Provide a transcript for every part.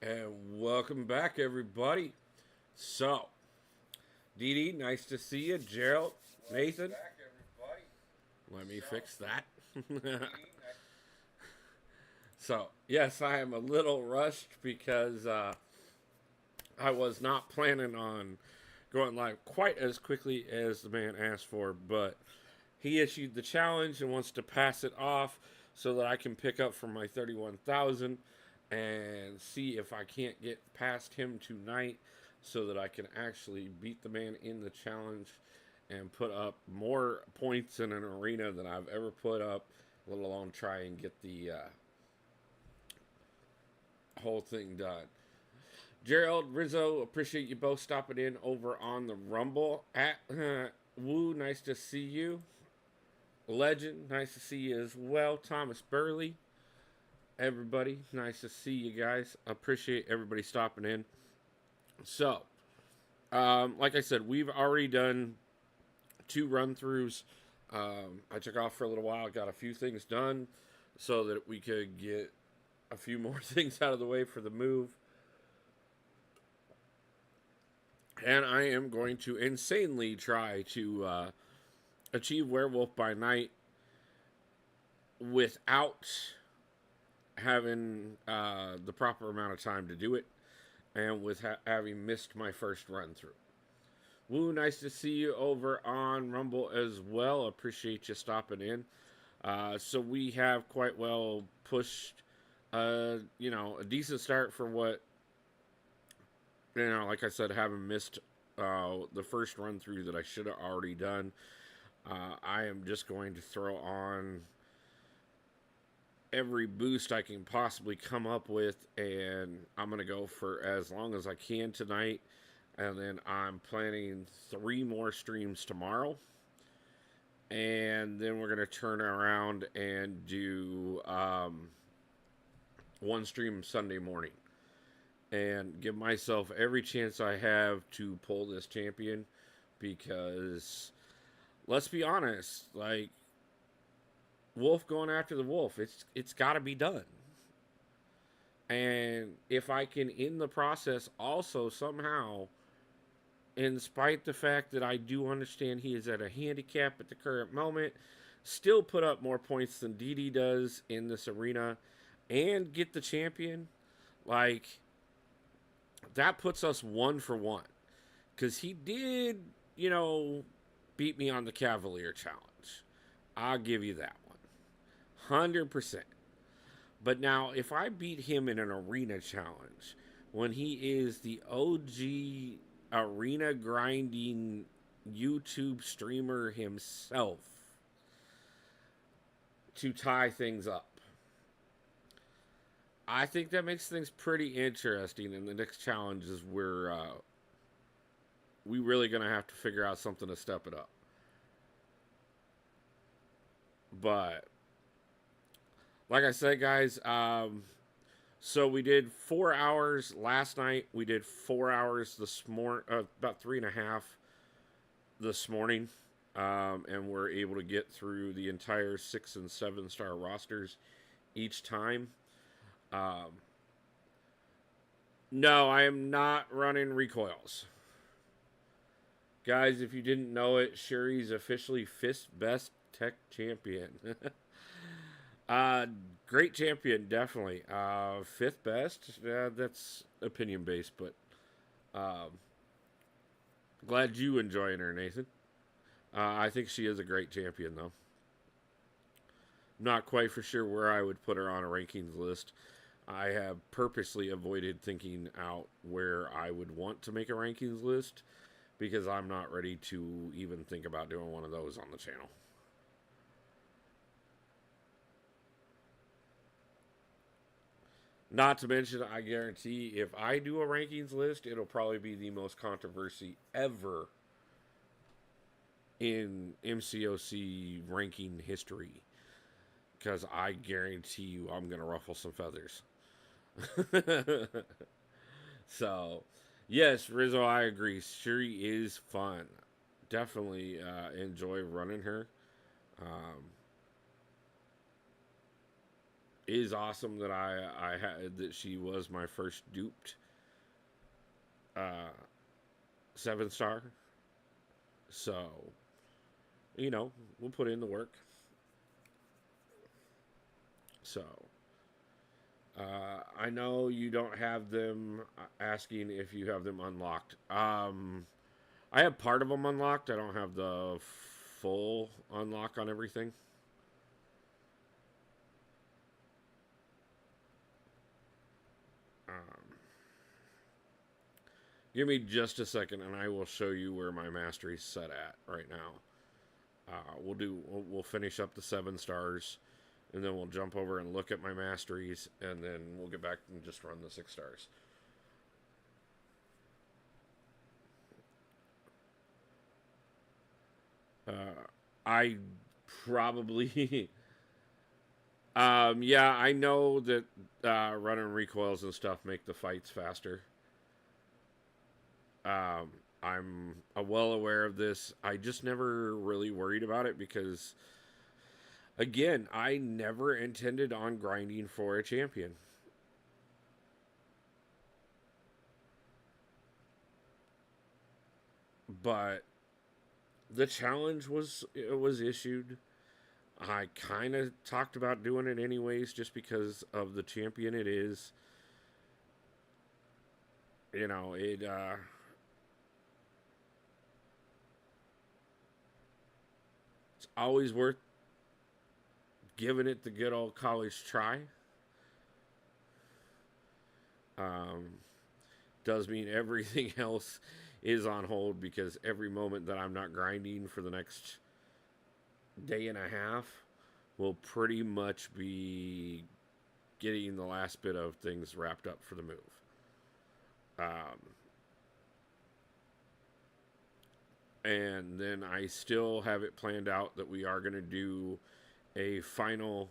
And welcome back, everybody. So, Dee Dee, nice to see you. Gerald, Nathan, let me fix that. So, yes, I am a little rushed because I was not planning on going live quite as quickly as the man asked for, but he issued the challenge and wants to pass it off so that I can pick up from my 31,000 and see if I can't get past him tonight so that I can actually beat the man in the challenge and put up more points in an arena than I've ever put up, let alone try and get the whole thing done. Gerald, Rizzo, appreciate you both stopping in over on the Rumble. At Woo, nice to see you. Legend, nice to see you as well. Thomas Burley, everybody, nice to see you guys. Appreciate everybody stopping in. So, like I said, we've already done 2 run-throughs. I took off for a little while, got a few things done so that we could get a few more things out of the way for the move. And I am going to insanely try to achieve Werewolf by Night without having the proper amount of time to do it and with having missed my first run through. Woo, nice to see you over on Rumble as well. Appreciate you stopping in. So we have quite well pushed, a decent start for what, like I said, having missed the first run through that I should have already done. I am just going to throw on every boost I can possibly come up with, and I'm going to go for as long as I can tonight. And then I'm planning 3 more streams tomorrow. And then we're going to turn around and do 1 stream Sunday morning. And give myself every chance I have to pull this champion. Because, let's be honest, like, wolf going after the wolf, it's got to be done. And if I can, in the process, also somehow, in spite the fact that I do understand he is at a handicap at the current moment, still put up more points than Didi does in this arena and get the champion, like, that puts us 1 for 1. Because he did, beat me on the Cavalier challenge. I'll give you that one. 100%. But now, if I beat him in an arena challenge, when he is the OG arena grinding YouTube streamer himself, to tie things up, I think that makes things pretty interesting. And the next challenge is where we really going to have to figure out something to step it up. But like I said, guys, so we did 4 hours last night. We did 4 hours this morning, about 3.5 this morning. And we're able to get through the entire 6 and 7 star rosters each time. No, I am not running recoils. Guys, if you didn't know it, Shuri's officially 5th best tech champion. Great champion, definitely. 5th best, that's opinion based, but glad you enjoying her, Nathan. I think she is a great champion, though. Not quite for sure where I would put her on a rankings list. I have purposely avoided thinking out where I would want to make a rankings list because I'm not ready to even think about doing one of those on the channel. Not to mention, I guarantee if I do a rankings list, it'll probably be the most controversy ever in MCOC ranking history. Because I guarantee you I'm going to ruffle some feathers. So, yes, Rizzo, I agree. Shuri is fun. Definitely enjoy running her. is awesome that I had that she was my first duped uh, 7 star. So we'll put in the work. So I know you don't have them asking if you have them unlocked. I have part of them unlocked. I don't have the full unlock on everything. Um, Give me just a second, and I will show you where my mastery's set at right now. We'll finish up the 7 stars, and then we'll jump over and look at my masteries, and then we'll get back and just run the 6 stars. I probably, yeah, I know that running recoils and stuff make the fights faster. I'm well aware of this. I just never really worried about it because, again, I never intended on grinding for a champion. But the challenge was issued. I kind of talked about doing it anyways, just because of the champion it is. It it's always worth giving it the good old college try. Um, does mean everything else is on hold because every moment that I'm not grinding for the next day and a half will pretty much be getting the last bit of things wrapped up for the move. Um, and then I still have it planned out that we are going to do a final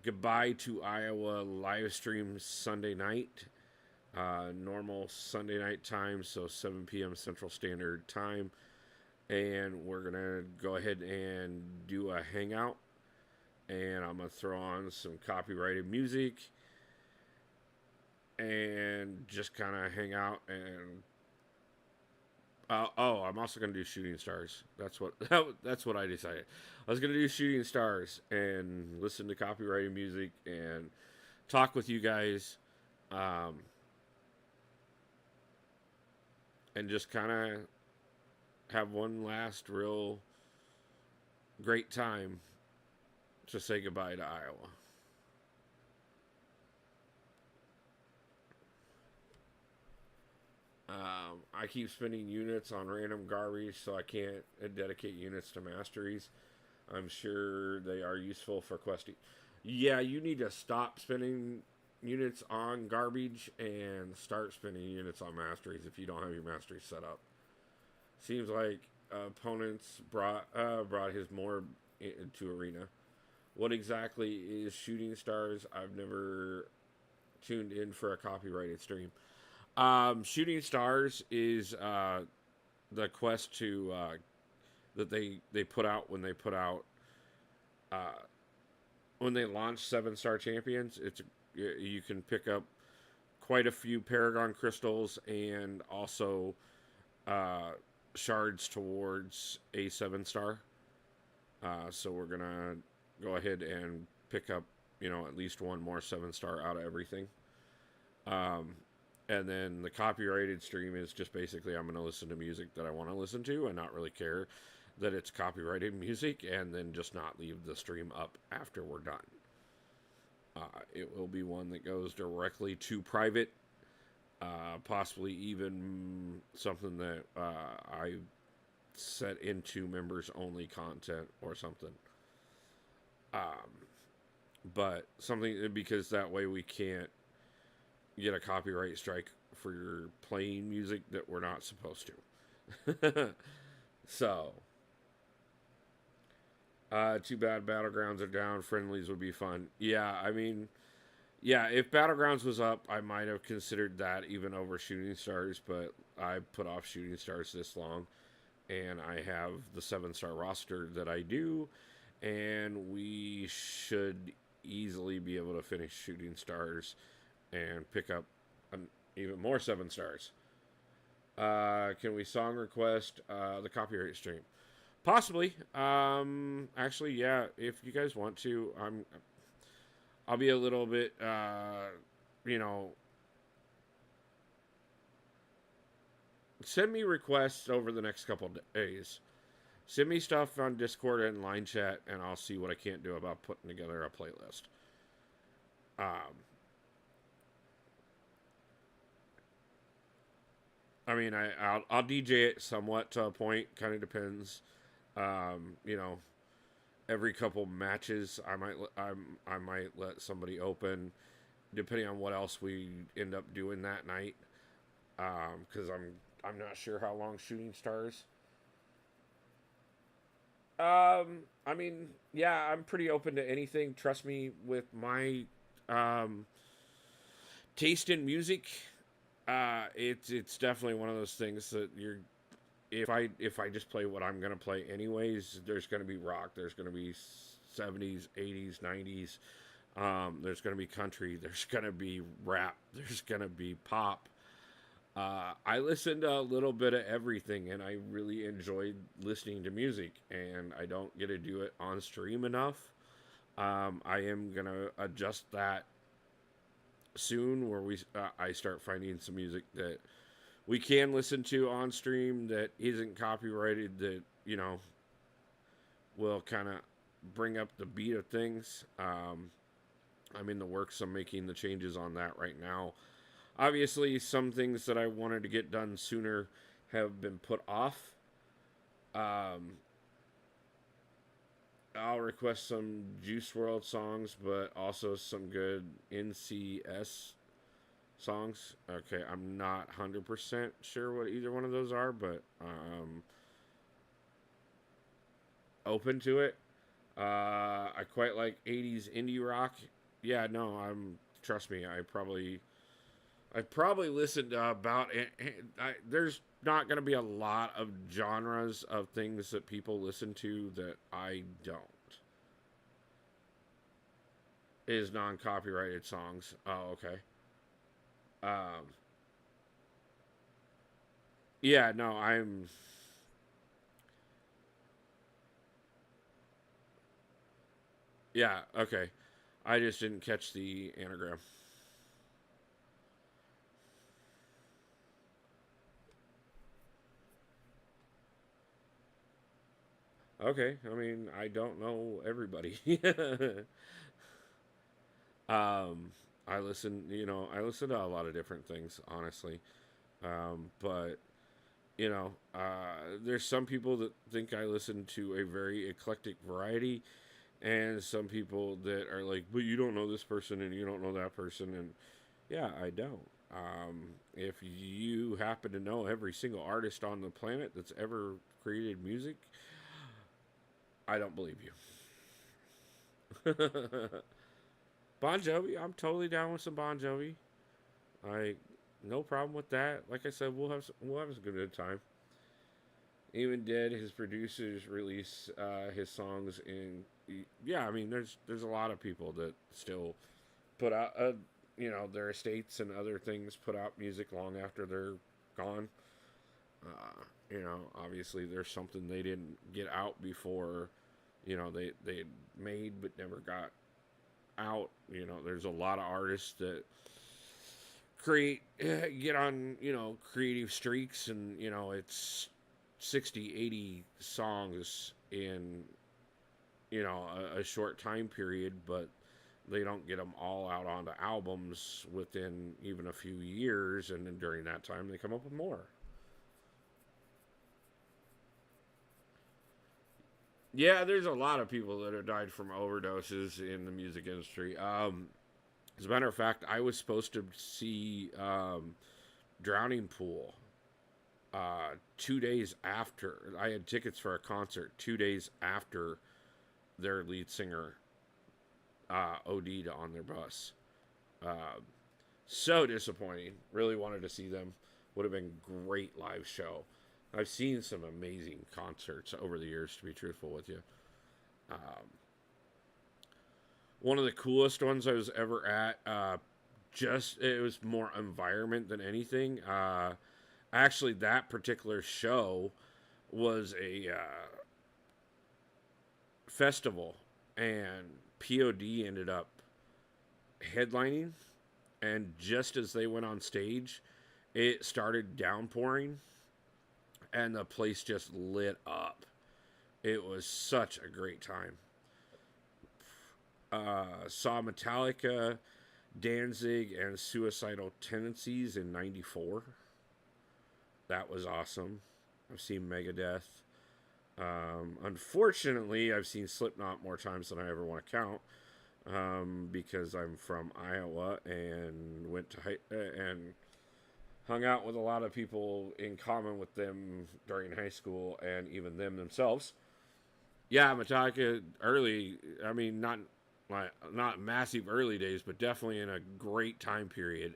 goodbye to Iowa live stream Sunday night. Normal Sunday night time, so 7 p.m. Central Standard Time. And we're going to go ahead and do a hangout. And I'm going to throw on some copyrighted music and just kind of hang out. And I'm also going to do shooting stars. That's what I decided. I was going to do shooting stars and listen to copyrighted music and talk with you guys. And just kind of have one last real great time to say goodbye to Iowa. I keep spending units on random garbage, so I can't dedicate units to masteries. I'm sure they are useful for questing. Yeah, you need to stop spending units on garbage and start spending units on masteries if you don't have your masteries set up. Seems like opponents brought his morb into arena. What exactly is shooting stars? I've never tuned in for a copyrighted stream. Shooting stars is the quest to that they put out uh, when they launch 7 star champions. You can pick up quite a few Paragon crystals and also shards towards a 7 star. So we're gonna go ahead and pick up at least one more 7 star out of everything. And then the copyrighted stream is just basically I'm going to listen to music that I want to listen to and not really care that it's copyrighted music, and then just not leave the stream up after we're done. It will be one that goes directly to private, possibly even something that I set into members only content or something. But something because that way we can't get a copyright strike for playing music that we're not supposed to. So, too bad Battlegrounds are down. Friendlies would be fun. Yeah, I mean, yeah, if Battlegrounds was up, I might have considered that even over Shooting Stars, but I put off Shooting Stars this long, and I have the 7 star roster that I do, and we should easily be able to finish Shooting Stars and pick up even more 7 stars. Can we song request the copyright stream? Possibly. Actually, yeah. If you guys want to, I'll be a little bit, you know, send me requests over the next couple days. Send me stuff on Discord and line chat, and I'll see what I can't do about putting together a playlist. I mean, I'll DJ it somewhat to a point. Kind of depends. You know, every couple matches, I might let somebody open, depending on what else we end up doing that night. Because I'm not sure how long Shooting Stars. I mean, yeah, I'm pretty open to anything. Trust me, with my um, taste in music, it's definitely one of those things that you're. If I just play what I'm gonna play anyways, there's gonna be rock, there's gonna be 70s, 80s, 90s. There's gonna be country, there's gonna be rap, there's gonna be pop. I listen to a little bit of everything, and I really enjoy listening to music, and I don't get to do it on stream enough. I am gonna adjust that soon, where I start finding some music that we can listen to on stream that isn't copyrighted, that will kind of bring up the beat of things. I'm in the works of making the changes on that right now. Obviously, some things that I wanted to get done sooner have been put off. I'll request some Juice World songs, but also some good NCS songs. Okay, I'm not 100% sure what either one of those are, but open to it. I quite like 80s indie rock. Yeah, no, trust me, I probably listened to about there's not going to be a lot of genres of things that people listen to that I don't. Is non-copyrighted songs. Oh, okay. Um, yeah, no, yeah, okay. I just didn't catch the anagram. Okay, I mean, I don't know everybody. I listen to a lot of different things, honestly. But there's some people that think I listen to a very eclectic variety, and some people that are like, but you don't know this person and you don't know that person, and yeah, I don't. If you happen to know every single artist on the planet that's ever created music, I don't believe you. Bon Jovi, I'm totally down with some Bon Jovi. I no problem with that. Like I said, we'll have a good time. Even Dead, his producers release his songs in. Yeah, I mean, there's a lot of people that still put out their estates and other things, put out music long after they're gone. Obviously there's something they didn't get out before. They made but never got out. There's a lot of artists that get on creative streaks, and it's 60, 80 songs in a short time period, but they don't get them all out onto albums within even a few years, and then during that time they come up with more. Yeah, there's a lot of people that have died from overdoses in the music industry. As a matter of fact, I was supposed to see Drowning Pool 2 days after. I had tickets for a concert 2 days after their lead singer OD'd on their bus. Uh, so disappointing. Really wanted to see them. Would have been great live show. I've seen some amazing concerts over the years, to be truthful with you. Um, One of the coolest ones I was ever at. Just it was more environment than anything. Actually, that particular show was a festival, and POD ended up headlining. And just as they went on stage, it started downpouring, and the place just lit up. It was such a great time. Saw Metallica, Danzig, and Suicidal Tendencies in '94. That was awesome. I've seen Megadeth. Unfortunately, I've seen Slipknot more times than I ever want to count, because I'm from Iowa and went to and hung out with a lot of people in common with them during high school and even them themselves. Yeah, Metallica early. I mean, not massive early days, but definitely in a great time period,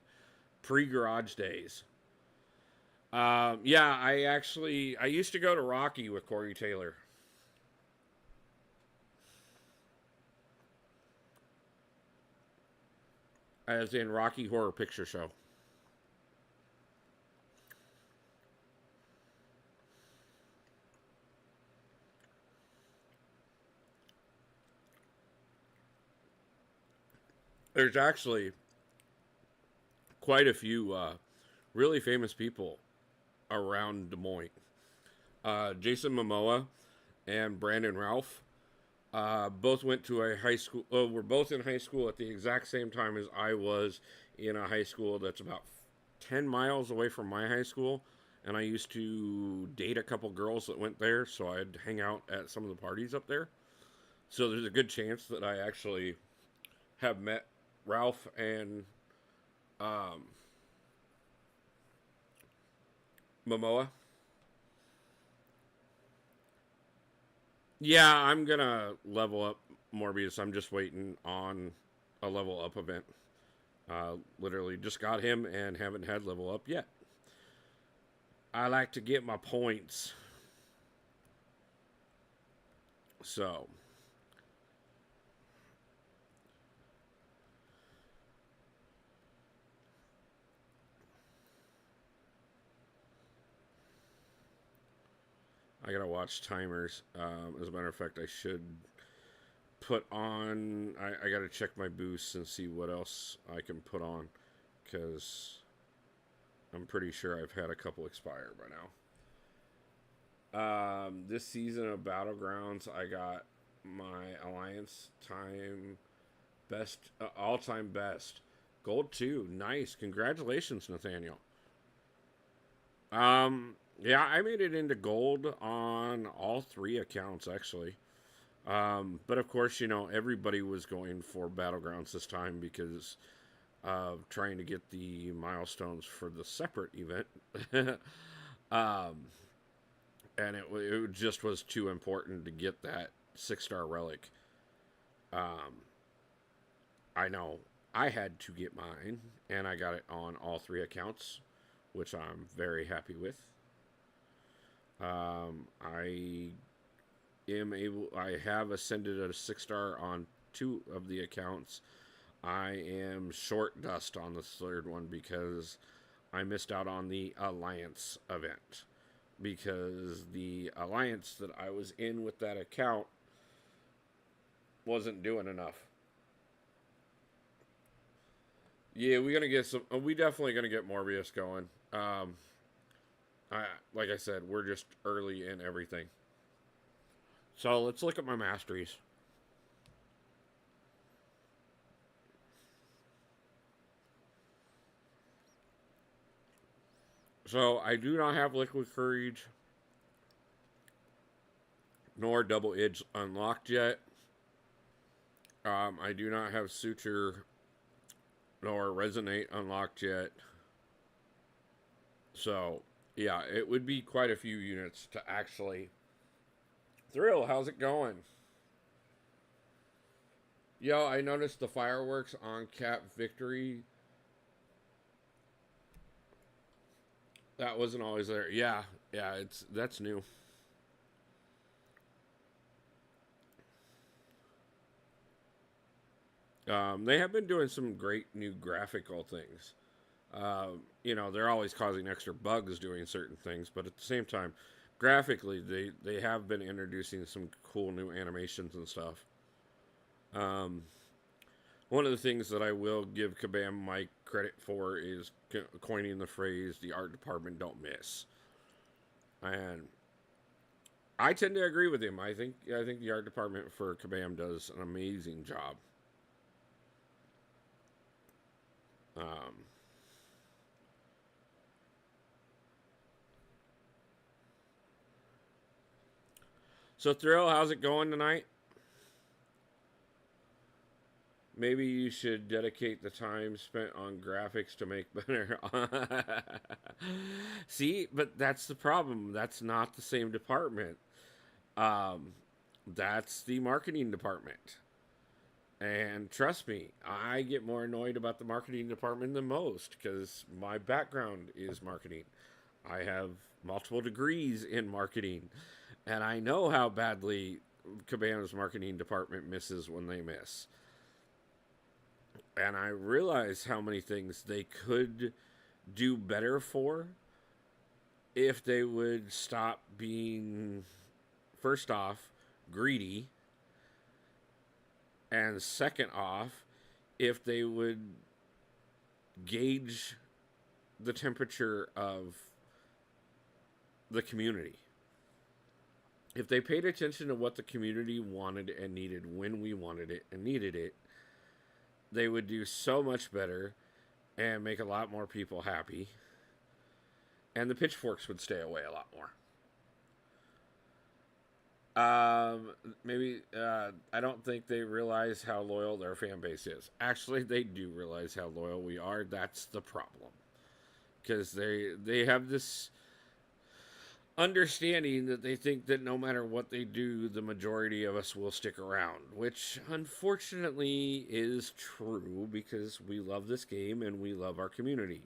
pre-garage days. Yeah, I used to go to Rocky with Corey Taylor. As in Rocky Horror Picture Show. There's actually quite a few really famous people around Des Moines. Jason Momoa and Brandon Ralph both went to a high school. Were both in high school at the exact same time as I was in a high school that's about 10 miles away from my high school. And I used to date a couple girls that went there, so I'd hang out at some of the parties up there. So there's a good chance that I actually have met Ralph and um, Momoa. Yeah, I'm gonna level up Morbius. I'm just waiting on a level up event. Literally just got him and haven't had level up yet. I like to get my points. So, I gotta watch timers. As a matter of fact, I should put on. I gotta check my boosts and see what else I can put on, because I'm pretty sure I've had a couple expire by now. This season of Battlegrounds, I got my Alliance time best, all time best. Gold 2. Nice. Congratulations, Nathaniel. Yeah, I made it into gold on all three accounts, actually. But of course, everybody was going for Battlegrounds this time because of trying to get the milestones for the separate event. um, and it just was too important to get that 6-star relic. Um, I know I had to get mine, and I got it on all three accounts, which I'm very happy with. I I have ascended a 6-star on two of the accounts. I am short dust on the third one because I missed out on the Alliance event. Because the Alliance that I was in with that account wasn't doing enough. Yeah, we gonna get some. We definitely gonna get Morbius going. I like I said, we're just early in everything. So let's look at my masteries. So I do not have Liquid Courage nor Double Edge unlocked yet. I do not have Suture nor Resonate unlocked yet. So, yeah, it would be quite a few units to actually. Thrill, how's it going? Yo, I noticed the fireworks on Cap Victory. That wasn't always there. Yeah, yeah, that's new. They have been doing some great new graphical things. They're always causing extra bugs doing certain things, but at the same time, graphically, they have been introducing some cool new animations and stuff. Um, One of the things that I will give Kabam my credit for is coining the phrase "the art department don't miss," and I tend to agree with him. I think the art department for Kabam does an amazing job. Um, so Thrill, how's it going tonight? Maybe you should dedicate the time spent on graphics to make better. See, but that's the problem. That's not the same department. Um, that's the marketing department. And trust me, I get more annoyed about the marketing department than most because my background is marketing. I have multiple degrees in marketing, and I know how badly Cabana's marketing department misses when they miss. And I realize how many things they could do better for if they would stop being, first off, greedy, and second off, if they would gauge the temperature of the community. If they paid attention to what the community wanted and needed when we wanted it and needed it, they would do so much better and make a lot more people happy. And the pitchforks would stay away a lot more. Maybe I don't think they realize how loyal their fan base is. Actually, they do realize how loyal we are. That's the problem, because they have this understanding that they think that no matter what they do, the majority of us will stick around, which unfortunately is true because we love this game and we love our community,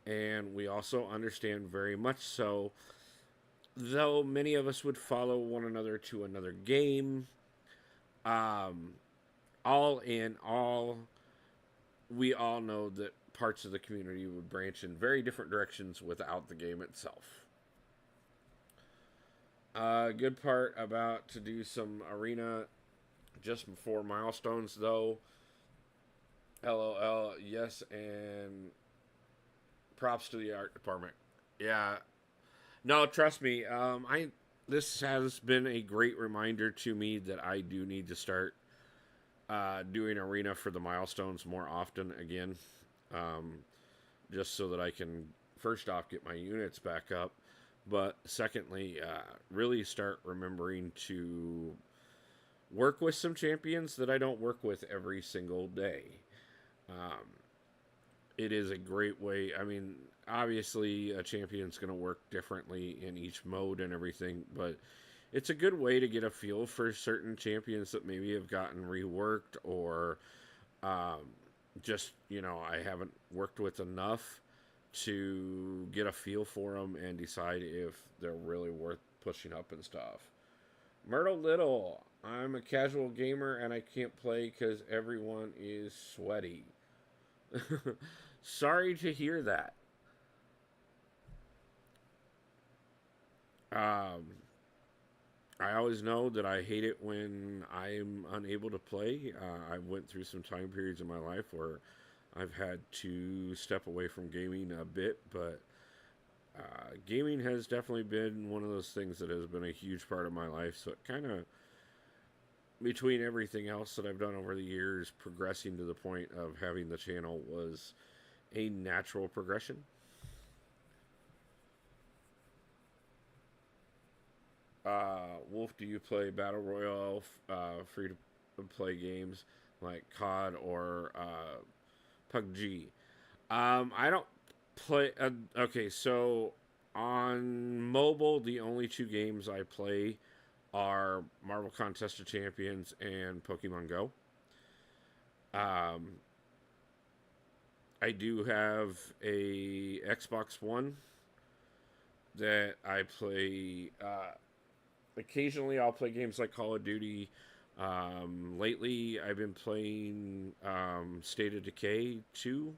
and we also understand very much so, though many of us would follow one another to another game, um, all in all, we all know that parts of the community would branch in very different directions without the game itself. Good part about to do some arena just before milestones, though. LOL, yes, and props to the art department. Yeah, no, trust me. I This has been a great reminder to me that I do need to start doing arena for the milestones more often again, um, just so that I can first off get my units back up, but secondly, really start remembering to work with some champions that I don't work with every single day. Um, it is a great way. I mean, obviously, a champion's going to work differently in each mode and everything, but it's a good way to get a feel for certain champions that maybe have gotten reworked or um, just, I haven't worked with enough to get a feel for them and decide if they're really worth pushing up and stuff. Myrtle Little, I'm a casual gamer and I can't play because everyone is sweaty. Sorry to hear that. Um, I always know that I hate it when I'm unable to play. I went through some time periods in my life where I've had to step away from gaming a bit, but gaming has definitely been one of those things that has been a huge part of my life. So it kind of, between everything else that I've done over the years, progressing to the point of having the channel was a natural progression. Wolf, do you play Battle Royale free to play games like COD or PUBG? I don't play. Okay, so on mobile, the only two games I play are Marvel Contest of Champions and Pokemon Go. Um, I do have a Xbox One that I play. Occasionally, I'll play games like Call of Duty Lately, I've been playing State of Decay 2,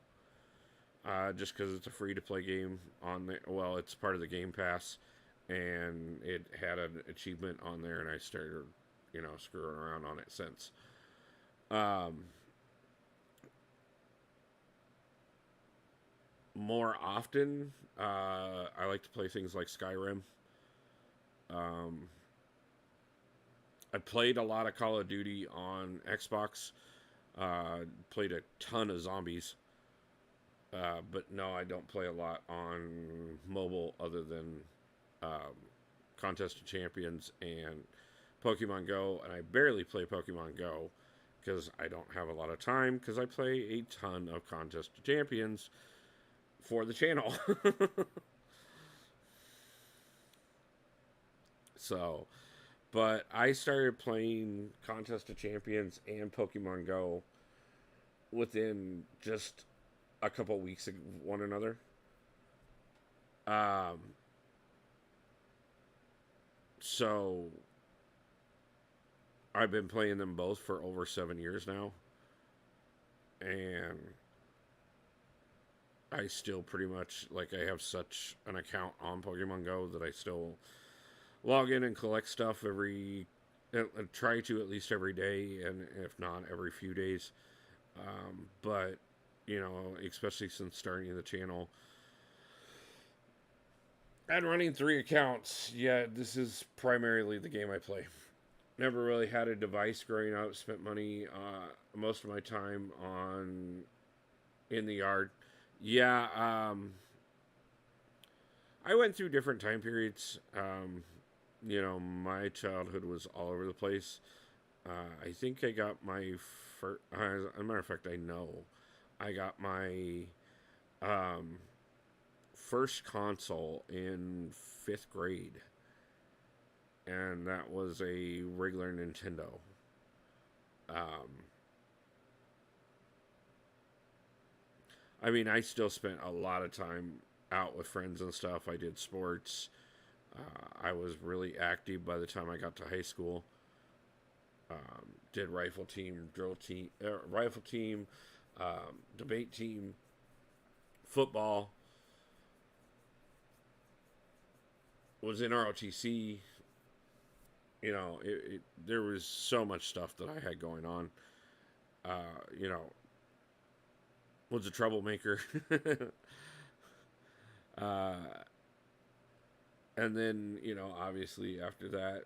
just because it's a free to play game on the. Well, it's part of the Game Pass, and it had an achievement on there, and I started, screwing around on it since. Um, More often, I like to play things like Skyrim. Um, I played a lot of Call of Duty on Xbox. Played a ton of zombies. But no, I don't play a lot on mobile other than um, Contest of Champions and Pokemon Go. And I barely play Pokemon Go because I don't have a lot of time because I play a ton of Contest of Champions for the channel. So, but I started playing Contest of Champions and Pokemon Go within just a couple weeks of one another. Um, so I've been playing them both for over 7 years now, and I still pretty much like I have such an account on Pokemon Go that I still log in and collect stuff try to at least every day, and if not every few days. But especially since starting the channel and running 3 accounts, yeah, this is primarily the game I play. Never really had a device growing up. Spent money most of my time on in the yard. Yeah, I went through different time periods. My childhood was all over the place. I think I got my first. As a matter of fact, I know I got my um, first console in 5th grade, and that was a regular Nintendo. Um, I mean, I still spent a lot of time out with friends and stuff. I did sports. I was really active by the time I got to high school. Did rifle team, rifle team, debate team, football. Was in ROTC. There was so much stuff that I had going on. You know, was a troublemaker. uh, and then, obviously after that,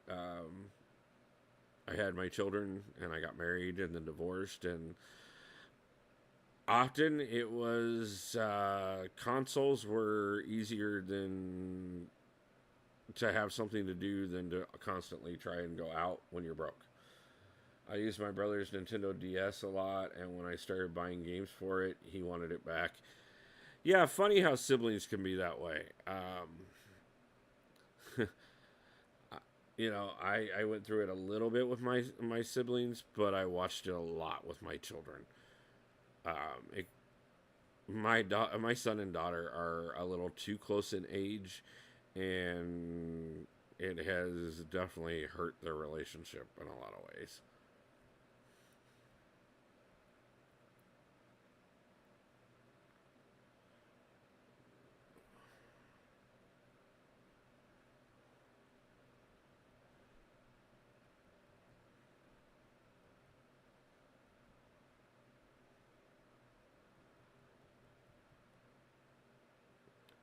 I had my children and I got married and then divorced. And often it was consoles were easier than to have something to do than to constantly try and go out when you're broke. I used my brother's Nintendo DS a lot, and when I started buying games for it, he wanted it back. Yeah, funny how siblings can be that way. I went through it a little bit with my siblings, but I watched it a lot with my children. Um, it, my son and daughter are a little too close in age, and it has definitely hurt their relationship in a lot of ways.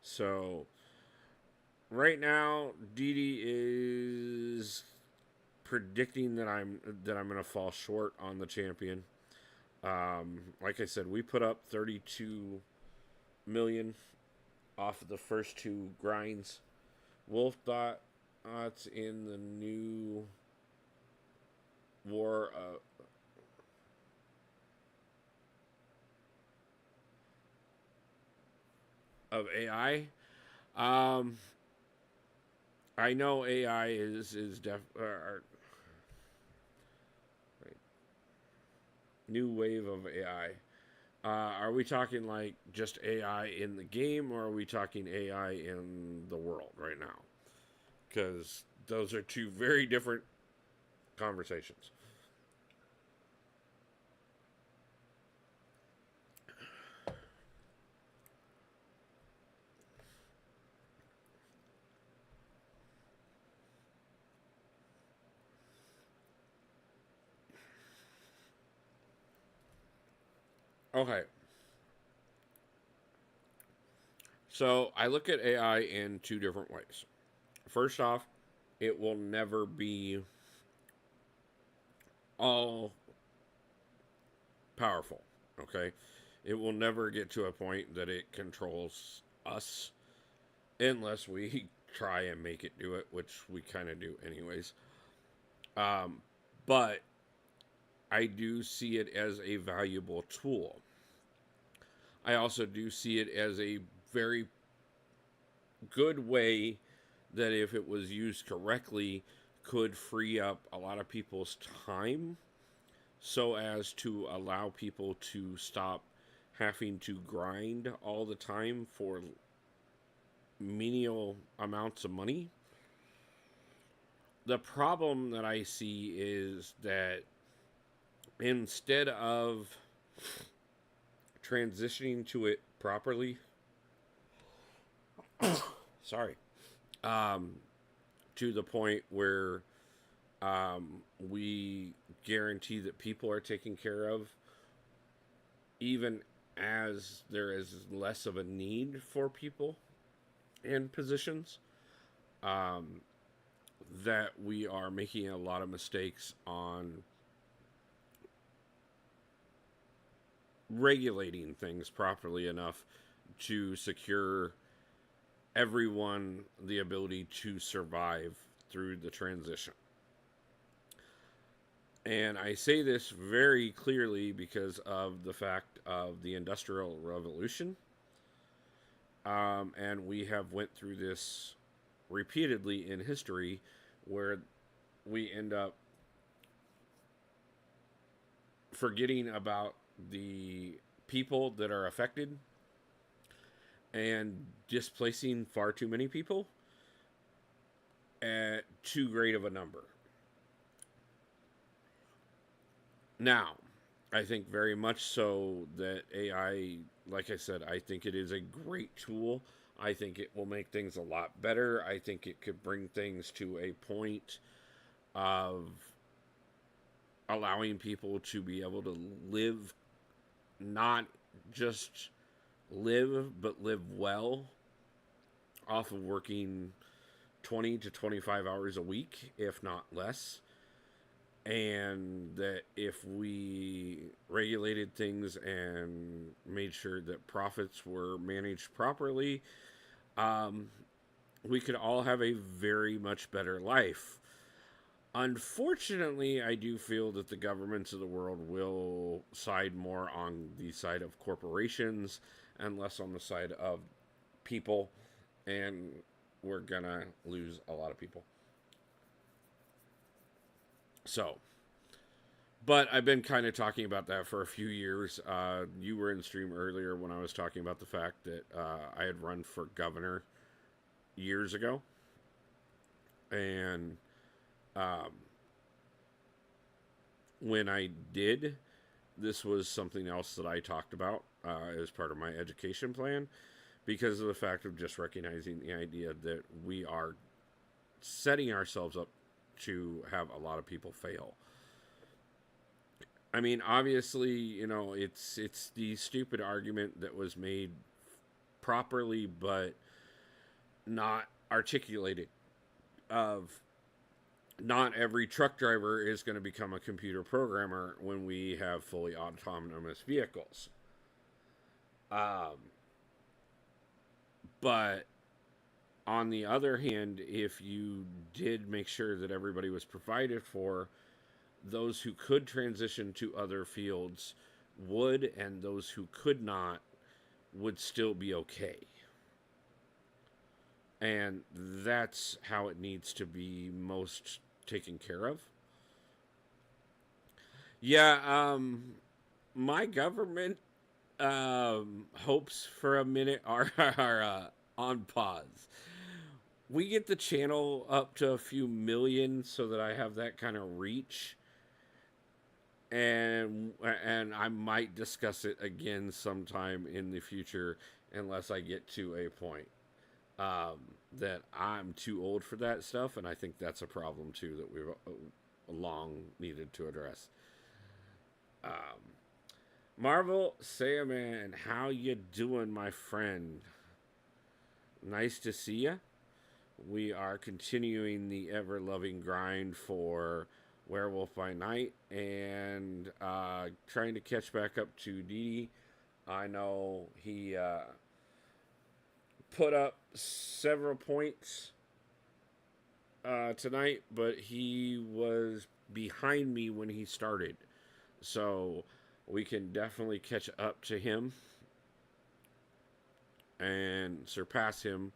So right now, Dee Dee is predicting that I'm gonna fall short on the champion. Like I said, we put up 32 million off of the first 2 grinds. Wolf thought it's in the new war of AI. Um, I know AI is new wave of AI. Are we talking like just AI in the game, or are we talking AI in the world right now? Because those are two very different conversations. Okay. So I look at AI in two different ways. First off, it will never be all powerful. Okay. It will never get to a point that it controls us unless we try and make it do it, which we kind of do anyways. But I do see it as a valuable tool. I also do see it as a very good way that, if it was used correctly, could free up a lot of people's time so as to allow people to stop having to grind all the time for menial amounts of money. The problem that I see is that instead of transitioning to it properly, sorry, to the point where we guarantee that people are taken care of, even as there is less of a need for people in positions, that we are making a lot of mistakes on regulating things properly enough to secure everyone the ability to survive through the transition. And I say this very clearly because of the fact of the Industrial Revolution. And we have went through this repeatedly in history, where we end up forgetting about the people that are affected and displacing far too many people at too great of a number. Now, I think very much so that AI, like I said, I think it is a great tool. I think it will make things a lot better. I think it could bring things to a point of allowing people to be able to live, not just live, but live well off of working 20 to 25 hours a week, if not less. And that if we regulated things and made sure that profits were managed properly, we could all have a very much better life. Unfortunately, I do feel that the governments of the world will side more on the side of corporations and less on the side of people, and we're gonna lose a lot of people. So, but I've been kind of talking about that for a few years. You were in stream earlier when I was talking about the fact that I had run for governor years ago. And when I did, this was something else that I talked about as part of my education plan, because of the fact of just recognizing the idea that we are setting ourselves up to have a lot of people fail. I mean, obviously, it's the stupid argument that was made properly but not articulated, of not every truck driver is going to become a computer programmer when we have fully autonomous vehicles. But on the other hand, if you did make sure that everybody was provided for, those who could transition to other fields would, and those who could not would still be okay. And that's how it needs to be most taken care of. Yeah, my government hopes for a minute are on pause. We get the channel up to a few million so that I have that kind of reach. And I might discuss it again sometime in the future, unless I get to a point that I'm too old for that stuff, and I think that's a problem too that we've long needed to address. Marvel Sandman, how you doing, my friend? Nice to see you. We are continuing the ever-loving grind for Werewolf by Night and trying to catch back up to Dee. I know he put up several points tonight, but he was behind me when he started. So we can definitely catch up to him and surpass him.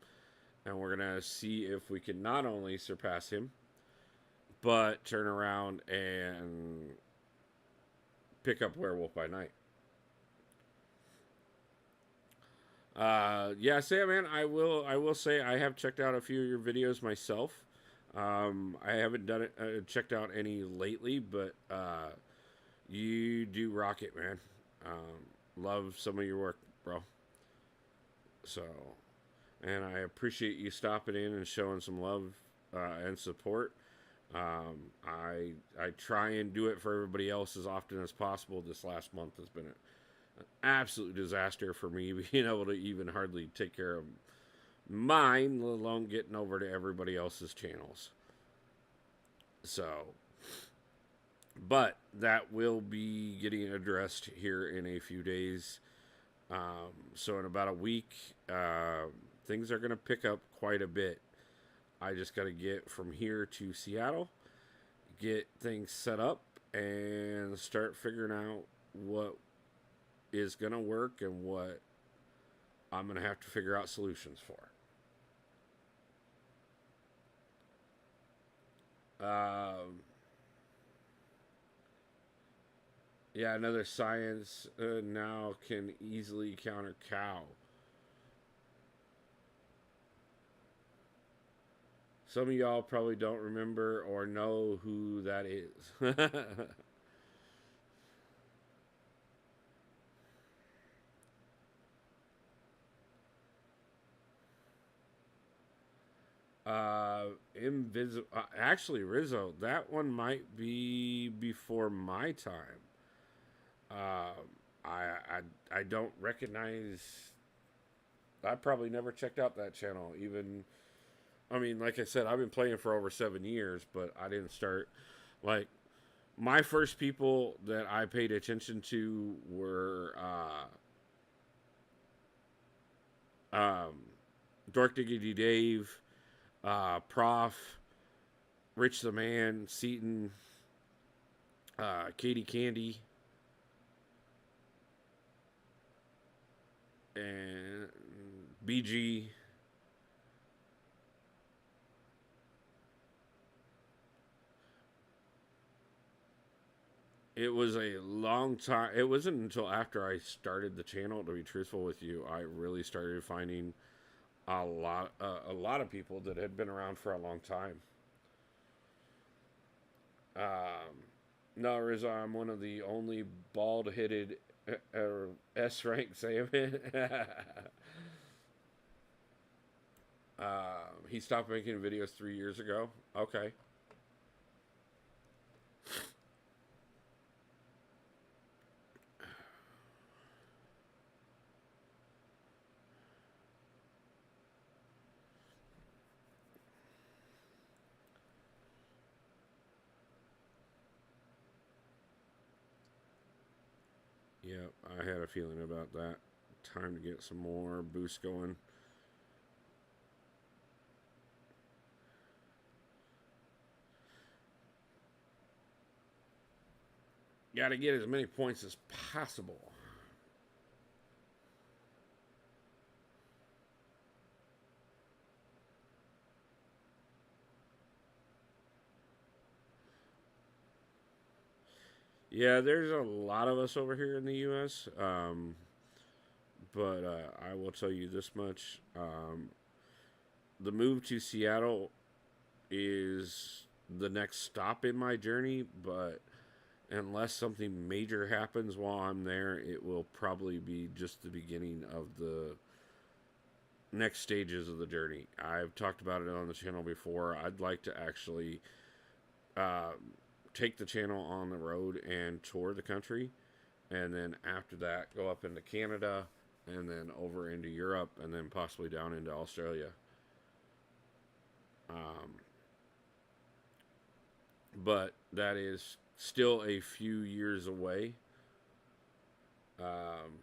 And we're going to see if we can not only surpass him, but turn around and pick up Werewolf by Night. Yeah, Sam, man, I will say I have checked out a few of your videos myself. I haven't done it, checked out any lately, but you do rock it, man. Love some of your work, bro. So, and I appreciate you stopping in and showing some love and support. I try and do it for everybody else as often as possible. This last month has been an absolute disaster for me, being able to even hardly take care of mine, let alone getting over to everybody else's channels. So, but that will be getting addressed here in a few days. So in about a week, things are going to pick up quite a bit. I just got to get from here to Seattle, get things set up, and start figuring out what is going to work and what I'm going to have to figure out solutions for. Yeah, another science now can easily counter cow. Some of y'all probably don't remember or know who that is. Invisible. Actually, Rizzo, that one might be before my time. I don't recognize. I probably never checked out that channel. Even, I mean, like I said, I've been playing for over 7 years, but I didn't start like my first people that I paid attention to were Dork Diggity Dave, Prof, Rich the Man, Seaton, Katie Candy, and BG. It was a long time. It wasn't until after I started the channel, to be truthful with you, I really started finding a lot of people that had been around for a long time. No, Rizzo, I'm one of the only bald-headed S rank salmon. He stopped making videos 3 years ago. Okay. Yep, I had a feeling about that. Time to get some more boost going. Got to get as many points as possible. Yeah, there's a lot of us over here in the U.S., but I will tell you this much. The move to Seattle is the next stop in my journey, but unless something major happens while I'm there, it will probably be just the beginning of the next stages of the journey. I've talked about it on the channel before. I'd like to actually uh, take the channel on the road and tour the country and then after that go up into Canada, and then over into Europe, and then possibly down into Australia. Um, but that is still a few years away. Um,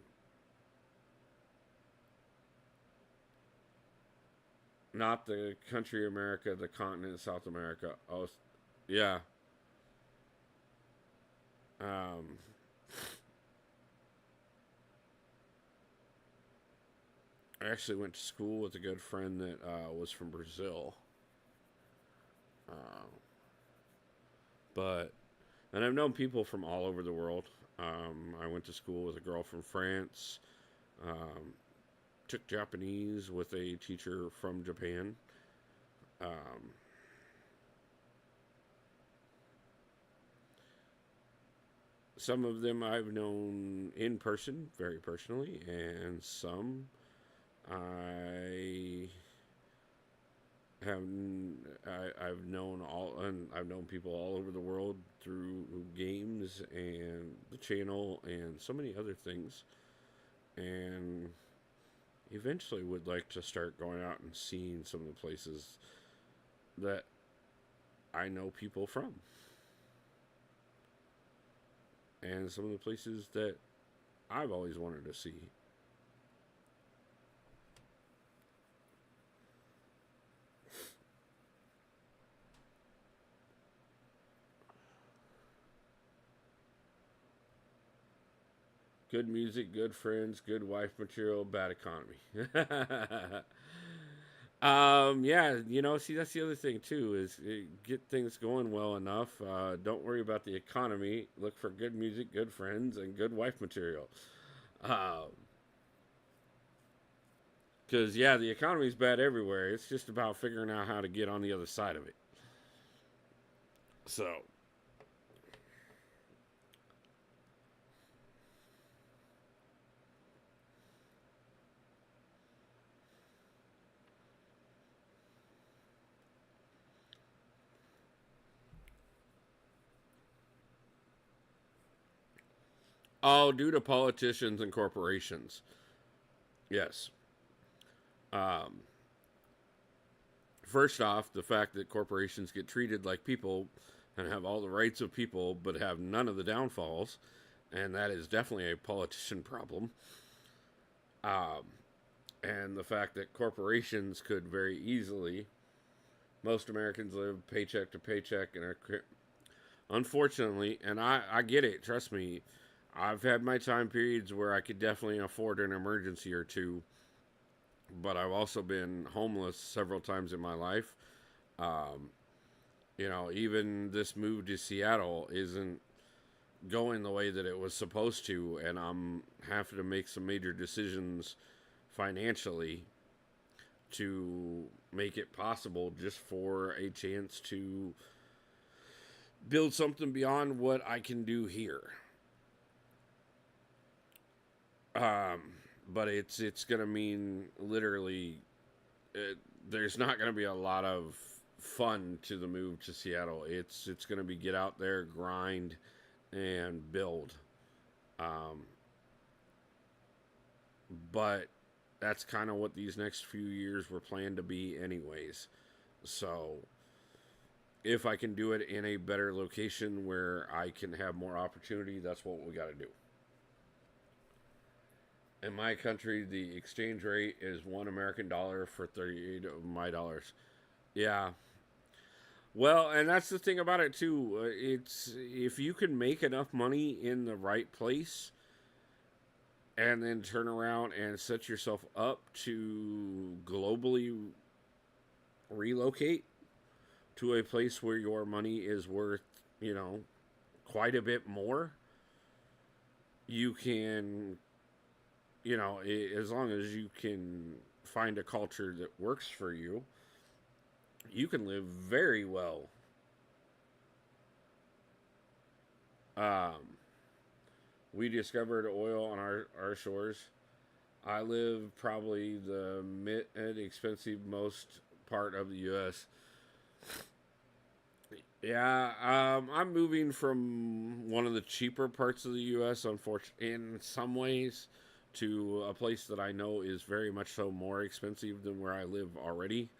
Not the country America, the continent South America. Oh, yeah. Um, I actually went to school with a good friend that was from Brazil. Uh, but, and I've known people from all over the world. I went to school with a girl from France. Um, Took Japanese with a teacher from Japan. Um, some of them I've known in person, very personally, and some I have I've known all, and I've known people all over the world through games and the channel and so many other things, and eventually would like to start going out and seeing some of the places that I know people from, and some of the places that I've always wanted to see. Good music, good friends, good wife material, bad economy. Yeah, see, that's the other thing too is get things going well enough. Don't worry about the economy. Look for good music, good friends, and good wife material. Because yeah, the economy's bad everywhere. It's just about figuring out how to get on the other side of it. So, all due to politicians and corporations. Yes. Um, First off, the fact that corporations get treated like people and have all the rights of people but have none of the downfalls, and that is definitely a politician problem. Um, and the fact that corporations could very easily, most Americans live paycheck to paycheck and are, unfortunately, and I get it, trust me, I've had my time periods where I could definitely afford an emergency or two, but I've also been homeless several times in my life. Um, even this move to Seattle isn't going the way that it was supposed to, and I'm having to make some major decisions financially to make it possible just for a chance to build something beyond what I can do here. Um, but it's gonna mean literally, there's not gonna be a lot of fun to the move to Seattle. It's gonna be get out there, grind, and build. Um, but that's kind of what these next few years were planned to be, anyways. So if I can do it in a better location where I can have more opportunity, that's what we got to do. In my country, the exchange rate is $1 American for 38 of my dollars. Yeah. Well, and that's the thing about it too. It's if you can make enough money in the right place and then turn around and set yourself up to globally relocate to a place where your money is worth, you know, quite a bit more, you can, as long as you can find a culture that works for you, you can live very well. Um, we discovered oil on our shores. I live probably the mid expensive most part of the U.S. Yeah, I'm moving from one of the cheaper parts of the U.S. Unfortunately, in some ways, to a place that I know is very much so more expensive than where I live already.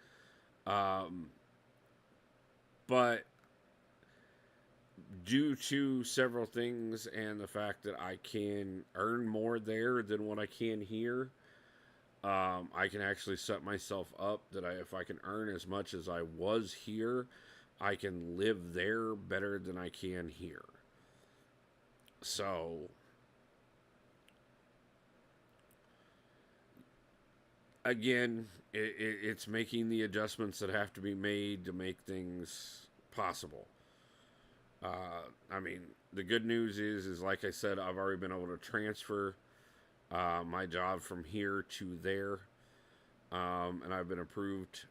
Um, but due to several things and the fact that I can earn more there than what I can here, I can actually set myself up that if I can earn as much as I was here, I can live there better than I can here. So again, it's making the adjustments that have to be made to make things possible. I mean, the good news is like I said, I've already been able to transfer my job from here to there, and I've been approved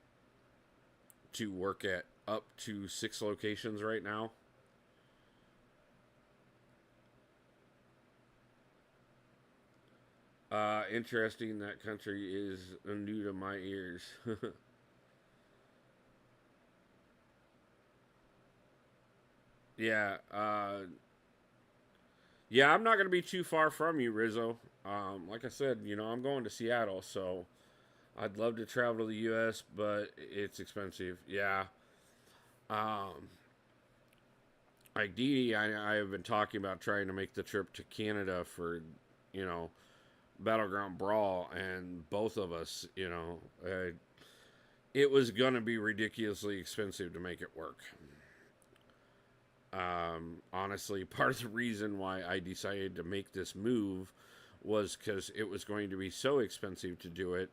to work at up to 6 locations right now. Interesting. That country is new to my ears. Yeah. Yeah. I'm not gonna be too far from you, Rizzo. Like I said, I'm going to Seattle, so I'd love to travel to the U.S., but it's expensive. Yeah. Um, like Dee Dee, I have been talking about trying to make the trip to Canada for, you know, Battleground Brawl, and both of us, it was gonna be ridiculously expensive to make it work. Honestly, part of the reason why I decided to make this move was because it was going to be so expensive to do it.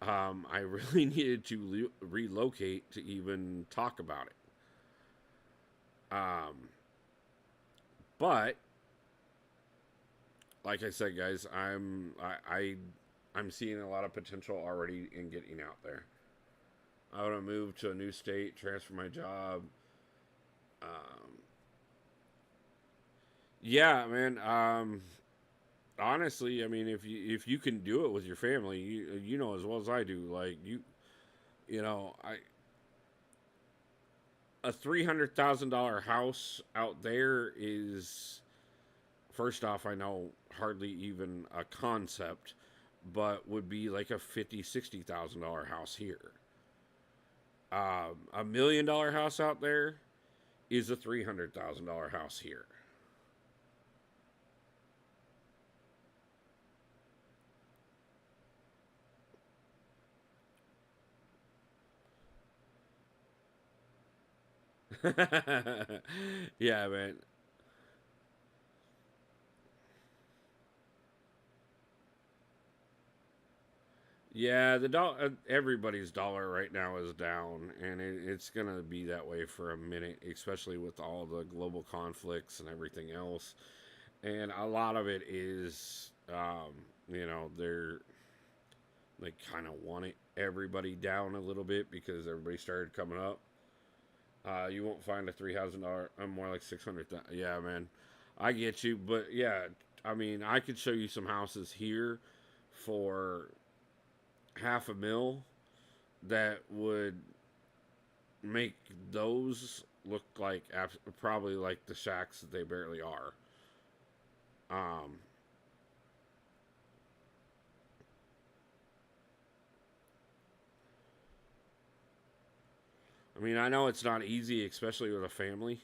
I really needed to relocate to even talk about it. Um, but like I said, guys, I'm seeing a lot of potential already in getting out there. I want to move to a new state, transfer my job. Um, yeah, man. Honestly, I mean, if you can do it with your family, you know as well as I do. Like I a $300,000 house out there is, first off, I know hardly even a concept, but would be like a $50,000 $60,000 house here. $1 million house out there is a $300,000 house here. Yeah, man. Yeah, everybody's dollar right now is down, and it's gonna be that way for a minute, especially with all the global conflicts and everything else. And a lot of it is, they kind of wanted everybody down a little bit because everybody started coming up. You won't find a $3,000. I'm more like 600. Yeah, man, I get you, but yeah, I mean, I could show you some houses here for half a mil that would make those look like probably like the shacks that they barely are. Um, I mean, I know it's not easy, especially with a family.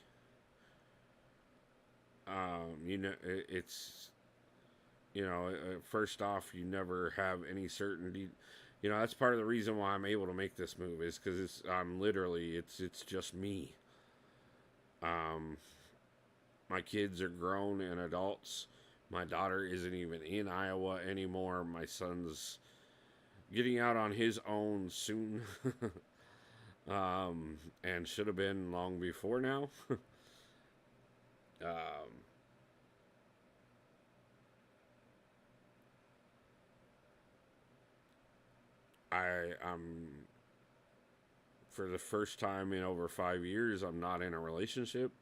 It's first off, you never have any certainty. That's part of the reason why I'm able to make this move is because I'm literally it's just me. Um, my kids are grown and adults. My daughter isn't even in Iowa anymore. My son's getting out on his own soon, and should have been long before now. um, I'm for the first time in over 5 years, I'm not in a relationship.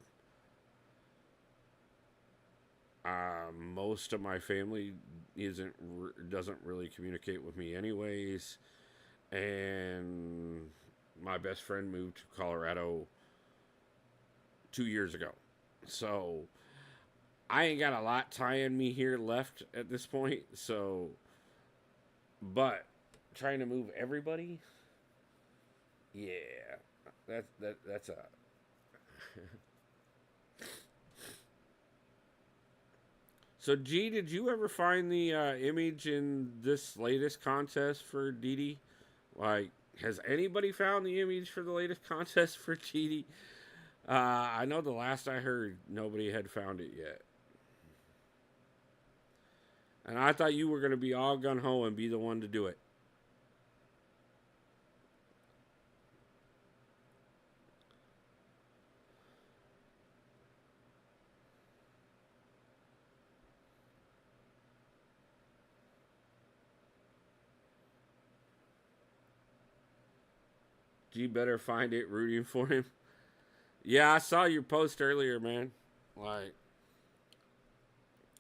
Most of my family doesn't really communicate with me, anyways, and my best friend moved to Colorado 2 years ago. So I ain't got a lot tying me here left at this point. So, but trying to move everybody, yeah, that's a. So, G, did you ever find the image in this latest contest for Didi? Like, has anybody found the image for the latest contest for Didi? I know the last I heard, nobody had found it yet. And I thought you were going to be all gun ho and be the one to do it. G better find it rooting for him. Yeah, I saw your post earlier, man. Like,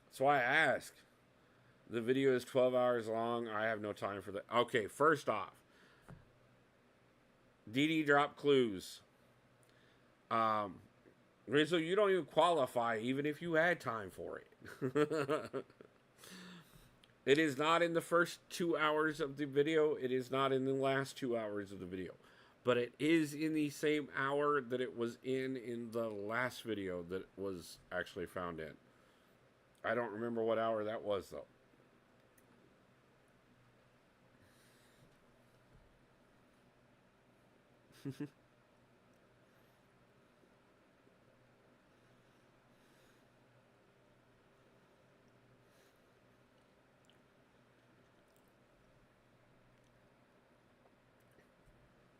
that's why I ask. The video is 12 hours long. I have no time for that. Okay, first off, Didi dropped clues. Rizzo, you don't even qualify even if you had time for it. It is not in the first 2 hours of the video. It is not in the last 2 hours of the video. But it is in the same hour that it was in the last video that was actually found in. I don't remember what hour that was, though.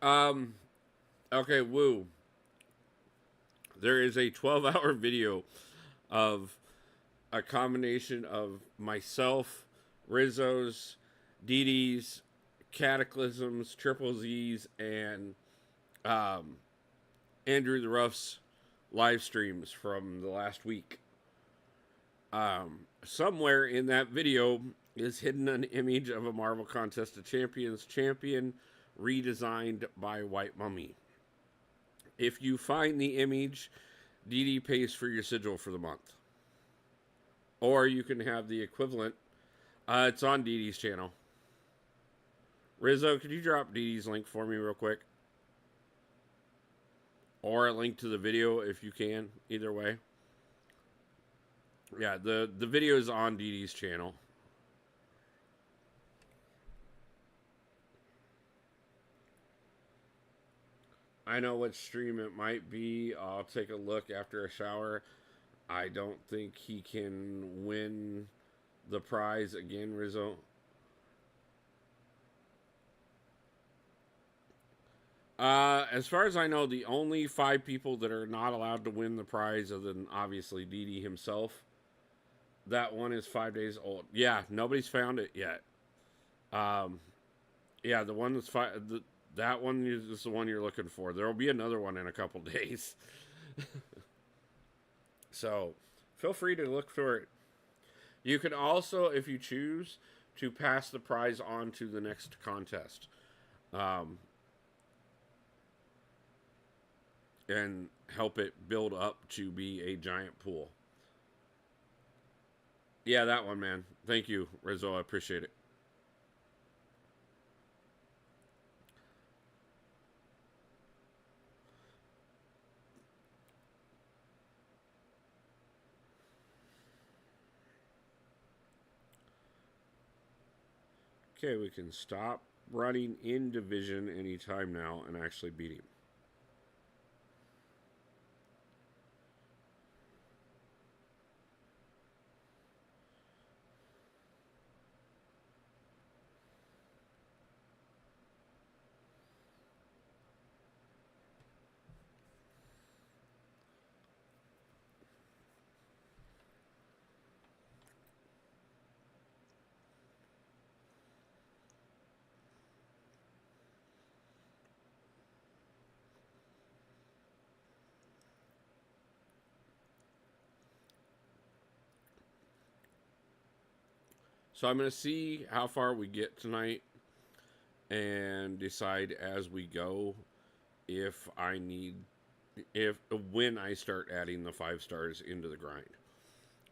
um, okay, woo. There is a 12-hour video of a combination of myself, Rizzo's, Didi's, Cataclysms, Triple Z's, and um, Andrew the Rough's live streams from the last week. Somewhere in that video is hidden an image of a Marvel Contest of Champions champion redesigned by White Mummy. If you find the image, Didi pays for your sigil for the month. Or you can have the equivalent. It's on Didi's channel. Rizzo, could you drop Didi's link for me real quick? Or a link to the video if you can. Either way. Yeah, the video is on Didi's channel. I know what stream it might be. I'll take a look after a shower. I don't think he can win the prize again, Rizzo. As far as I know, the only 5 people that are not allowed to win the prize, other than obviously Didi himself, that one is 5 days old. Yeah, nobody's found it yet. Yeah, the one that's that one is the one you're looking for. There will be another one in a couple days. So, feel free to look for it. You can also, if you choose, to pass the prize on to the next contest. And help it build up to be a giant pool. Yeah, that one, man. Thank you, Rizzo. I appreciate it. Okay, we can stop running in division anytime now and actually beat him. So I'm going to see how far we get tonight and decide as we go if I need if when I start adding the 5 stars into the grind.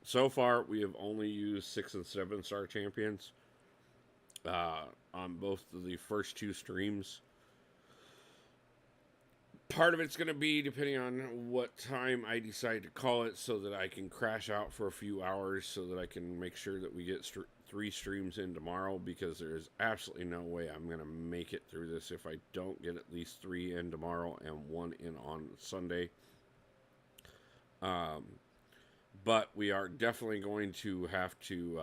So far, we have only used 6 and 7 star champions on both of the first 2 streams. Part of it's going to be depending on what time I decide to call it, so that I can crash out for a few hours, so that I can make sure that we get 3 streams in tomorrow, because there is absolutely no way I'm going to make it through this if I don't get at least 3 in tomorrow and 1 in on Sunday. But we are definitely going to have to,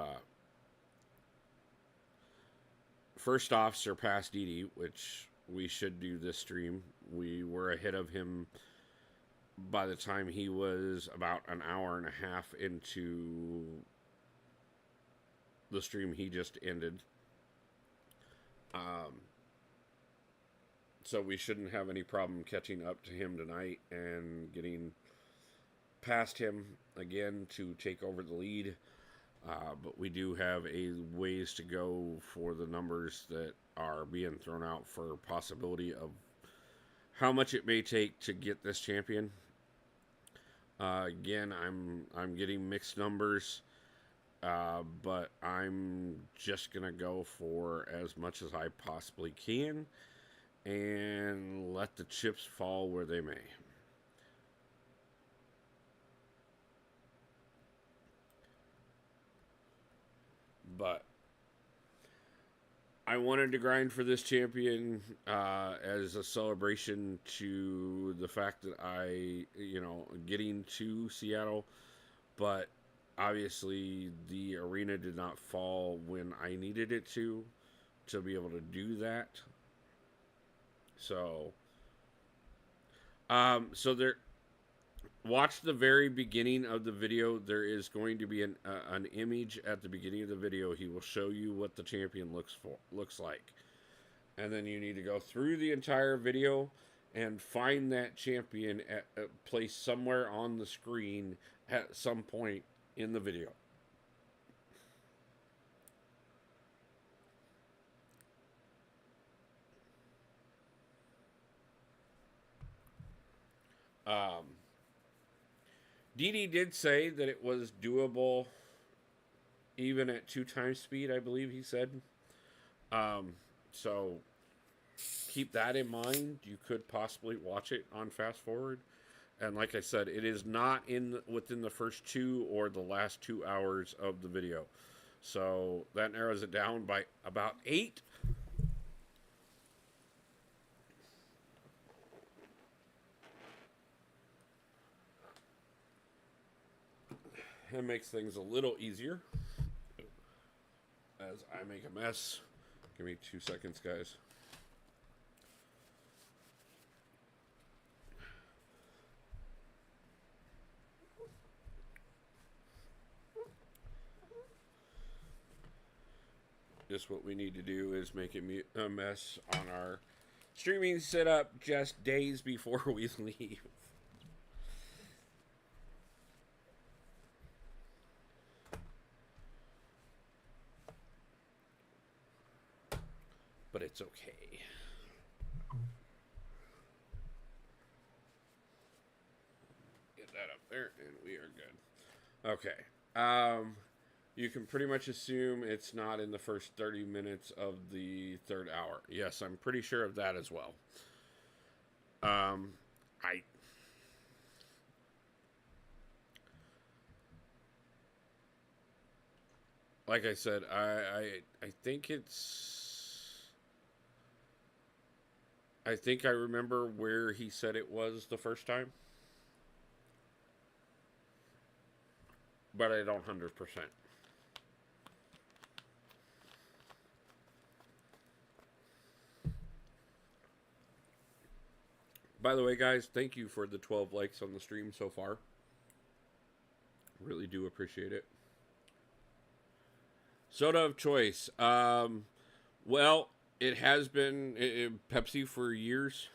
first off, surpass Didi, which we should do this stream. We were ahead of him by the time he was about an hour and a half into the stream he just ended. So we shouldn't have any problem catching up to him tonight and getting past him again to take over the lead. But we do have a ways to go for the numbers that are being thrown out for possibility of how much it may take to get this champion. Again, I'm getting mixed numbers, but I'm just gonna go for as much as I possibly can and let the chips fall where they may. But I wanted to grind for this champion as a celebration to the fact that I, getting to Seattle. But obviously, the arena did not fall when I needed it to be able to do that. So, there. Watch the very beginning of the video. There is going to be an image at the beginning of the video. He will show you what the champion looks like. And then you need to go through the entire video and find that champion at a place somewhere on the screen at some point in the video. Didi did say that it was doable even at 2 times speed, I believe he said. So keep that in mind. You could possibly watch it on fast forward. And like I said, it is not within the first 2 or the last 2 hours of the video. So that narrows it down by about 8. It makes things a little easier as I make a mess. Give me 2 seconds, guys. Just what we need to do is make a mess on our streaming setup just days before we leave. But it's okay. Get that up there, and we are good. Okay. You can pretty much assume it's not in the first 30 minutes of the 3rd hour. Yes, I'm pretty sure of that as well. Like I said, I think it's... I think I remember where he said it was the first time. But I don't 100%. By the way, guys, thank you for the 12 likes on the stream so far. Really do appreciate it. Soda of choice. Well, it has been Pepsi for years.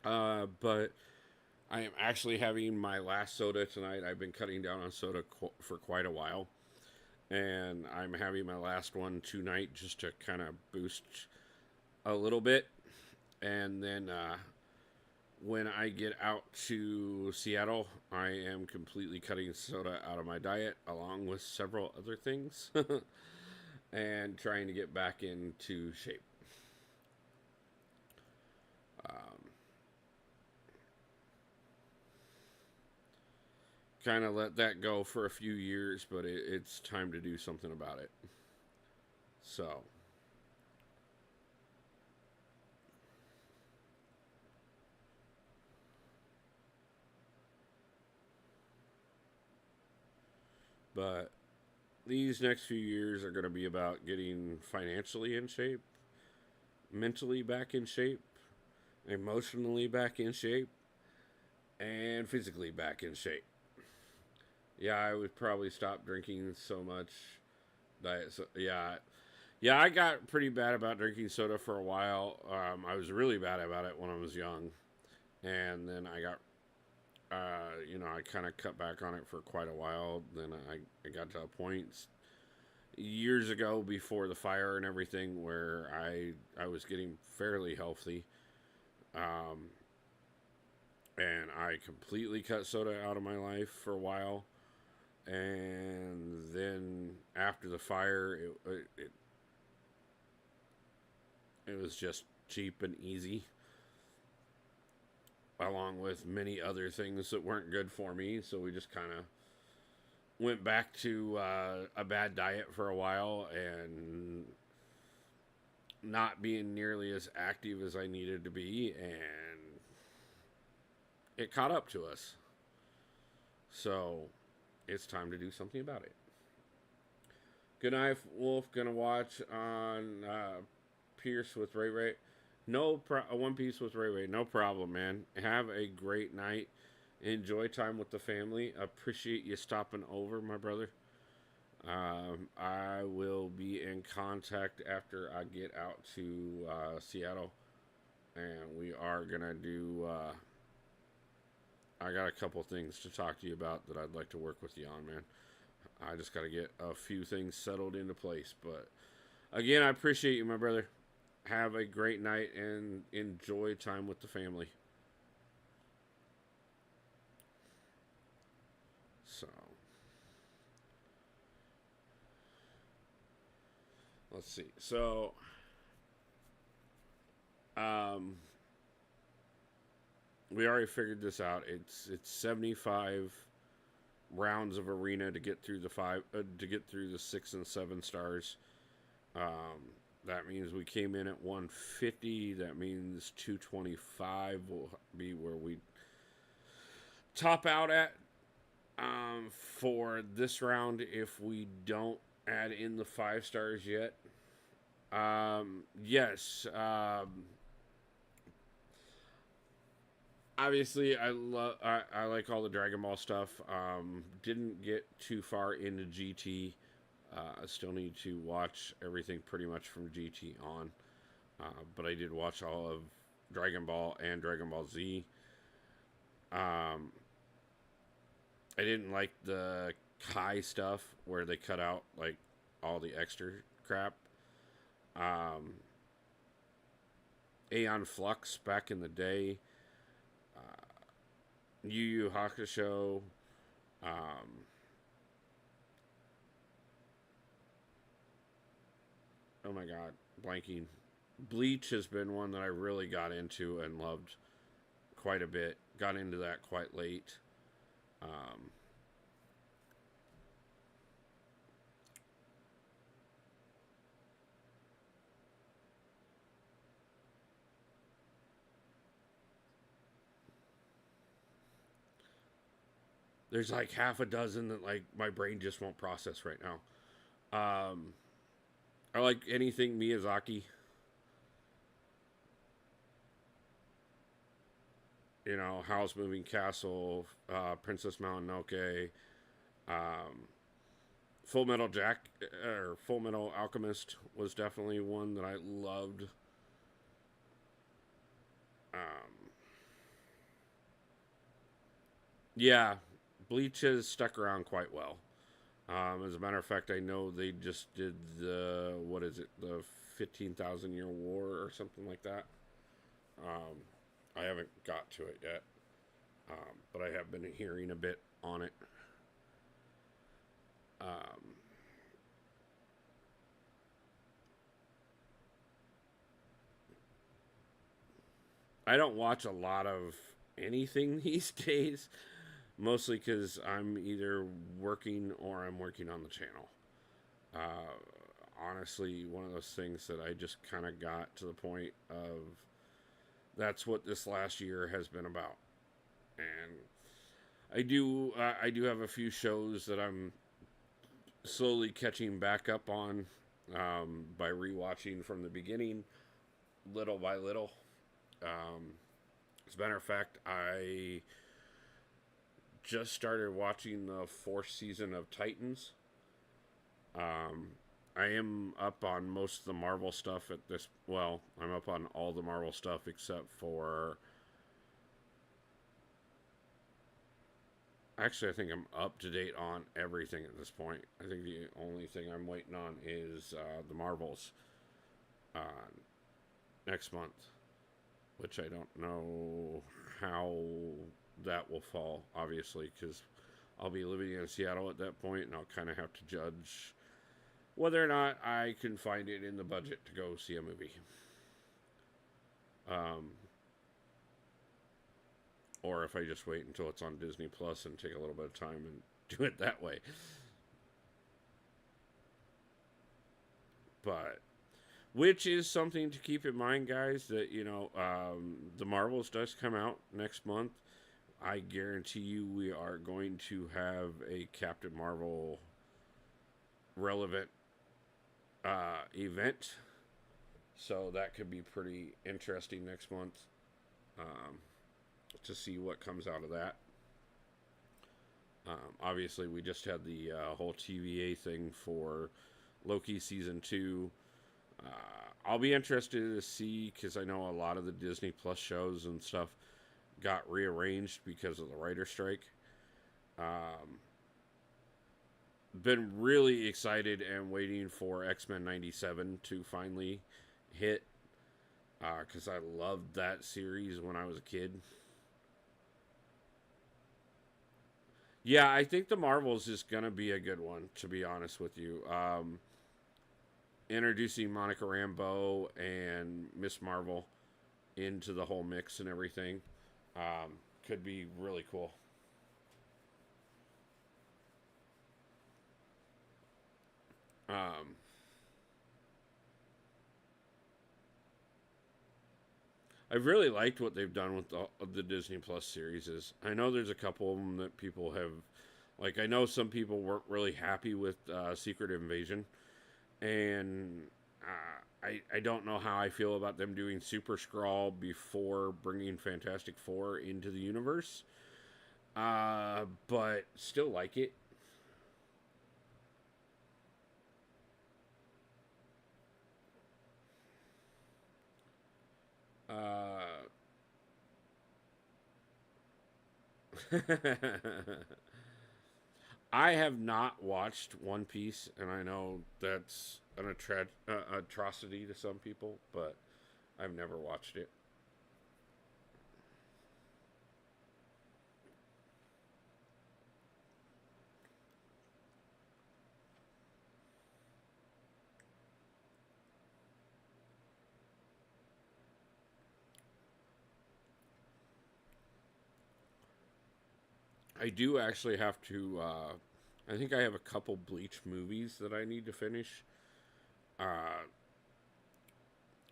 But I am actually having my last soda tonight. I've been cutting down on soda for quite a while. And I'm having my last one tonight just to kind of boost a little bit. And then when I get out to Seattle, I am completely cutting soda out of my diet, along with several other things, and trying to get back into shape. Um, kind of let that go for a few years, but it's time to do something about it. So, but these next few years are going to be about getting financially in shape, mentally back in shape, emotionally back in shape, and physically back in shape. Yeah, I would probably stop drinking so much diet. So, yeah, I got pretty bad about drinking soda for a while. I was really bad about it when I was young, and then I got, I kind of cut back on it for quite a while. Then I got to a point years ago before the fire and everything where I was getting fairly healthy, um, and I completely cut soda out of my life for a while. And then after the fire, it was just cheap and easy, along with many other things that weren't good for me. So we just kind of went back to a bad diet for a while and not being nearly as active as I needed to be, and it caught up to us. So it's time to do something about it. Good night, Wolf. Gonna watch on Pierce with Ray Ray. One Piece with Ray Ray. No problem, man. Have a great night. Enjoy time with the family. Appreciate you stopping over, my brother. I will be in contact after I get out to Seattle, and we are gonna do. I got a couple things to talk to you about that I'd like to work with you on, man. I just got to get a few things settled into place. But again, I appreciate you, my brother. Have a great night and enjoy time with the family. So, let's see. So, um, we already figured this out. It's 75 rounds of arena to get through to get through the 6 and 7 stars. That means we came in at 150. That means 225 will be where we top out at for this round if we don't add in the 5 stars yet. Yes. Obviously, I like all the Dragon Ball stuff. Didn't get too far into GT. I still need to watch everything pretty much from GT on. But I did watch all of Dragon Ball and Dragon Ball Z. I didn't like the Kai stuff where they cut out like all the extra crap. Um, Aeon Flux back in the day. Yu Yu Hakusho. Um, oh my god, blanking. Bleach has been one that I really got into and loved quite a bit. Got into that quite late. Um, there's like half a dozen that like my brain just won't process right now. I like anything Miyazaki. You know, Howl's Moving Castle, Princess Mononoke, um, Full Metal Jack or Full Metal Alchemist was definitely one that I loved. Um, yeah, Bleach has stuck around quite well. As a matter of fact, I know they just did the what is it, the 15,000 Year War or something like that. Um, I haven't got to it yet, but I have been hearing a bit on it. Um, I don't watch a lot of anything these days, mostly because I'm either working or I'm working on the channel. Honestly, one of those things that I just kind of got to the point of that's what this last year has been about. And I do have a few shows that I'm slowly catching back up on by rewatching from the beginning, little by little. As a matter of fact, I just started watching the fourth season of Titans. Um, I am up on most of the Marvel stuff at this. Well, I'm up on all the Marvel stuff except for. Actually, I think I'm up to date on everything at this point. I think the only thing I'm waiting on is the Marvels uh, next month, which I don't know how that will fall, obviously, because I'll be living in Seattle at that point, and I'll kind of have to judge whether or not I can find it in the budget to go see a movie. Um, or if I just wait until it's on Disney Plus and take a little bit of time and do it that way. But which is something to keep in mind, guys, that the Marvels does come out next month. I guarantee you we are going to have a Captain Marvel relevant event, so that could be pretty interesting next month to see what comes out of that. Obviously, we just had the whole TVA thing for Loki season 2. I'll be interested to see, because I know a lot of the Disney Plus shows and stuff got rearranged because of the writer strike. Been really excited and waiting for X-Men 97 to finally hit, because I loved that series when I was a kid. Yeah, I think the Marvels is going to be a good one, to be honest with you. Introducing Monica Rambeau and Miss Marvel into the whole mix and everything could be really cool. Um, I've really liked what they've done with the Disney Plus series. I know there's a couple of them that people have, like, I know some people weren't really happy with Secret Invasion, and I don't know how I feel about them doing Super Skrull before bringing Fantastic Four into the universe, but still like it. Uh, I have not watched One Piece, and I know that's an atrocity to some people, but I've never watched it. I do actually have to. I think I have a couple Bleach movies that I need to finish. Uh,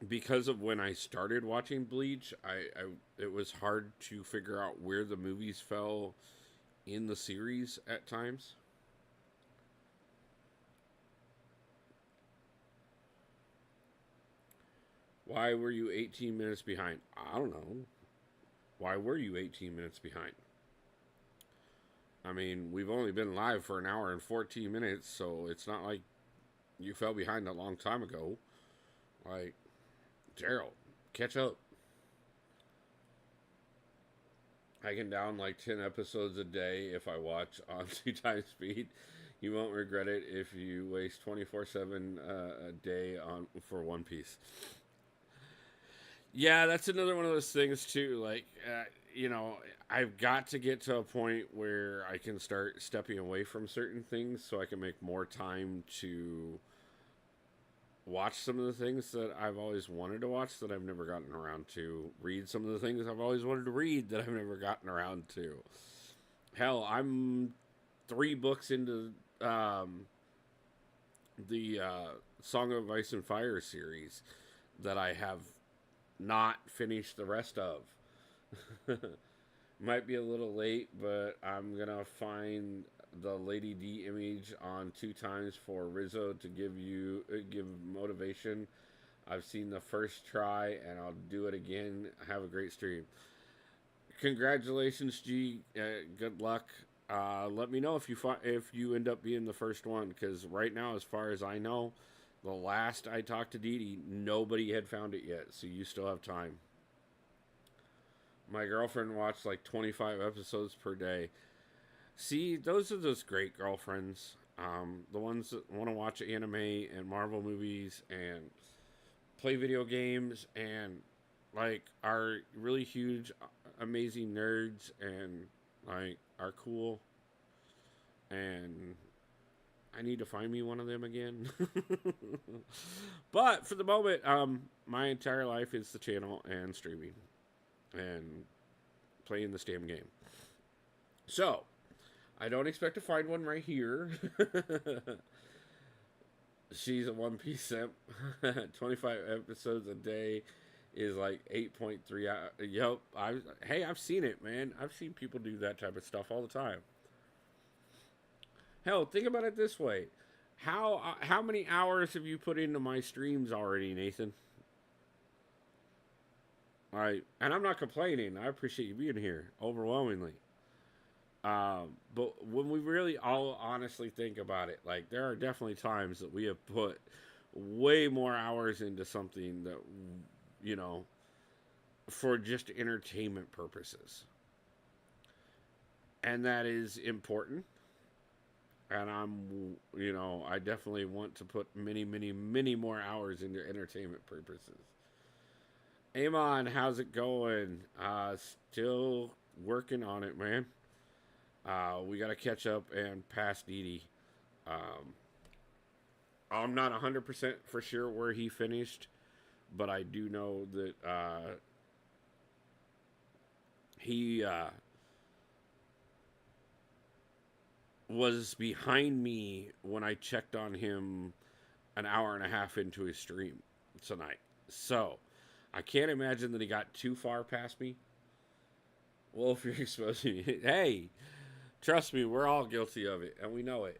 because of when I started watching Bleach, it was hard to figure out where the movies fell in the series at times. Why were you 18 minutes behind? I don't know. Why were you 18 minutes behind? I mean, we've only been live for an hour and 14 minutes, so it's not like you fell behind a long time ago. Like, Gerald, catch up. I can down like 10 episodes a day if I watch on 2 times speed. You won't regret it if you waste 24/7 a day on for One Piece. Yeah, that's another one of those things too. Like, you know, I've got to get to a point where I can start stepping away from certain things so I can make more time to watch some of the things that I've always wanted to watch that I've never gotten around to, read some of the things I've always wanted to read that I've never gotten around to. Hell, I'm 3 books into the Song of Ice and Fire series that I have not finished the rest of. Might be a little late, but I'm gonna find the Lady D image on 2 times for Rizzo to give motivation. I've seen the first try, and I'll do it again. Have a great stream. Congratulations, G. Good luck. Let me know if you end up being the first one, because right now, as far as I know, the last I talked to Dee Dee, nobody had found it yet, so you still have time. My girlfriend watched like 25 episodes per day. See, those are those great girlfriends. The ones that want to watch anime and Marvel movies and play video games and like are really huge, amazing nerds and like are cool. And I need to find me one of them again. But for the moment, my entire life is the channel and streaming and playing this damn game. So, I don't expect to find one right here. She's a One Piece simp. 25 episodes a day is like 8.3 hours. Yep. I've seen it, man. I've seen people do that type of stuff all the time. Hell, think about it this way. How many hours have you put into my streams already, Nathan? And I'm not complaining. I appreciate you being here overwhelmingly. But when we really all honestly think about it, like there are definitely times that we have put way more hours into something that, you know, for just entertainment purposes. And that is important. And I definitely want to put many, many, many more hours into entertainment purposes. Amon, how's it going? Still working on it, man. We got to catch up and pass Dee Dee. I'm not 100% for sure where he finished, but I do know that he was behind me when I checked on him an hour and a half into his stream tonight. So I can't imagine that he got too far past me. Well, if you're exposing me, hey, trust me, we're all guilty of it, and we know it.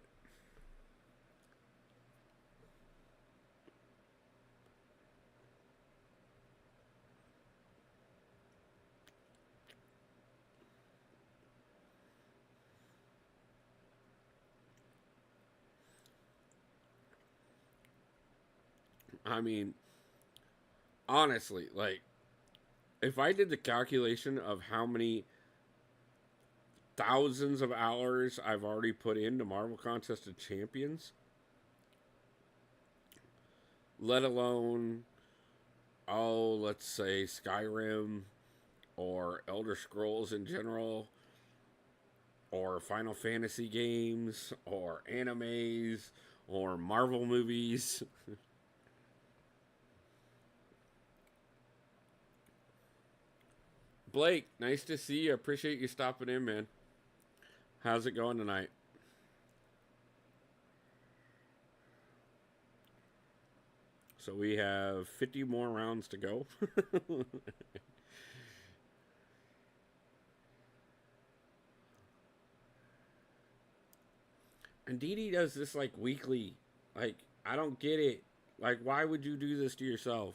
I mean, honestly, like, if I did the calculation of how many thousands of hours I've already put into Marvel Contest of Champions, let alone, let's say Skyrim or Elder Scrolls in general, or Final Fantasy games, or animes, or Marvel movies. Blake, nice to see you. Appreciate you stopping in, man. How's it going tonight? So we have 50 more rounds to go. And Dee Dee does this like weekly. Like, I don't get it. Like, why would you do this to yourself?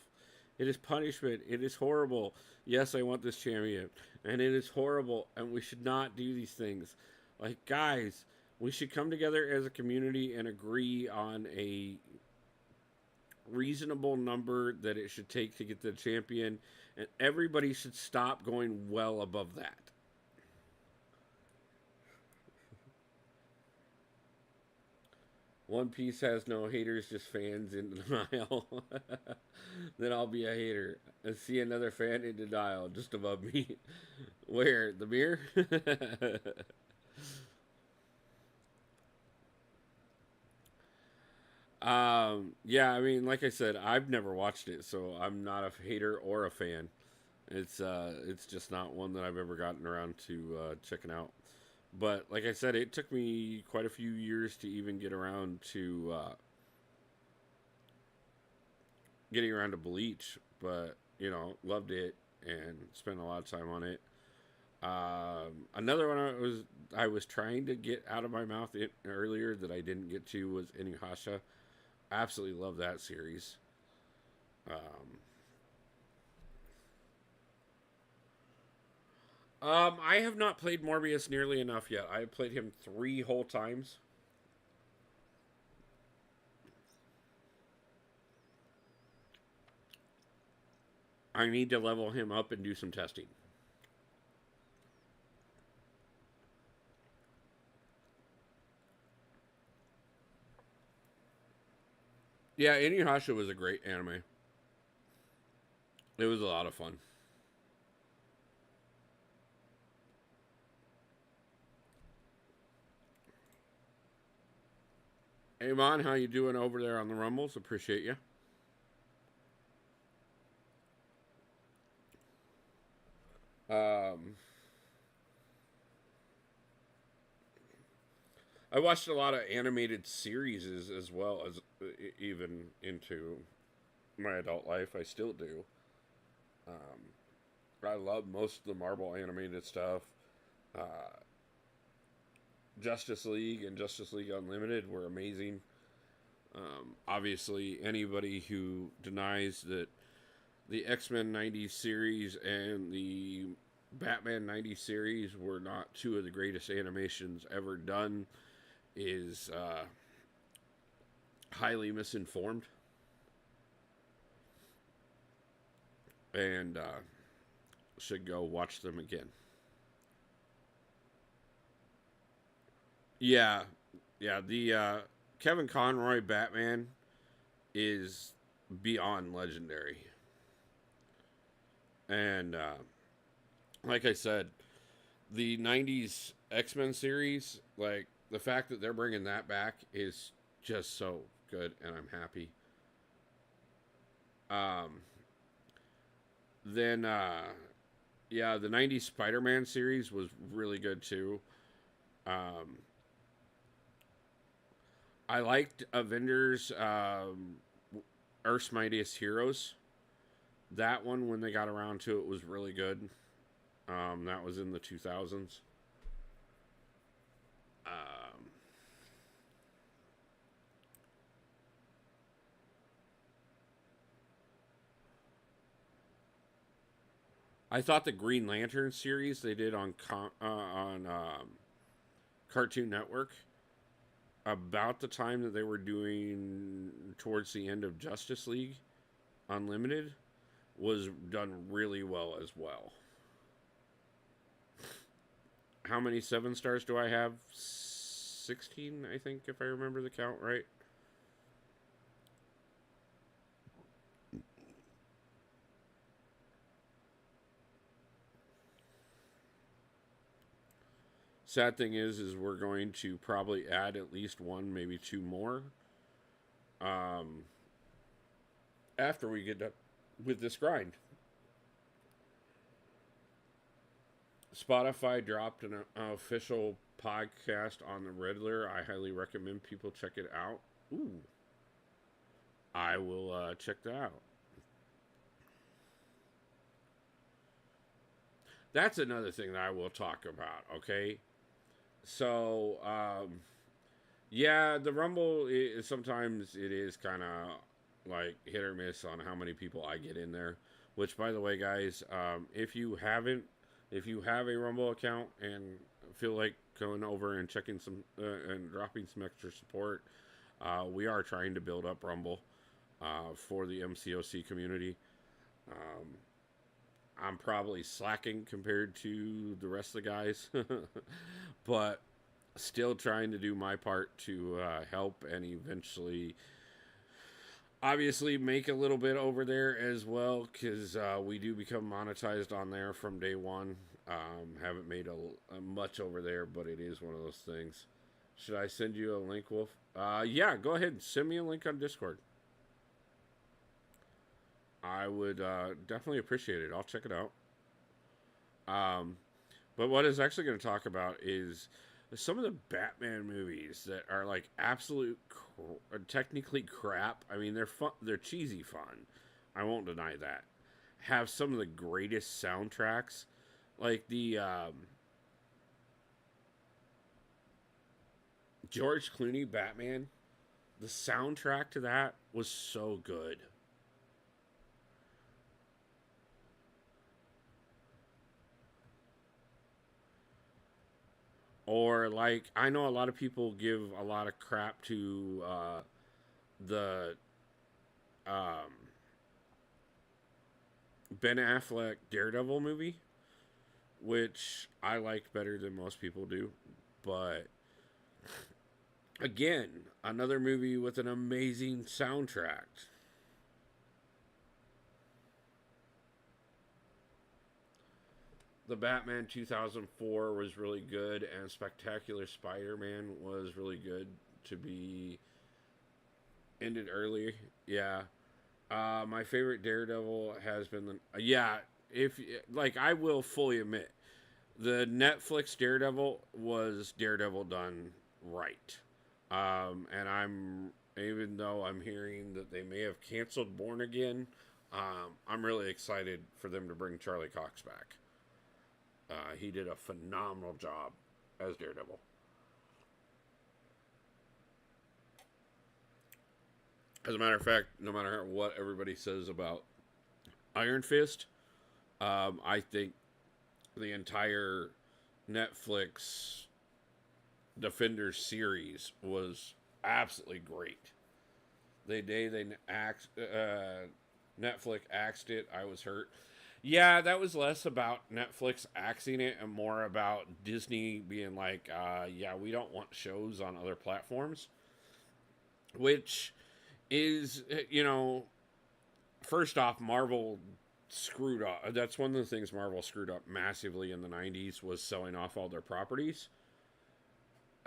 It is punishment. It is horrible. Yes, I want this champion. And it is horrible. And we should not do these things. Like, guys, we should come together as a community and agree on a reasonable number that it should take to get the champion. And everybody should stop going well above that. One Piece has no haters, just fans in denial. Then I'll be a hater. I see another fan in denial just above me. Where? The mirror? Yeah, I mean, like I said, I've never watched it, so I'm not a hater or a fan. It's just not one that I've ever gotten around to checking out. But like I said, it took me quite a few years to even get around to getting around to Bleach. But you know, loved it and spent a lot of time on it. Another one I was trying to get out of my mouth earlier that I didn't get to was Inuyasha. Absolutely love that series. Um, I have not played Morbius nearly enough yet. I have played him three whole times. I need to level him up and do some testing. Yeah, Inuyasha was a great anime. It was a lot of fun. Hey, Mon, how you doing over there on the Rumbles? Appreciate you. Um, I watched a lot of animated series as well as even into my adult life. I still do. Um, I love most of the Marvel animated stuff. Uh, Justice League and Justice League Unlimited were amazing. Obviously, anybody who denies that the X Men '90s series and the Batman '90s series were not two of the greatest animations ever done is highly misinformed and should go watch them again. Yeah, yeah. The Kevin Conroy Batman is beyond legendary, and like I said, the '90s X Men series, like the fact that they're bringing that back is just so good, and I'm happy. Um, then, yeah, the '90s Spider Man series was really good too. Um, I liked Avengers, Earth's Mightiest Heroes. That one, when they got around to it, was really good. That was in the 2000s. Um, I thought the Green Lantern series they did on Cartoon Network about the time that they were doing towards the end of Justice League Unlimited was done really well as well. How many 7 stars do I have? 16, I think, if I remember the count right. Sad thing is we're going to probably add at least one, maybe two more um, after we get done with this grind. Spotify dropped an official podcast on the Riddler. I highly recommend people check it out. Ooh, I will check that out. That's another thing that I will talk about. Okay, so yeah, the Rumble is sometimes it is kind of like hit or miss on how many people I get in there. Which, by the way, guys, if you have a Rumble account and feel like going over and checking some and dropping some extra support, we are trying to build up Rumble for the MCOC community. Um, I'm probably slacking compared to the rest of the guys, but Still trying to do my part to help and eventually, obviously, make a little bit over there as well, because we do become monetized on there from day one. Haven't made a much over there, but it is one of those things. Should I send you a link, Wolf? Yeah, go ahead and send me a link on Discord. I would definitely appreciate it. I'll check it out. Um, but what is actually going to talk about is some of the Batman movies that are like absolute technically crap. I mean, they're fun. They're cheesy fun. I won't deny that. Have some of the greatest soundtracks, like the George Clooney Batman. The soundtrack to that was so good. Or like I know a lot of people give a lot of crap to the um, Ben Affleck Daredevil movie, which I liked better than most people do. But again, another movie with an amazing soundtrack. The Batman 2004 was really good, and Spectacular Spider-Man was really good to be ended early. Yeah. My favorite Daredevil has been the yeah. If like, I will fully admit, the Netflix Daredevil was Daredevil done right. And I'm even though I'm hearing that they may have canceled Born Again, I'm really excited for them to bring Charlie Cox back. He did a phenomenal job as Daredevil. As a matter of fact, no matter what everybody says about Iron Fist, I think the entire Netflix Defenders series was absolutely great. They Netflix axed it. I was hurt. Yeah, that was less about Netflix axing it and more about Disney being like, yeah, we don't want shows on other platforms. Which is, first off, Marvel screwed up. That's one of the things Marvel screwed up massively in the 90s was selling off all their properties.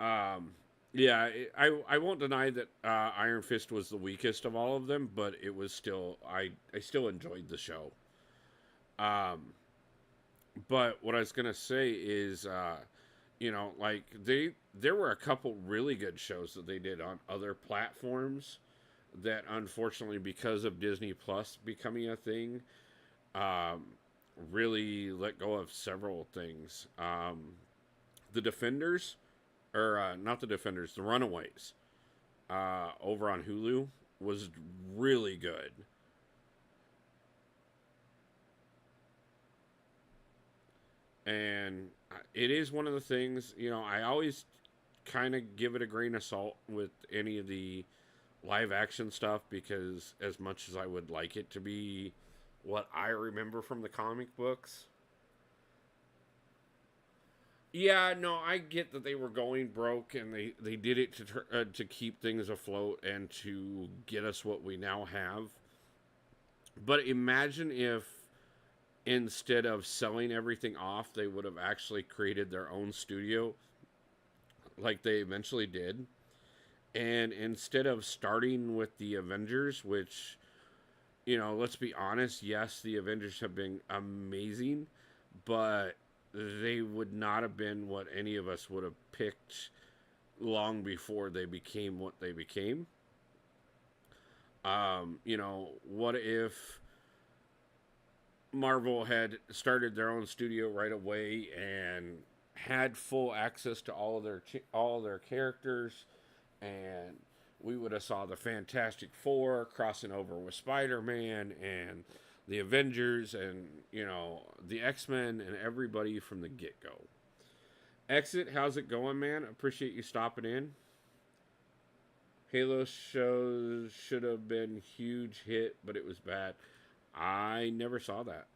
Um, yeah, I won't deny that Iron Fist was the weakest of all of them, but it was still, I still enjoyed the show. Um, but what I was gonna say is, like there were a couple really good shows that they did on other platforms that unfortunately, because of Disney Plus becoming a thing, um, really let go of several things. The Defenders, or not the Defenders, the Runaways, over on Hulu was really good. And it is one of the things, I always kind of give it a grain of salt with any of the live action stuff, because as much as I would like it to be what I remember from the comic books, yeah, no, I get that they were going broke and they did it to keep things afloat and to get us what we now have. But imagine if instead of selling everything off, they would have actually created their own studio like they eventually did. And instead of starting with the Avengers, which, let's be honest, yes, the Avengers have been amazing, but they would not have been what any of us would have picked long before they became what they became. What if Marvel had started their own studio right away and had full access to all of their characters, and we would have saw the Fantastic Four crossing over with Spider-Man and the Avengers and, the X-Men and everybody from the get-go. Exit, how's it going, man? Appreciate you stopping in. Halo shows should have been huge hit, but it was bad. I never saw that.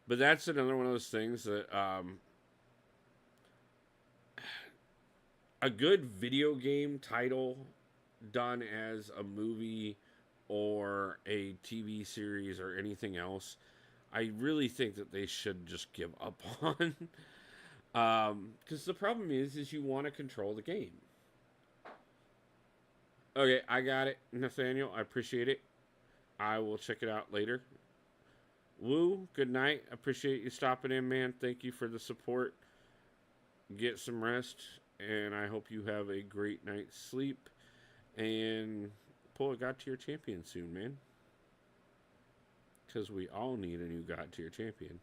But that's another one of those things that a good video game title done as a movie or a TV series or anything else, I really think that they should just give up on. Because the problem is you want to control the game. Okay, I got it, Nathaniel. I appreciate it. I will check it out later. Woo, good night. Appreciate you stopping in, man. Thank you for the support. Get some rest, and I hope you have a great night's sleep. And pull a God Tier champion soon, man. Because we all need a new God Tier champion.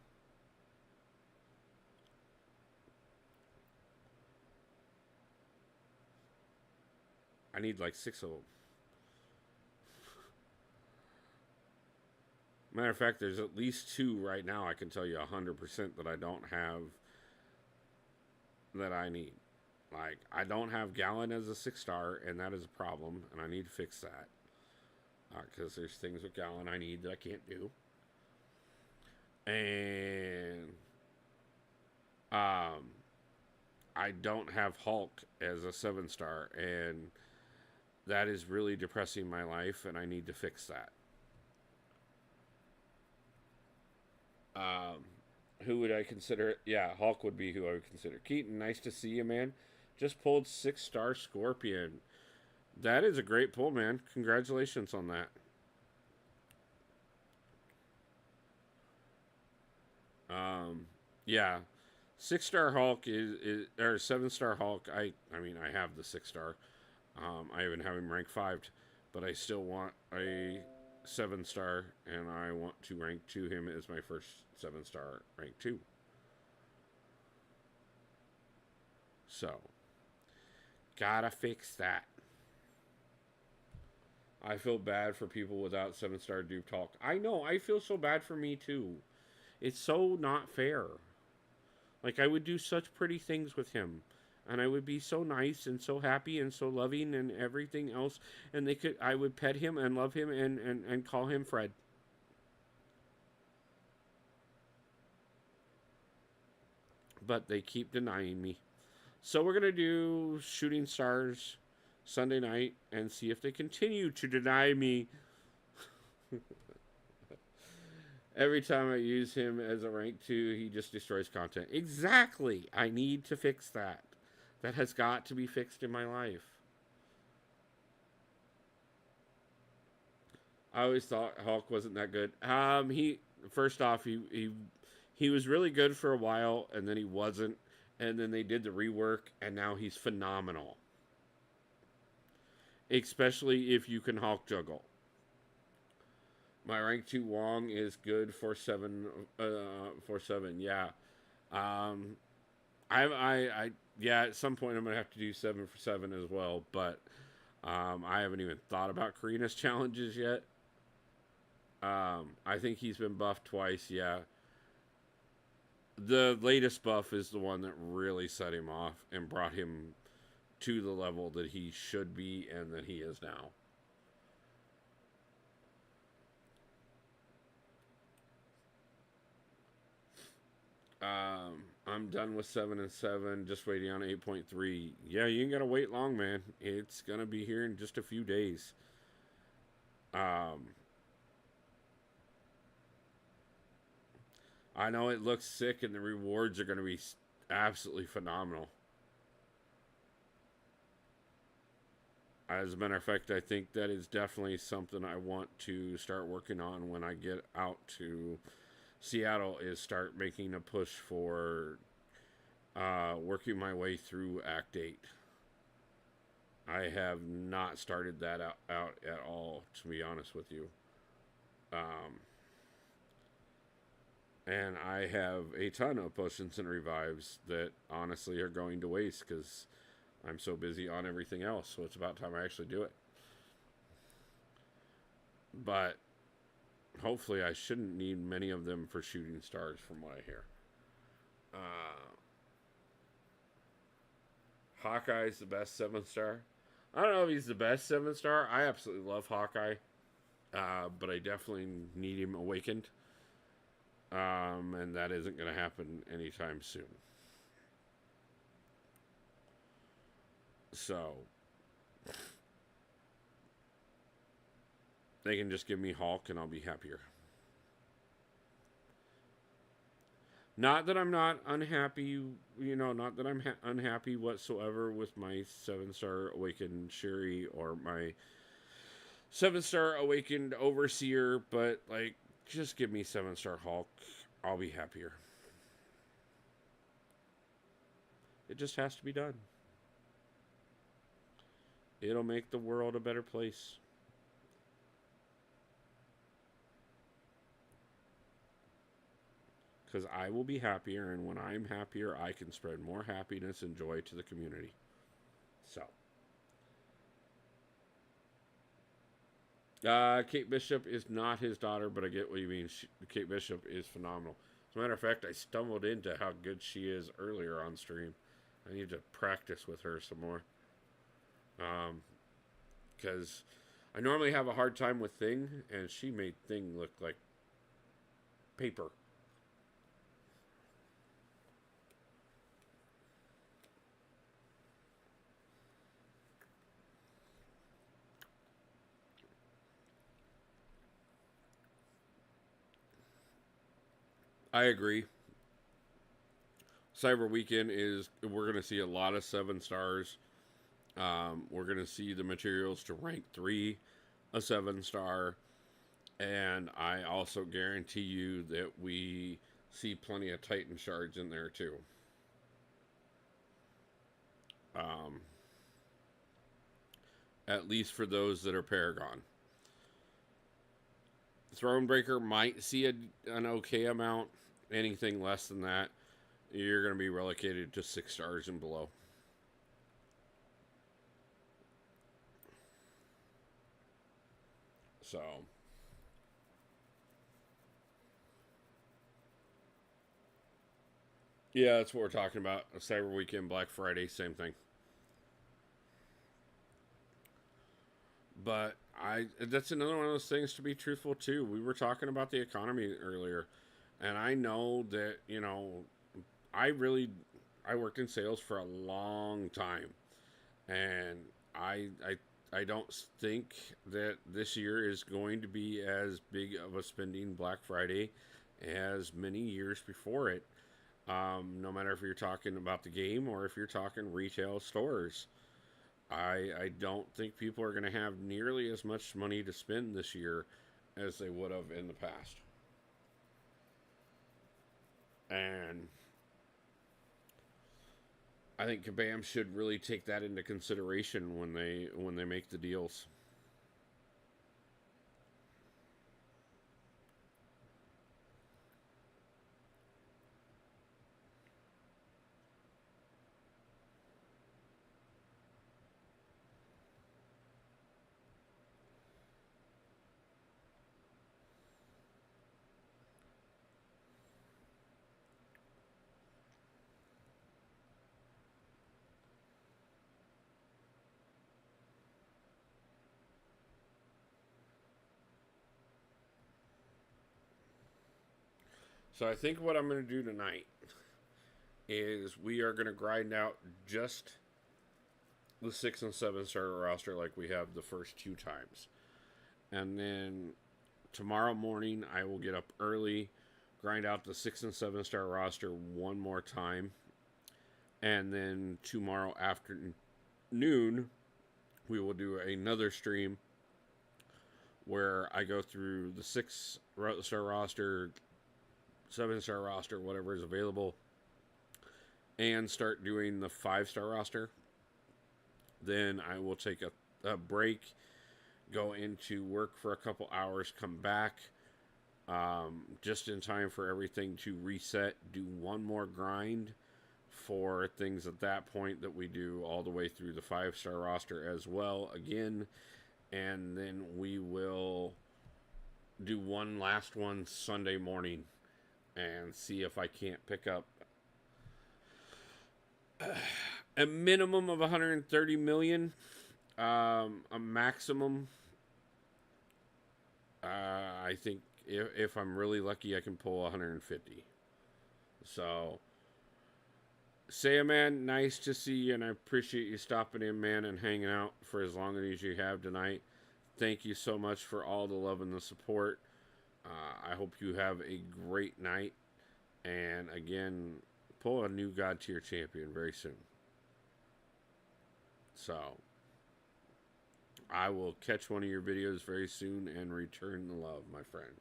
I need like 6 of them. Matter of fact, there's at least 2 right now. I can tell you 100% that I don't have that I need. Like, I don't have Gallon as a 6-star, and that is a problem, and I need to fix that. Because there's things with Gallon I need that I can't do. And I don't have Hulk as a 7-star, and that is really depressing my life, and I need to fix that. Who would I consider? Yeah, Hulk would be who I would consider. Keaton, nice to see you, man. Just pulled 6-star Scorpion. That is a great pull, man. Congratulations on that. Yeah, 6-star Hulk is or 7-star Hulk. I mean, I have the 6-star. I even have him rank 5, but I still want a 7-star, and I want to rank 2 him as my first 7-star rank 2. So, gotta fix that. I feel bad for people without 7-star duped Hulk. I know, I feel so bad for me too. It's so not fair. Like, I would do such pretty things with him. And I would be so nice and so happy and so loving and everything else. And I would pet him and love him and call him Fred. But they keep denying me. So we're going to do Shooting Stars Sunday night and see if they continue to deny me. Every time I use him as a rank 2, he just destroys content. Exactly. I need to fix that. That has got to be fixed in my life. I always thought Hulk wasn't that good. He first off, he was really good for a while, and then he wasn't, and then they did the rework, and now he's phenomenal. Especially if you can Hulk juggle. My rank 2 Wong is good for 7. Yeah. Yeah. At some point I'm gonna have to do 7 for 7 as well, but I haven't even thought about Karina's challenges yet. I think he's been buffed twice. Yeah. The latest buff is the one that really set him off and brought him to the level that he should be and that he is now. I'm done with 7 and 7, just waiting on 8.3. Yeah, you ain't gotta wait long, man. It's gonna be here in just a few days. I know it looks sick, and the rewards are gonna be absolutely phenomenal. As a matter of fact, I think that is definitely something I want to start working on when I get out to Seattle, is start making a push for working my way through Act 8. I have not started that out at all, to be honest with you. And I have a ton of potions and revives that honestly are going to waste because I'm so busy on everything else. So it's about time I actually do it. But hopefully I shouldn't need many of them for shooting stars from what I hear. Hawkeye's the best 7-star. I don't know if he's the best 7-star. I absolutely love Hawkeye. But I definitely need him awakened. And that isn't going to happen anytime soon. So they can just give me Hulk and I'll be happier. Not that I'm not unhappy, not that I'm unhappy whatsoever with my 7-star awakened Sherry or my 7-star awakened Overseer, but like, just give me 7-star Hulk. I'll be happier. It just has to be done. It'll make the world a better place. Because I will be happier, and when I'm happier, I can spread more happiness and joy to the community. So, Kate Bishop is not his daughter, but I get what you mean. Kate Bishop is phenomenal. As a matter of fact, I stumbled into how good she is earlier on stream. I need to practice with her some more. Because I normally have a hard time with Thing, and she made Thing look like paper. I agree. Cyber Weekend we're going to see a lot of 7-stars. We're going to see the materials to rank 3 a 7-star. And I also guarantee you that we see plenty of Titan shards in there too. At least for those that are Paragon. Thronebreaker might see an okay amount. Anything less than that, you're going to be relegated to 6 stars and below. So, yeah, that's what we're talking about. Cyber Weekend, Black Friday, same thing. But that's another one of those things, to be truthful too. We were talking about the economy earlier, and I know that, I worked in sales for a long time, and I don't think that this year is going to be as big of a spending Black Friday as many years before it. No matter if you're talking about the game or if you're talking retail stores. I don't think people are going to have nearly as much money to spend this year as they would have in the past. And I think Kabam should really take that into consideration when they make the deals. So I think what I'm going to do tonight is we are going to grind out just the 6 and 7-star roster like we have the first 2 times. And then tomorrow morning I will get up early, grind out the 6 and 7-star roster one more time. And then tomorrow afternoon we will do another stream where I go through the 6-star roster, 7-star roster, whatever is available, and start doing the 5-star roster. Then I will take a break, go into work for a couple hours, come back, just in time for everything to reset, do one more grind for things at that point that we do all the way through the 5-star roster as well again. And then we will do one last one Sunday morning and see if I can't pick up a minimum of 130 million, a maximum. I think if I'm really lucky, I can pull 150. So, Saya, man, nice to see you, and I appreciate you stopping in, man, and hanging out for as long as you have tonight. Thank you so much for all the love and the support. I hope you have a great night. And again, pull a new God tier champion very soon. So, I will catch one of your videos very soon and return the love, my friend.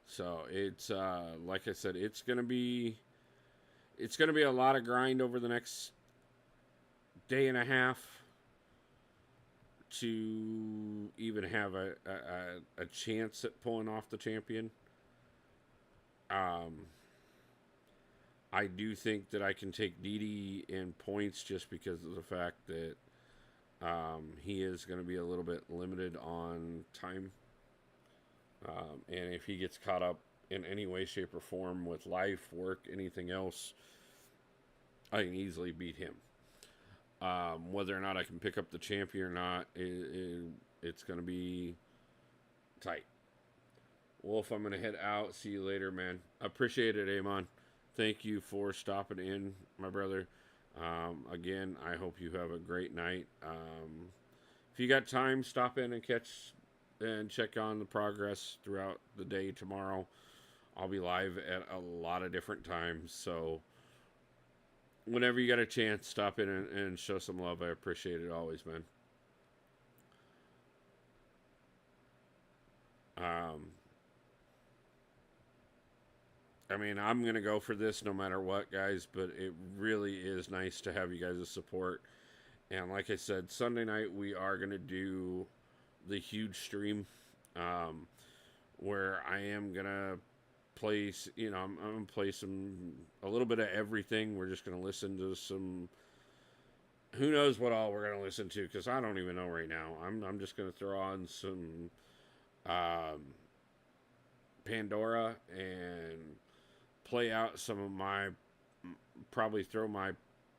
So it's like I said, it's gonna be a lot of grind over the next day and a half to even have a chance at pulling off the champion. I do think that I can take Didi in points just because of the fact that he is going to be a little bit limited on time. And if he gets caught up in any way, shape, or form with life, work, anything else, I can easily beat him. Whether or not I can pick up the champion or not, it's going to be tight. Wolf, I'm going to head out. See you later, man. Appreciate it, Amon. Thank you for stopping in, my brother. Again, I hope you have a great night. If you got time, stop in and check on the progress throughout the day tomorrow. I'll be live at a lot of different times, so whenever you got a chance, stop in and show some love. I appreciate it always, man. I mean, I'm going to go for this no matter what, guys, but it really is nice to have you guys' support. And like I said, Sunday night we are going to do the huge stream where I am going to play, I'm going to play a little bit of everything. We're just going to listen to some, who knows what all we're going to listen to, because I don't even know right now. I'm just going to throw on some Pandora and play out some of probably throw my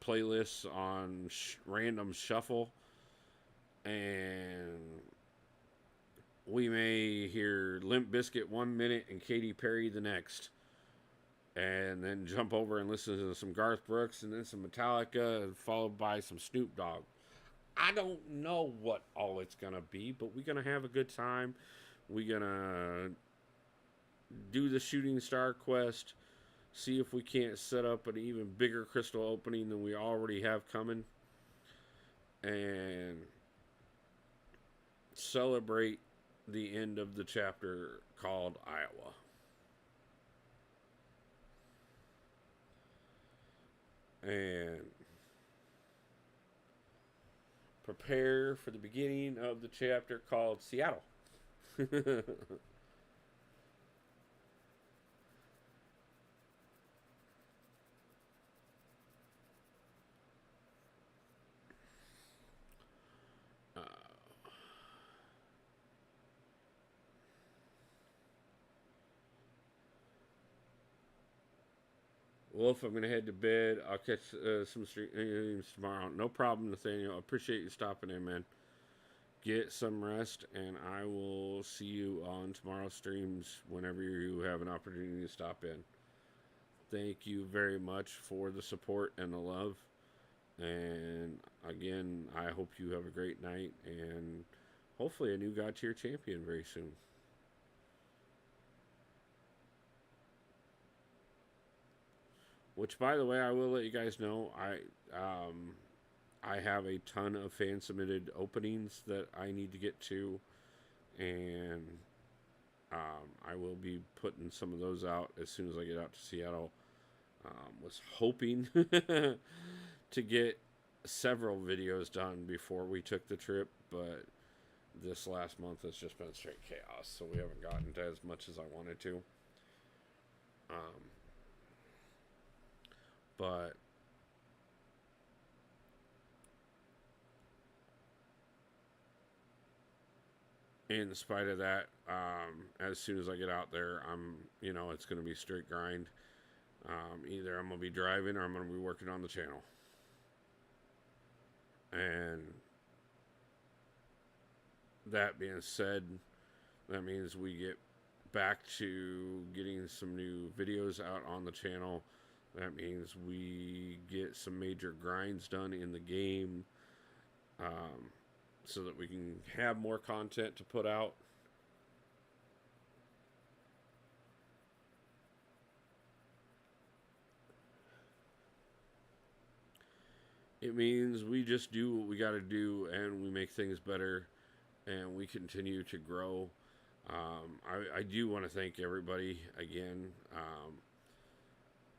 playlists on random shuffle, and we may hear Limp Bizkit 1 minute and Katy Perry the next, and then jump over and listen to some Garth Brooks and then some Metallica, followed by some Snoop Dogg. I don't know what all it's gonna be, but we're gonna have a good time. We're gonna do the Shooting Star quest, see if we can't set up an even bigger crystal opening than we already have coming, and celebrate the end of the chapter called Iowa. And prepare for the beginning of the chapter called Seattle. Wolf, I'm going to head to bed. I'll catch some streams tomorrow. No problem, Nathaniel. I appreciate you stopping in, man. Get some rest, and I will see you on tomorrow's streams whenever you have an opportunity to stop in. Thank you very much for the support and the love. And again, I hope you have a great night, and hopefully a new God tier champion very soon. Which, by the way, I will let you guys know, I have a ton of fan submitted openings that I need to get to, and I will be putting some of those out as soon as I get out to Seattle. Was hoping to get several videos done before we took the trip, but this last month has just been straight chaos, so we haven't gotten to as much as I wanted to. But in spite of that, as soon as I get out there, it's going to be straight grind. Either I'm going to be driving or I'm going to be working on the channel. And that being said, that means we get back to getting some new videos out on the channel. That means we get some major grinds done in the game, so that we can have more content to put out. It means we just do what we got to do, and we make things better, and we continue to grow. I do want to thank everybody again.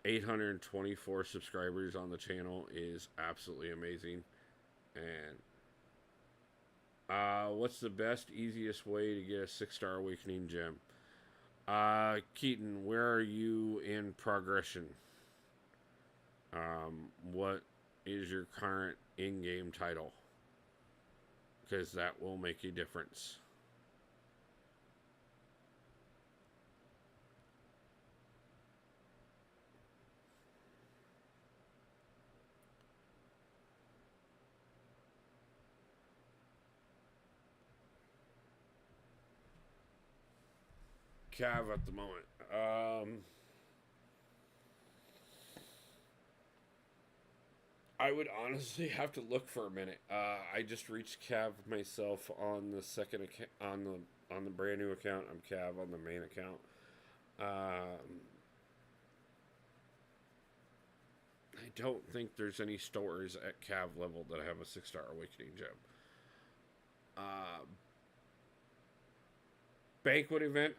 824 subscribers on the channel is absolutely amazing. And what's the best, easiest way to get a 6-star awakening gem? Keaton, where are you in progression? What is your current in-game title? Because that will make a difference. Cav at the moment. I would honestly have to look for a minute. I just reached Cav myself on the second account, on the brand new account. I'm Cav on the main account. I don't think there's any stores at Cav level that have a 6-star awakening gem. Banquet event,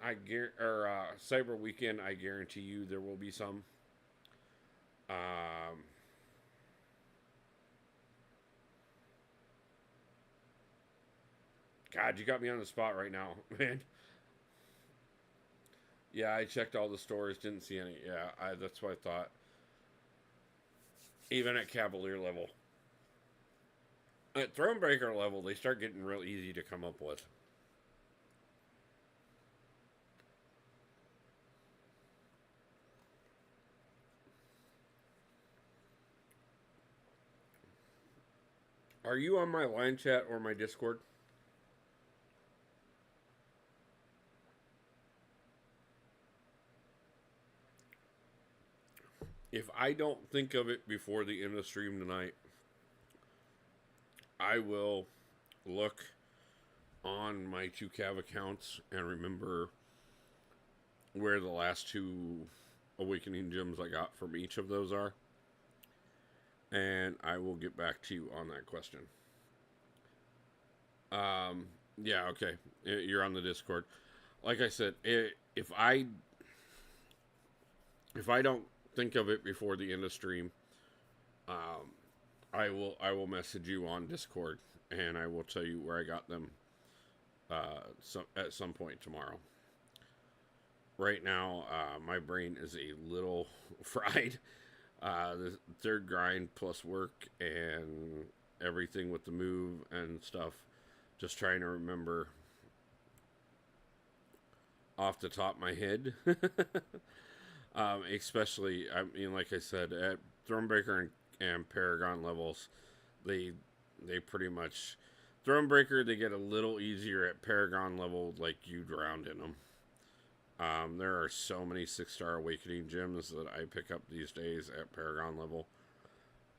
Cyber Weekend, I guarantee you there will be some. God, you got me on the spot right now, man. Yeah, I checked all the stores, didn't see any. Yeah, that's what I thought. Even at Cavalier level. At Thronebreaker level, they start getting real easy to come up with. Are you on my line chat or my Discord? If I don't think of it before the end of the stream tonight, I will look on my 2 Cav accounts and remember where the last 2 awakening gems I got from each of those are. And I will get back to you on that question. Yeah, okay. You're on the Discord. Like I said, if I don't think of it before the end of stream, I will message you on Discord, and I will tell you where I got them at some point tomorrow. Right now, my brain is a little fried. The third grind plus work and everything with the move and stuff. Just trying to remember off the top of my head. Especially, I mean, like I said, at Thronebreaker and Paragon levels, they pretty much... Thronebreaker, they get a little easier. At Paragon level, like, you drowned in them. There are so many 6-star awakening gems that I pick up these days at Paragon level.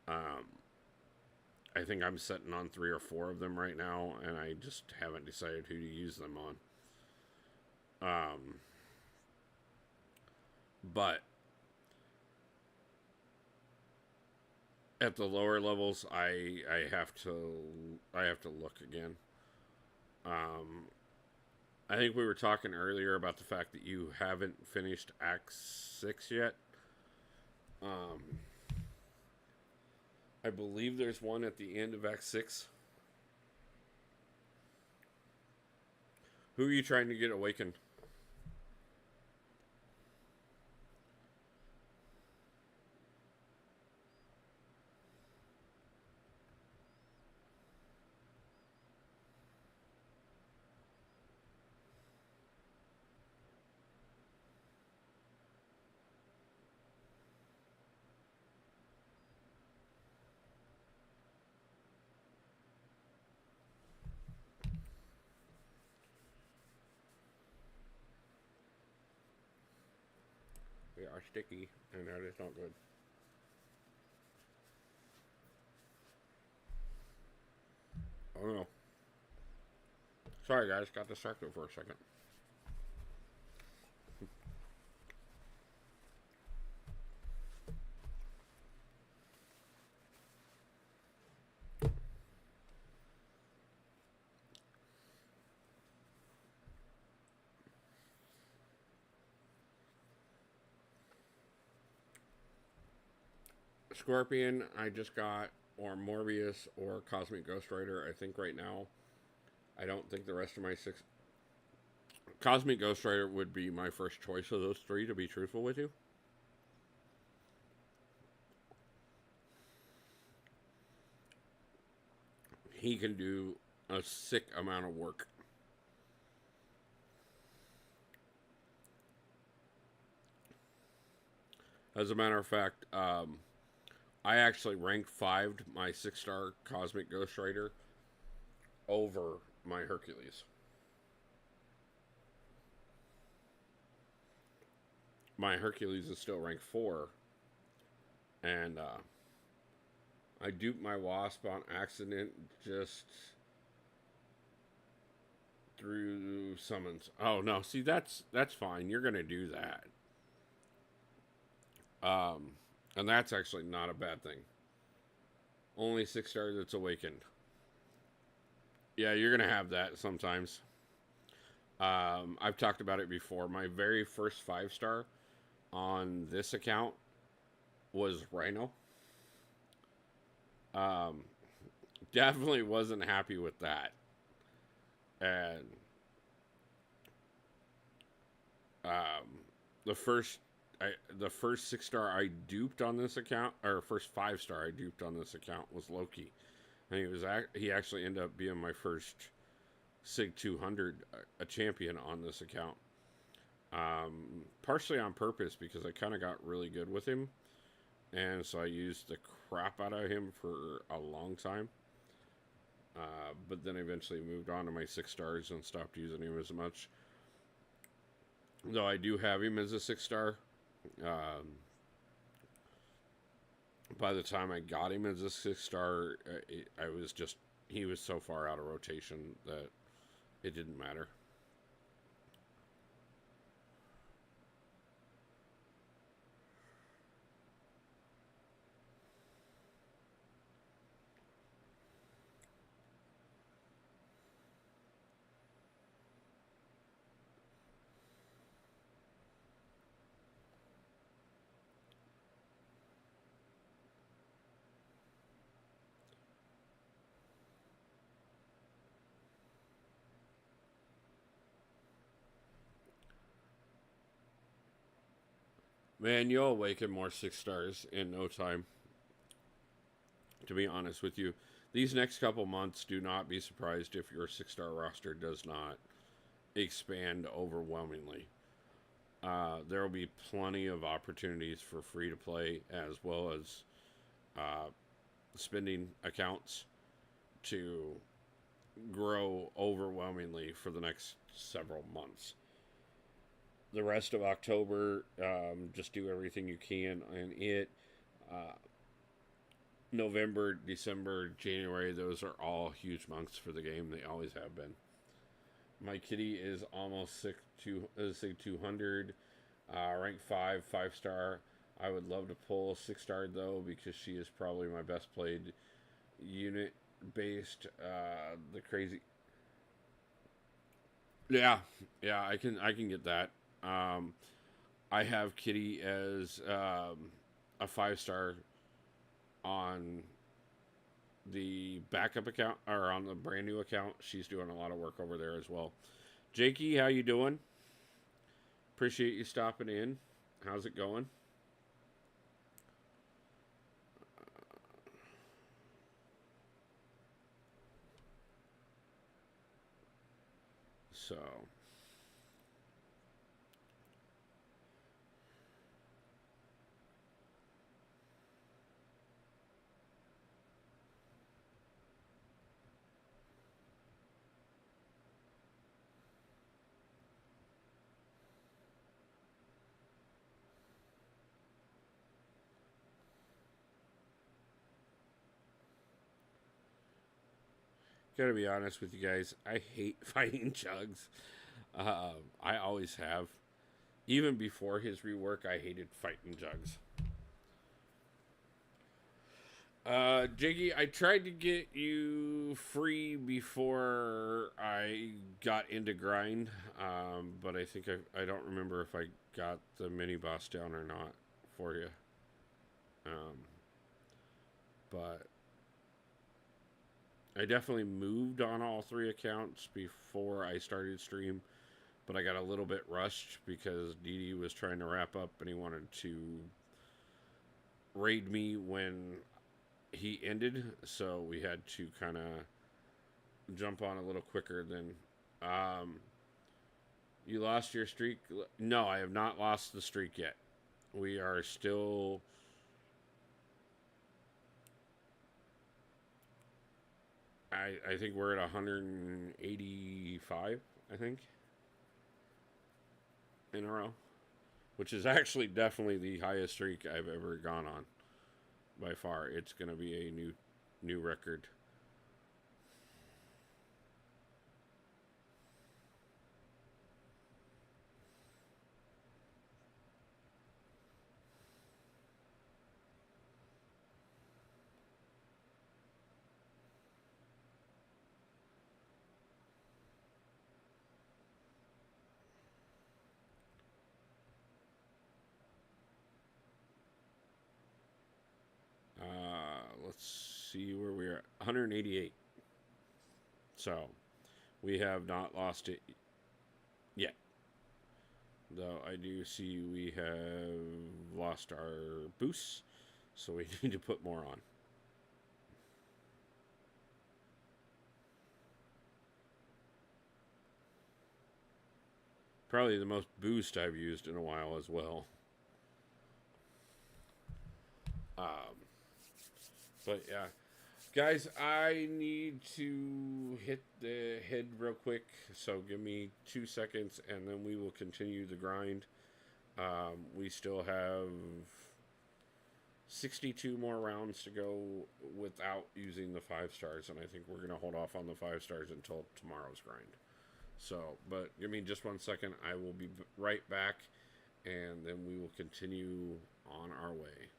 I think I'm sitting on 3 or 4 of them right now, and I just haven't decided who to use them on. But at the lower levels, I have to look again. I think we were talking earlier about the fact that you haven't finished Act 6 yet. I believe there's one at the end of Act 6. Who are you trying to get awakened? are sticky, and that is not good. Oh no. Sorry, guys. Got distracted for a second. Scorpion, I just got, or Morbius, or Cosmic Ghost Rider. I think right now, I don't think the rest of my six. Cosmic Ghost Rider would be my first choice of those three, to be truthful with you. He can do a sick amount of work. As a matter of fact, I actually ranked 5'd my 6-star Cosmic Ghost Rider over my Hercules. My Hercules is still ranked 4, and I duped my Wasp on accident just through summons. Oh no, see that's fine. You're gonna do that. And that's actually not a bad thing. Only 6 stars that's awakened. Yeah, you're gonna have that sometimes. I've talked about it before. My very first 5-star on this account was Rhino. Definitely wasn't happy with that. And the first 6-star I duped on this account, or first 5-star I duped on this account was Loki, and he actually ended up being my first Sig 200 a champion on this account. Partially on purpose because I kind of got really good with him, and so I used the crap out of him for a long time. But then eventually moved on to my 6 stars and stopped using him as much. Though I do have him as a 6-star. By the time I got him as a 6-star, he was so far out of rotation that it didn't matter. Man, you'll awaken more 6-stars in no time. To be honest with you, these next couple months, do not be surprised if your 6-star roster does not expand overwhelmingly. There will be plenty of opportunities for free to play as well as spending accounts to grow overwhelmingly for the next several months. The rest of October, just do everything you can in it. November, December, January, those are all huge months for the game. They always have been. My kitty is almost Sig 200, rank 5-star. I would love to pull 6-star though because she is probably my best played unit based. The crazy. Yeah, I can get that. I have Kitty as a 5-star on the backup account, or on the brand new account. She's doing a lot of work over there as well. Jakey, how you doing? Appreciate you stopping in. How's it going? So Gotta be honest with you guys. I hate fighting Chugs. I always have. Even before his rework, I hated fighting Jugs. Jiggy, I tried to get you free before I got into grind, but I think I don't remember if I got the mini boss down or not for you. Um, but I definitely moved on all three accounts before I started stream, but I got a little bit rushed because Dee was trying to wrap up and he wanted to raid me when he ended, so we had to kind of jump on a little quicker than. Um, you lost your streak? No, I have not lost the streak yet. We are still. I think we're at 185. I think in a row, which is actually definitely the highest streak I've ever gone on by far. It's going to be a new record. Let's see where we are. 188. So we have not lost it yet. Though I do see we have lost our boosts, so we need to put more on. Probably the most boost I've used in a while as well. Um, but yeah, guys, I need to hit the head real quick, so give me 2 seconds, and then we will continue the grind. We still have 62 more rounds to go without using the 5 stars, and I think we're going to hold off on the 5 stars until tomorrow's grind. So, but give me just 1 second. I will be right back, and then we will continue on our way.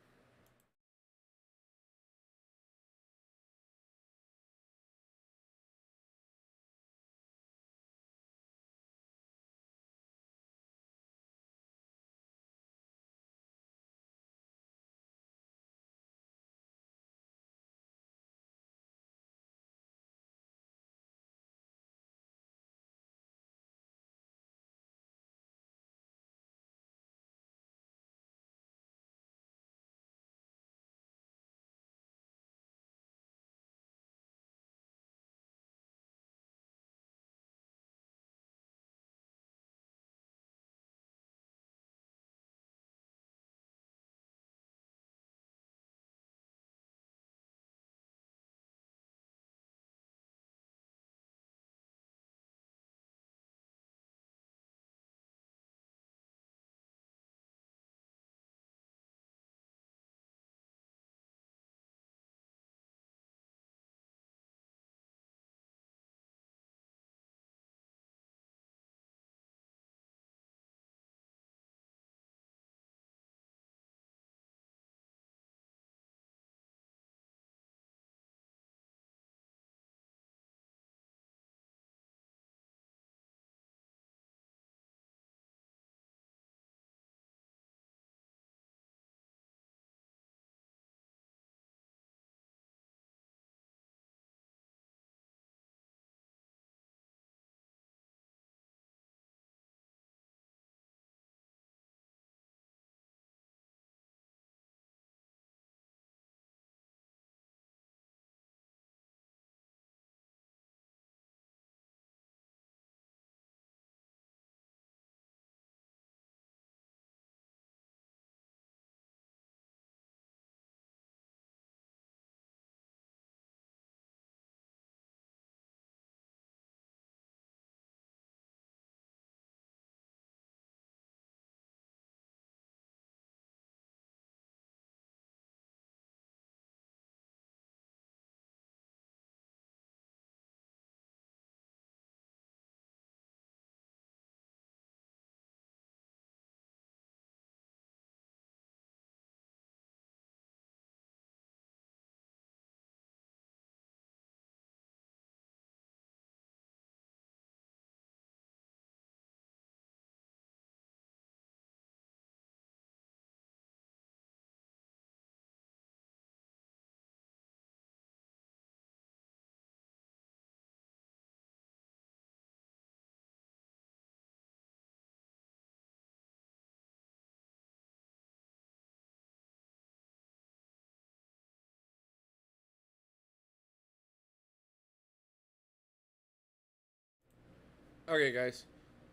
Okay, guys.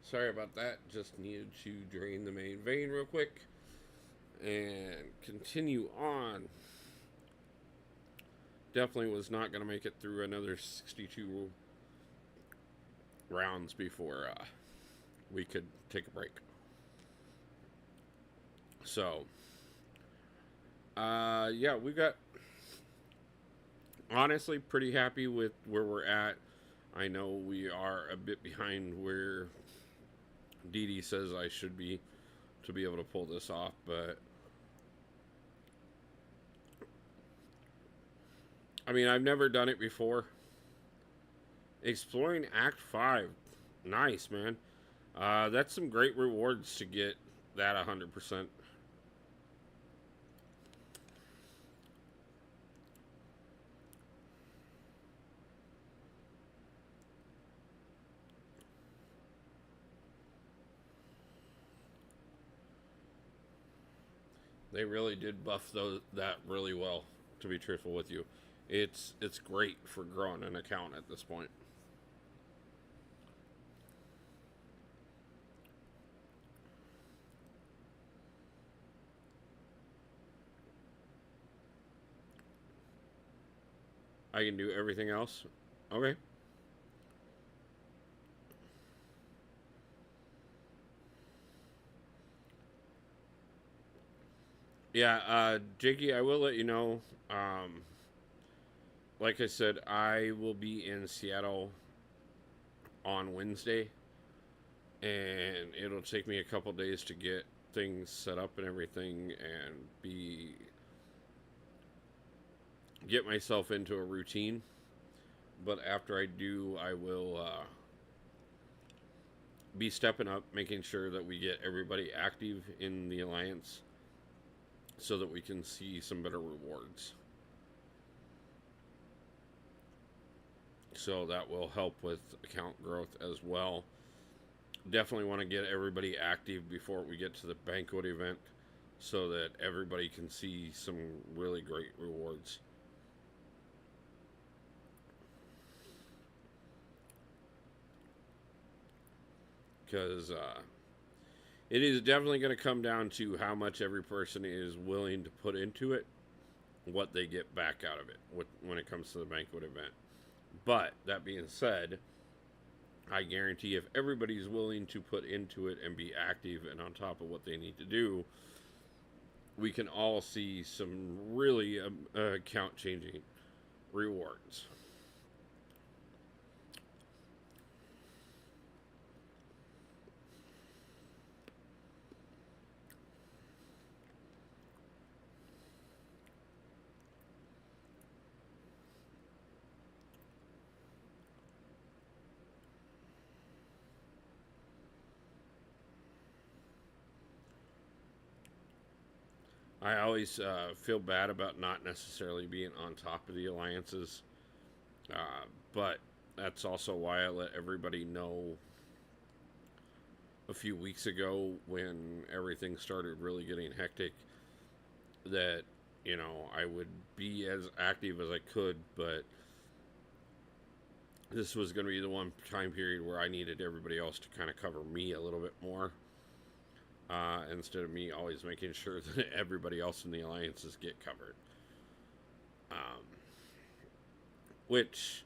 Sorry about that. Just needed to drain the main vein real quick and continue on. Definitely was not going to make it through another 62 rounds before we could take a break. So, yeah, we got honestly pretty happy with where we're at. I know we are a bit behind where Dee Dee says I should be to be able to pull this off, but I mean, I've never done it before. Exploring Act 5. Nice, man. That's some great rewards to get that 100%. They really did buff that really well, to be truthful with you. It's great for growing an account at this point. I can do everything else. Okay. Yeah, Jakey, I will let you know. Like I said, I will be in Seattle on Wednesday, and it'll take me a couple days to get things set up and everything, and get myself into a routine. But after I do, I will be stepping up, making sure that we get everybody active in the alliance, so that we can see some better rewards. So that will help with account growth as well. Definitely want to get everybody active before we get to the banquet event, so that everybody can see some really great rewards. Because it is definitely going to come down to how much every person is willing to put into it, what they get back out of it when it comes to the banquet event. But that being said, I guarantee if everybody's willing to put into it and be active and on top of what they need to do, we can all see some really account changing rewards. I always feel bad about not necessarily being on top of the alliances, but that's also why I let everybody know a few weeks ago when everything started really getting hectic that, I would be as active as I could, but this was going to be the one time period where I needed everybody else to kind of cover me a little bit more, instead of me always making sure that everybody else in the alliances get covered. Um, which,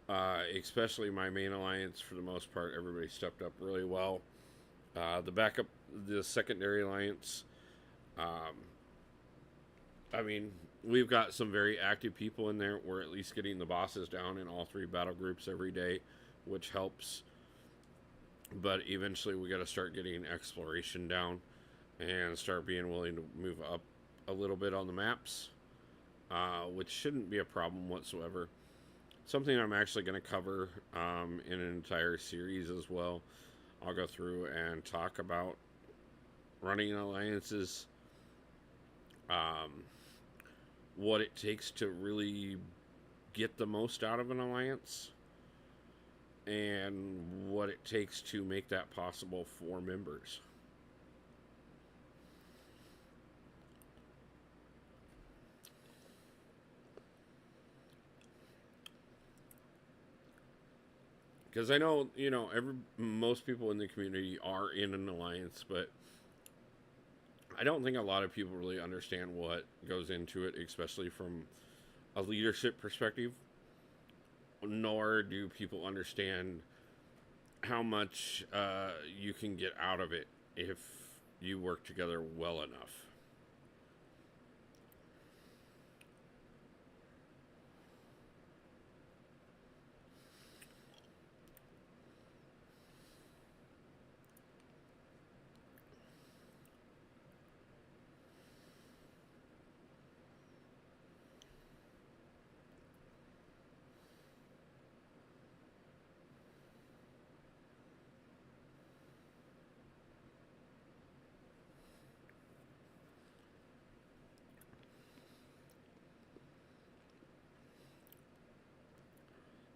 especially my main alliance, for the most part, everybody stepped up really well. The secondary alliance, um, I mean, we've got some very active people in there. We're at least getting the bosses down in all three battle groups every day, which helps. But eventually, we got to start getting exploration down and start being willing to move up a little bit on the maps, which shouldn't be a problem whatsoever. Something I'm actually going to cover in an entire series as well. I'll go through and talk about running alliances, um, what it takes to really get the most out of an alliance, and what it takes to make that possible for members. Because I know, most people in the community are in an alliance, but I don't think a lot of people really understand what goes into it, especially from a leadership perspective. Nor do people understand how much you can get out of it if you work together well enough.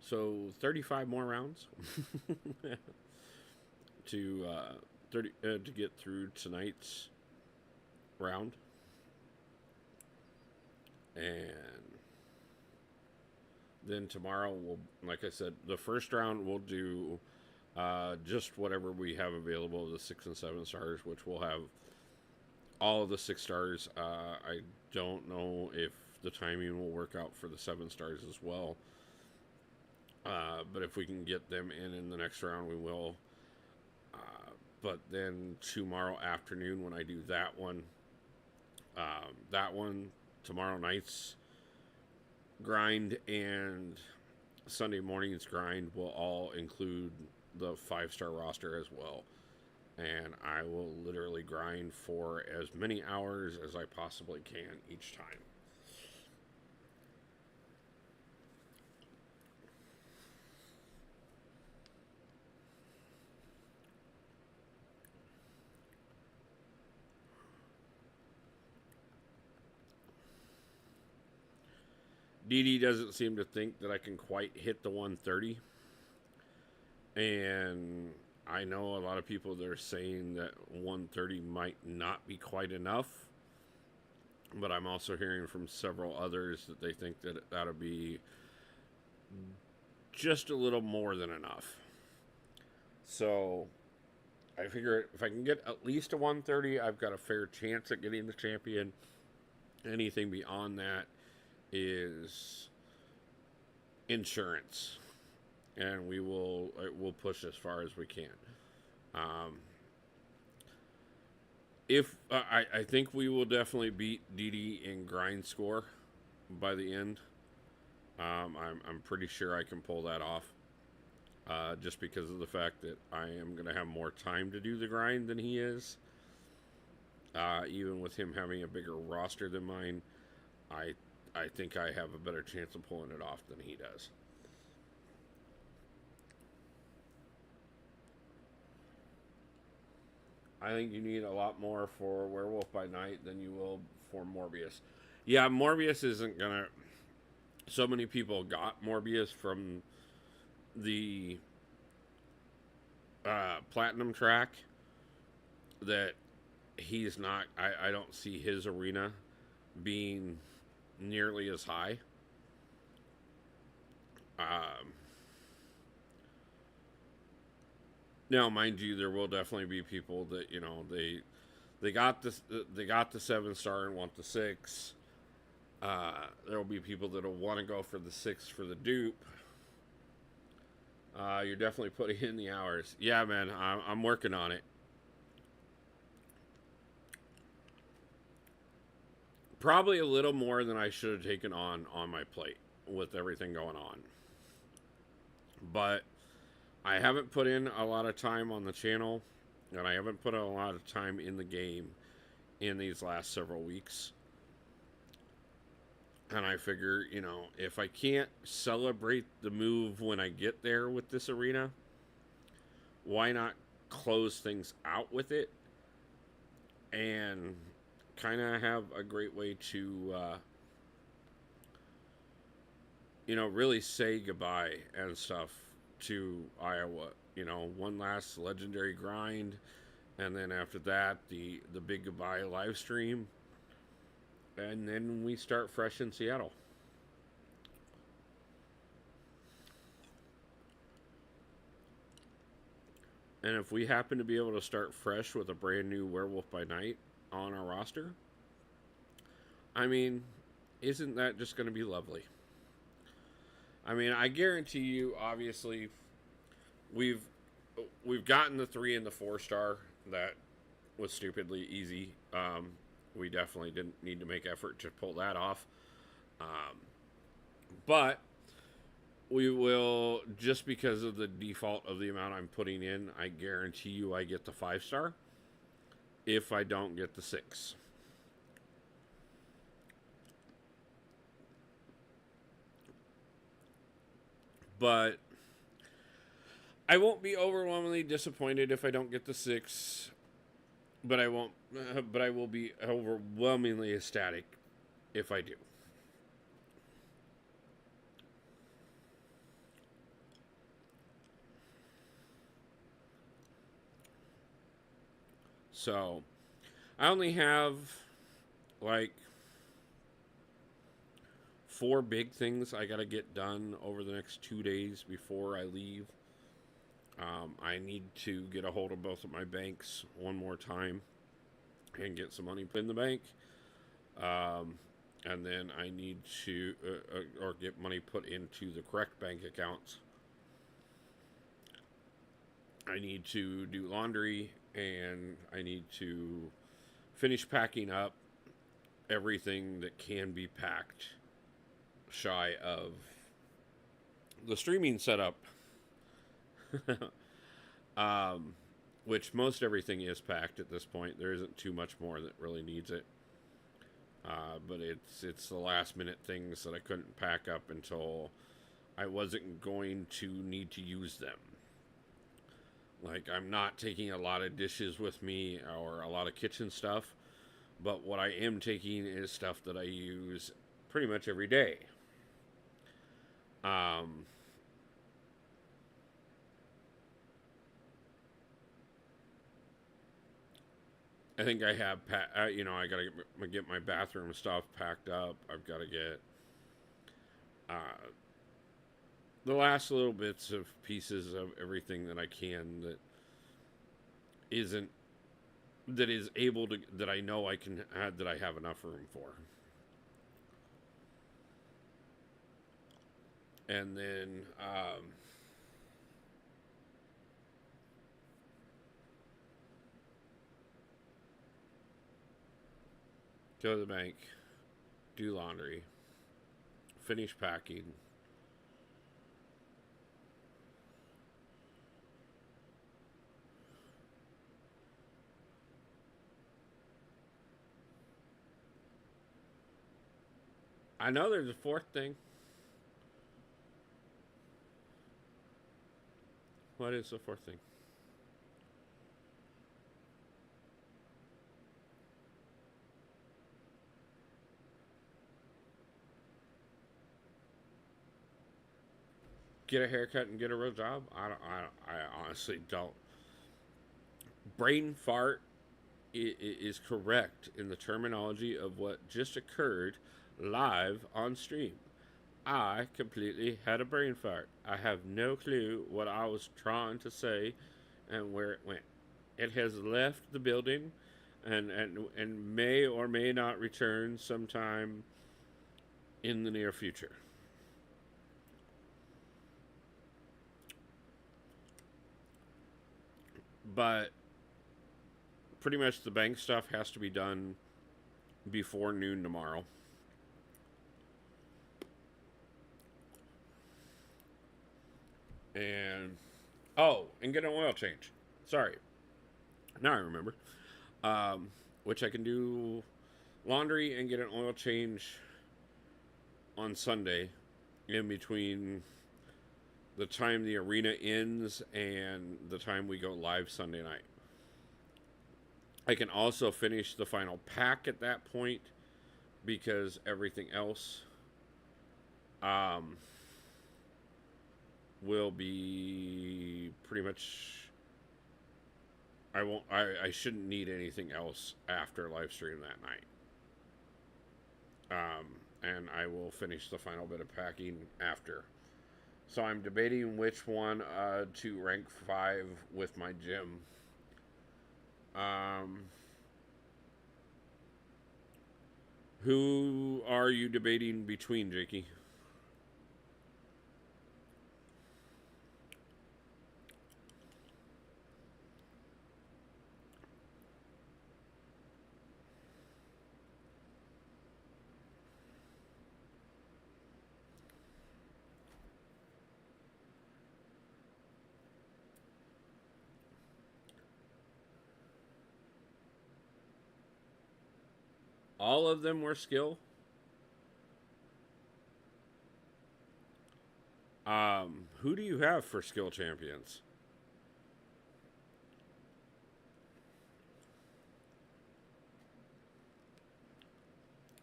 So 35 more rounds to 30 to get through tonight's round, and then tomorrow we'll, like I said, the first round we'll do just whatever we have available of the 6 and 7 stars, which will have all of the 6 stars. I don't know if the timing will work out for the 7 stars as well. But if we can get them in the next round, we will. But then tomorrow afternoon, when I do that one, tomorrow night's grind and Sunday morning's grind will all include the 5-star roster as well. And I will literally grind for as many hours as I possibly can each time. DD doesn't seem to think that I can quite hit the 130. And I know a lot of people that are saying that 130 might not be quite enough. But I'm also hearing from several others that they think that that'll be just a little more than enough. So I figure if I can get at least a 130, I've got a fair chance at getting the champion. Anything beyond that is insurance, and we'll push as far as we can. If I think we will definitely beat DD in grind score by the end. I'm pretty sure I can pull that off, just because of the fact that I am going to have more time to do the grind than he is. Even with him having a bigger roster than mine, I think I have a better chance of pulling it off than he does. I think you need a lot more for Werewolf by Night than you will for Morbius. Yeah, Morbius isn't gonna. So many people got Morbius from the Platinum track that he's not. I don't see his arena being nearly as high. Now, mind you, there will definitely be people that they got the 7-star and want the 6. There will be people that'll want to go for the 6 for the dupe. You're definitely putting in the hours. Yeah, man, I'm working on it. Probably a little more than I should have taken on my plate with everything going on. But I haven't put in a lot of time on the channel, and I haven't put a lot of time in the game in these last several weeks. And I figure, if I can't celebrate the move when I get there with this arena, why not close things out with it and kind of have a great way to, really say goodbye and stuff to Iowa. One last legendary grind, and then after that, the big goodbye live stream, and then we start fresh in Seattle. And if we happen to be able to start fresh with a brand new Werewolf by Night on our roster, I mean, isn't that just going to be lovely? I mean, I guarantee you, obviously, we've we've gotten the 3 and the 4-star. That was stupidly easy. We definitely didn't need to make effort to pull that off. But we will, just because of the default of the amount I'm putting in, I guarantee you I get the 5-star if I don't get the 6. But I won't be overwhelmingly disappointed if I don't get the 6, but I won't. But I will be overwhelmingly ecstatic if I do. So I only have like 4 big things I gotta get done over the next 2 days before I leave. I need to get a hold of both of my banks one more time and get some money put in the bank. And then I need to, or get money put into the correct bank accounts. I need to do laundry, and I need to finish packing up everything that can be packed shy of the streaming setup. Which most everything is packed at this point. There isn't too much more that really needs it. But it's the last minute things that I couldn't pack up until I wasn't going to need to use them. Like, I'm not taking a lot of dishes with me or a lot of kitchen stuff, but what I am taking is stuff that I use pretty much every day. I think I have, I gotta get my bathroom stuff packed up. I've got to get the last little bits of pieces of everything that I can isn't that is able to, that I know I can add, that I have enough room for. And then go to the bank, do laundry, finish packing. I know there's a 4th thing. What is the 4th thing? Get a haircut and get a real job? I honestly don't. Brain fart is correct in the terminology of what just occurred live on stream. I completely had a brain fart. I have no clue what I was trying to say and where it went. It has left the building and may or may not return sometime in the near future. But pretty much the bank stuff has to be done before noon tomorrow. And and get an oil change. Sorry, now I remember. Which I can do laundry and get an oil change on Sunday, in between the time the arena ends and the time we go live Sunday night. I can also finish the final pack at that point, because everything else will be pretty much, I shouldn't need anything else after live stream that night. And I will finish the final bit of packing after. So I'm debating which one to rank 5 with my gym. Um, who are you debating between, Jakey? All of them were skill. Who do you have for skill champions?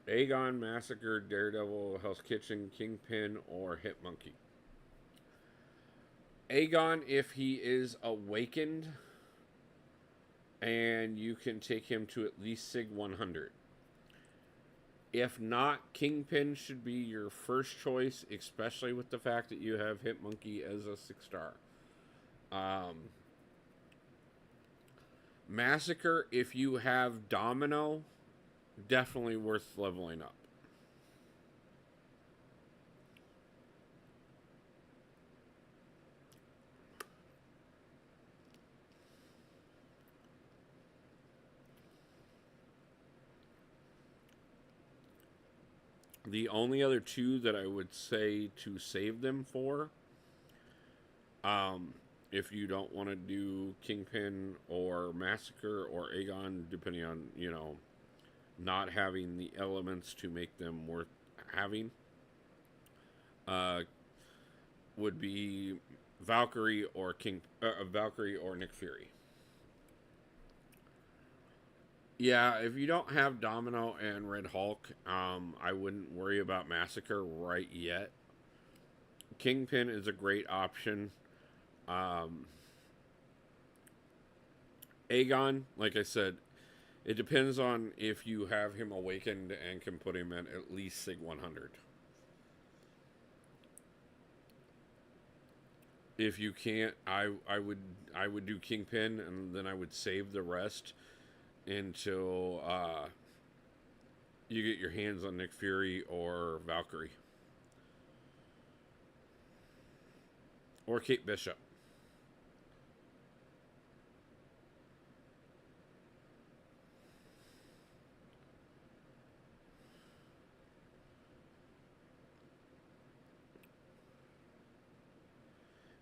Aegon, Massacre, Daredevil, Hell's Kitchen, Kingpin, or Hitmonkey? Aegon, if he is awakened, and you can take him to at least Sig 100. If not, Kingpin should be your first choice, especially with the fact that you have Hitmonkey as a 6-star. Massacre, if you have Domino, definitely worth leveling up. The only other two that I would say to save them for, if you don't want to do Kingpin or Massacre or Aegon, depending on, not having the elements to make them worth having, would be Valkyrie or Valkyrie or Nick Fury. Yeah, if you don't have Domino and Red Hulk, I wouldn't worry about Massacre right yet. Kingpin is a great option. Aegon, like I said, it depends on if you have him awakened and can put him at least Sig 100. If you can't, I would do Kingpin, and then I would save the rest until you get your hands on Nick Fury or Valkyrie or Kate Bishop.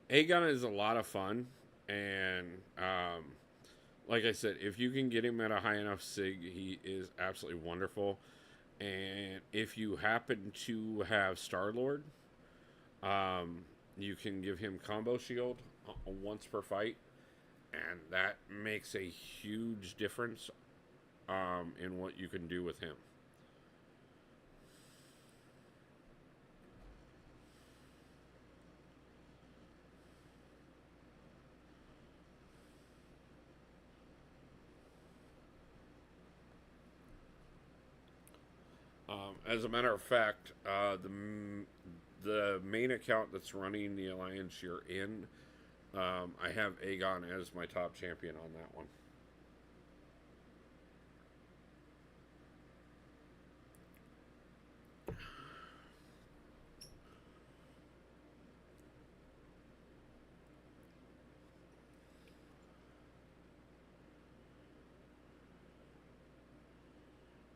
Aegon is a lot of fun, and like I said, if you can get him at a high enough Sig, he is absolutely wonderful. And if you happen to have Star Lord, you can give him combo shield once per fight, and that makes a huge difference in what you can do with him. As a matter of fact, the main account that's running the alliance you're in, I have Aegon as my top champion on that one.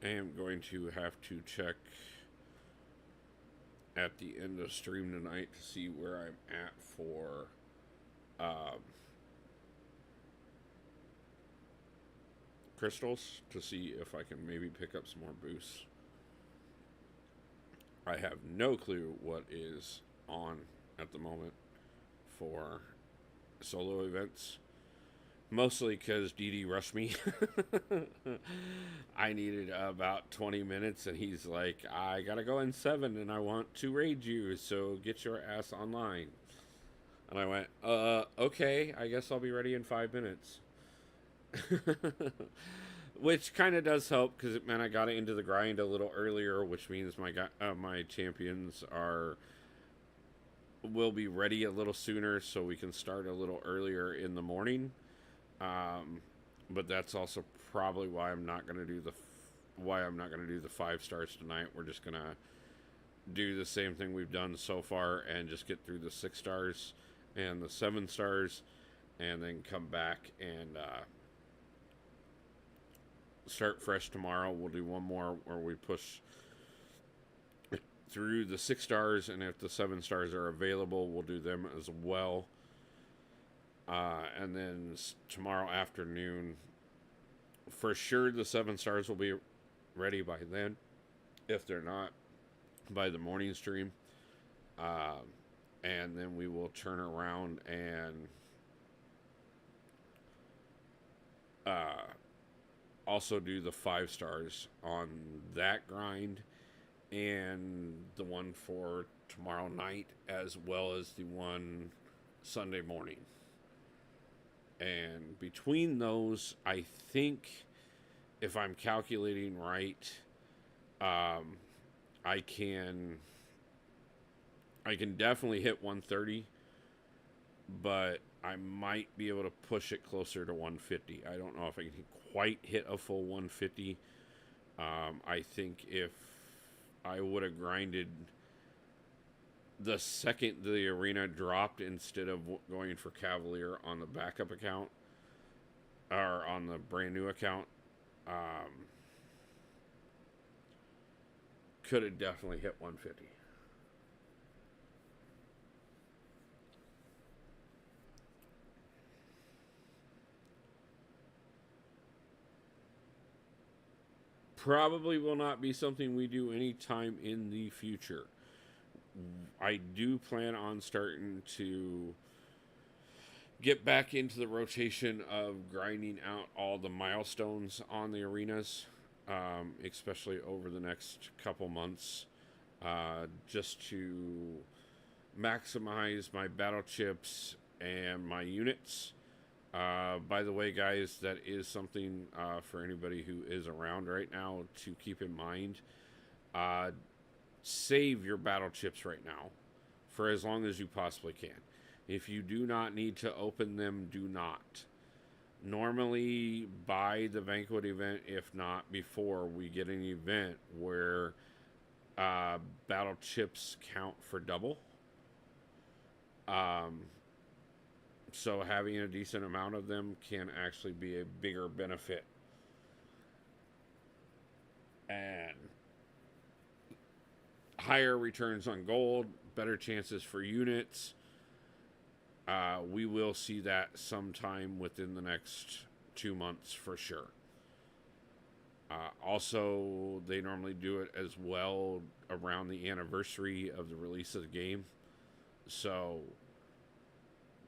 I am going to have to check at the end of stream tonight to see where I'm at for crystals, to see if I can maybe pick up some more boosts. I have no clue what is on at the moment for solo events. Mostly because DD rushed me. I needed about 20 minutes, and he's like, I gotta go in 7, and I want to raid you, so get your ass online. And I went, okay, I guess I'll be ready in 5 minutes. Which kind of does help, because it meant I got into the grind a little earlier, which means my champions are we'll be ready a little sooner so we can start a little earlier in the morning. But that's also probably why I'm not going to do the 5 stars tonight. We're just going to do the same thing we've done so far and just get through the 6 stars and the 7 stars, and then come back and start fresh tomorrow. We'll do one more where we push through the 6 stars, and if the 7 stars are available, we'll do them as well. And then tomorrow afternoon, for sure, the 7 stars will be ready by then. If they're not, by the morning stream. And then we will turn around and also do the 5 stars on that grind, and the one for tomorrow night, as well as the one Sunday morning. And between those, I think, if I'm calculating right, I can definitely hit 130, but I might be able to push it closer to 150. I don't know if I can quite hit a full 150. I think if I would have grinded the second the arena dropped, instead of going for Cavalier on the backup account, or on the brand new account, could have definitely hit 150. Probably will not be something we do anytime in the future. I do plan on starting to get back into the rotation of grinding out all the milestones on the arenas, especially over the next couple months, just to maximize my battle chips and my units. By the way, guys, that is something for anybody who is around right now to keep in mind. Save your battle chips right now for as long as you possibly can. If you do not need to open them, do not. Normally, by the Banquet event, if not before, we get an event where battle chips count for double. So having a decent amount of them can actually be a bigger benefit. And higher returns on gold, better chances for units. We will see that sometime within the next 2 months for sure. Also, they normally do it as well around the anniversary of the release of the game. So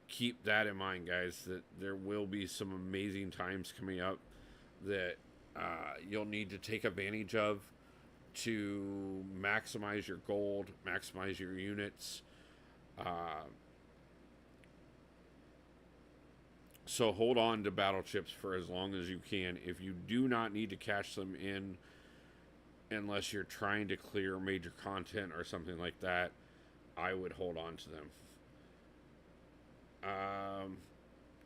keep that in mind, guys, that there will be some amazing times coming up that you'll need to take advantage of to maximize your gold, maximize your units. So hold on to battle chips for as long as you can. If you do not need to cash them in, unless you're trying to clear major content or something like that, I would hold on to them.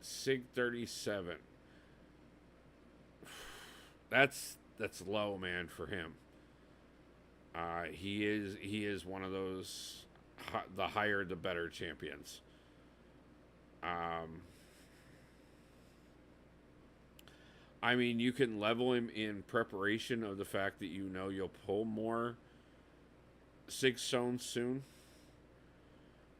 Sig 37. That's low, man, for him. He is one of those the higher the better champions. I mean, you can level him in preparation of the fact that you know you'll pull more Sig Stones soon.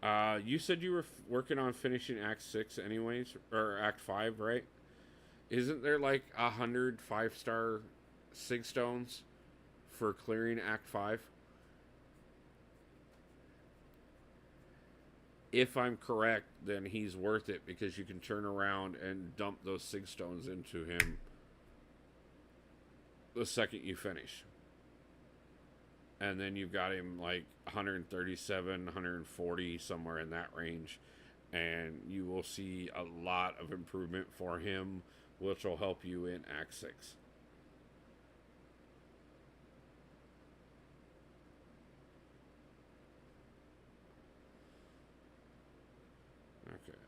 You said you were working on finishing Act 6 anyways, or Act 5, right? Isn't there like 100 5-star Sig Stones for clearing Act 5? If I'm correct, then he's worth it, because you can turn around and dump those Sig Stones into him the second you finish. And then you've got him like 137, 140, somewhere in that range. And you will see a lot of improvement for him, which will help you in Act 6.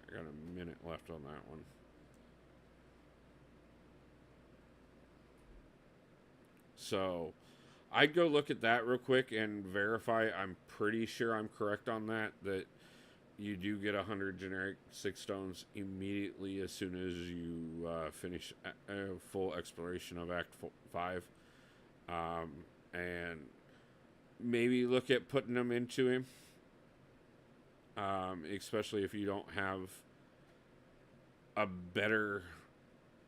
I got a minute left on that one. So I'd go look at that real quick and verify. I'm pretty sure I'm correct on that. That you do get 100 generic 6 stones immediately as soon as you finish a full exploration of Act 5. And maybe look at putting them into him. Especially if you don't have a better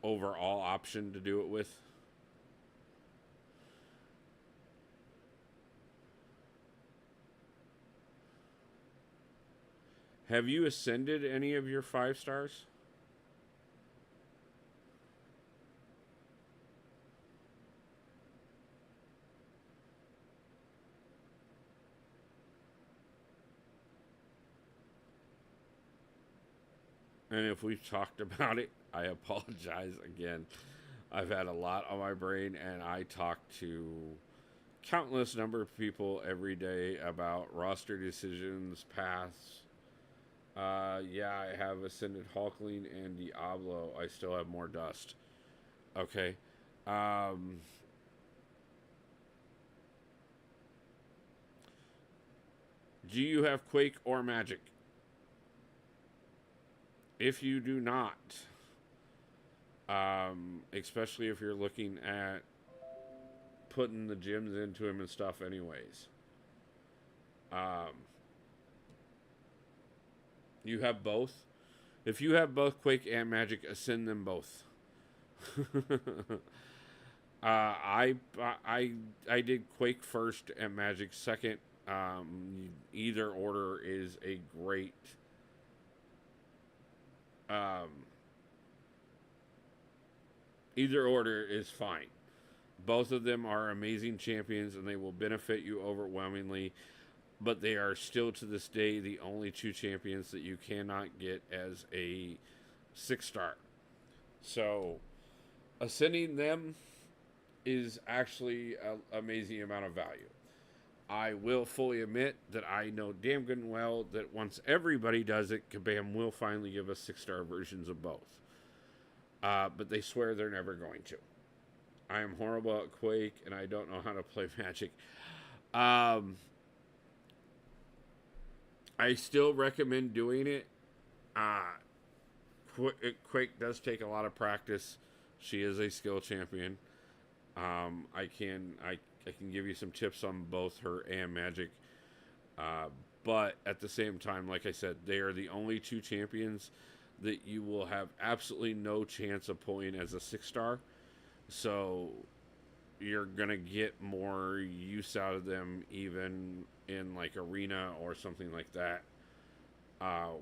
overall option to do it with. Have you ascended any of your 5 stars? And if we've talked about it, I apologize again. I've had a lot on my brain, and I talk to countless number of people every day about roster decisions, paths. Yeah, I have Ascended Hulkling and Diablo. I still have more dust. Okay. Do you have Quake or Magic? If you do not, especially if you're looking at putting the gems into him and stuff anyways, you have both. If you have both Quake and Magic, ascend them both. I did Quake first and Magic second. Either order is a great either order is fine. Both of them are amazing champions and they will benefit you overwhelmingly, but they are still to this day the only 2 champions that you cannot get as a 6-star. So ascending them is actually an amazing amount of value. I will fully admit that I know damn good and well that once everybody does it, Kabam will finally give us 6-star versions of both. But they swear they're never going to. I am horrible at Quake, and I don't know how to play Magic. I still recommend doing it. Quake does take a lot of practice. She is a skill champion. I can give you some tips on both her and Magic. But at the same time, like I said, they are the only 2 champions that you will have absolutely no chance of pulling as a 6-star. So you're going to get more use out of them even in like Arena or something like that,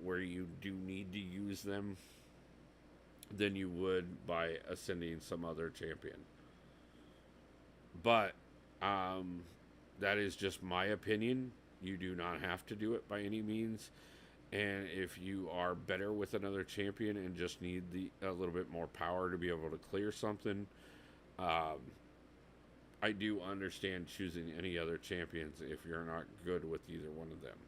where you do need to use them, than you would by ascending some other champion. But that is just my opinion. You do not have to do it by any means. And if you are better with another champion and just need a little bit more power to be able to clear something, I do understand choosing any other champions if you're not good with either one of them.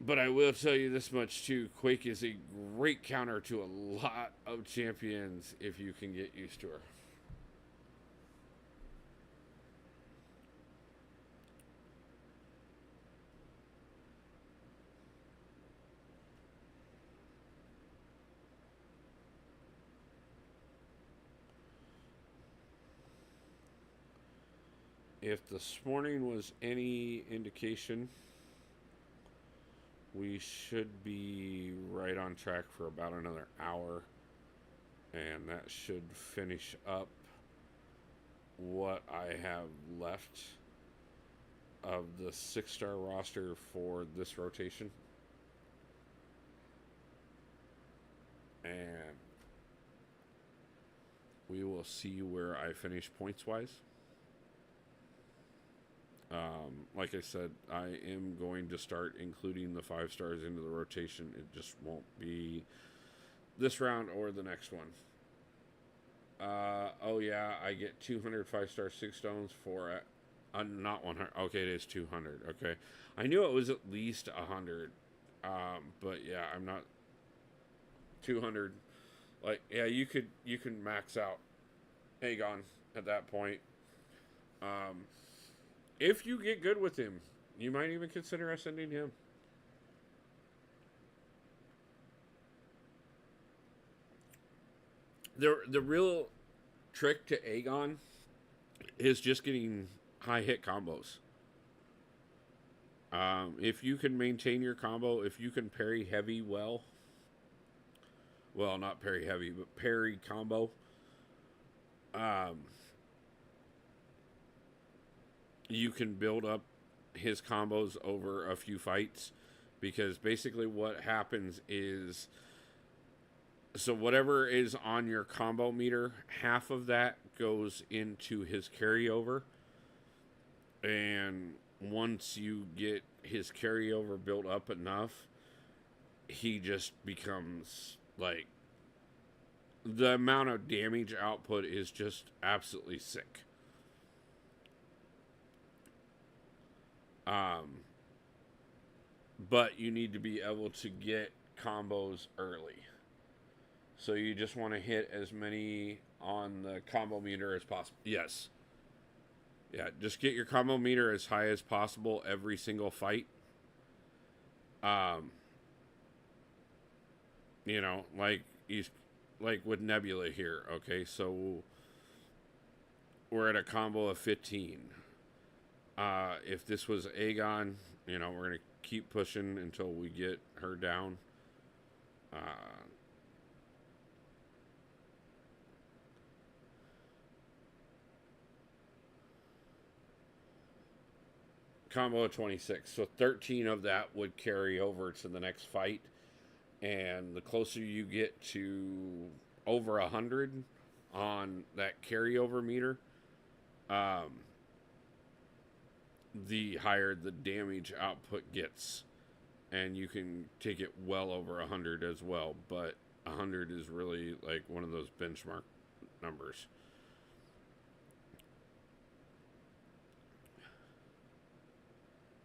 But I will tell you this much too: Quake is a great counter to a lot of champions if you can get used to her. If this morning was any indication, we should be right on track for about another hour, and that should finish up what I have left of the 6-star roster for this rotation. And we will see where I finish points wise. Like I said, I am going to start including the 5 stars into the rotation. It just won't be this round or the next one. Oh yeah, I get 200 5-star 6 stones for Not 100. Okay, it is 200. Okay, I knew it was at least 100. But yeah, I'm not 200. Like, yeah, you can max out Aegon at that point. Um, if you get good with him, you might even consider ascending him. The real trick to Aegon is just getting high hit combos. If you can maintain your combo, if you can parry heavy well, not parry heavy, but parry combo, um, you can build up his combos over a few fights. Because basically, what happens is, so whatever is on your combo meter, half of that goes into his carryover. And once you get his carryover built up enough, he just becomes like, the amount of damage output is just absolutely sick. Um, but you need to be able to get combos early. So you just want to hit as many on the combo meter as possible. Yes. Yeah, just get your combo meter as high as possible every single fight. Um, like he's like with Nebula here. Okay, so we're at a combo of 15. If this was Aegon, we're gonna keep pushing until we get her down. Uh, Combo of 26. So 13 of that would carry over to the next fight. And the closer you get to over 100 on that carryover meter, um, the higher the damage output gets. And you can take it well over 100 as well. But 100 is really like one of those benchmark numbers.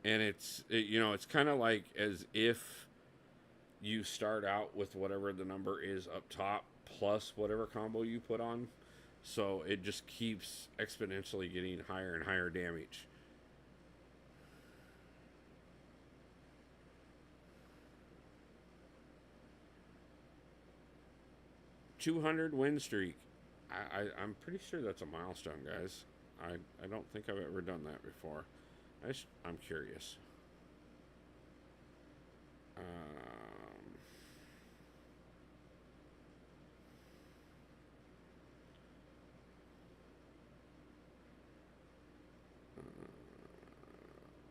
And it's kind of like as if you start out with whatever the number is up top plus whatever combo you put on, so it just keeps exponentially getting higher and higher damage. 200 win streak. I'm pretty sure that's a milestone, guys. I don't think I've ever done that before. I'm curious.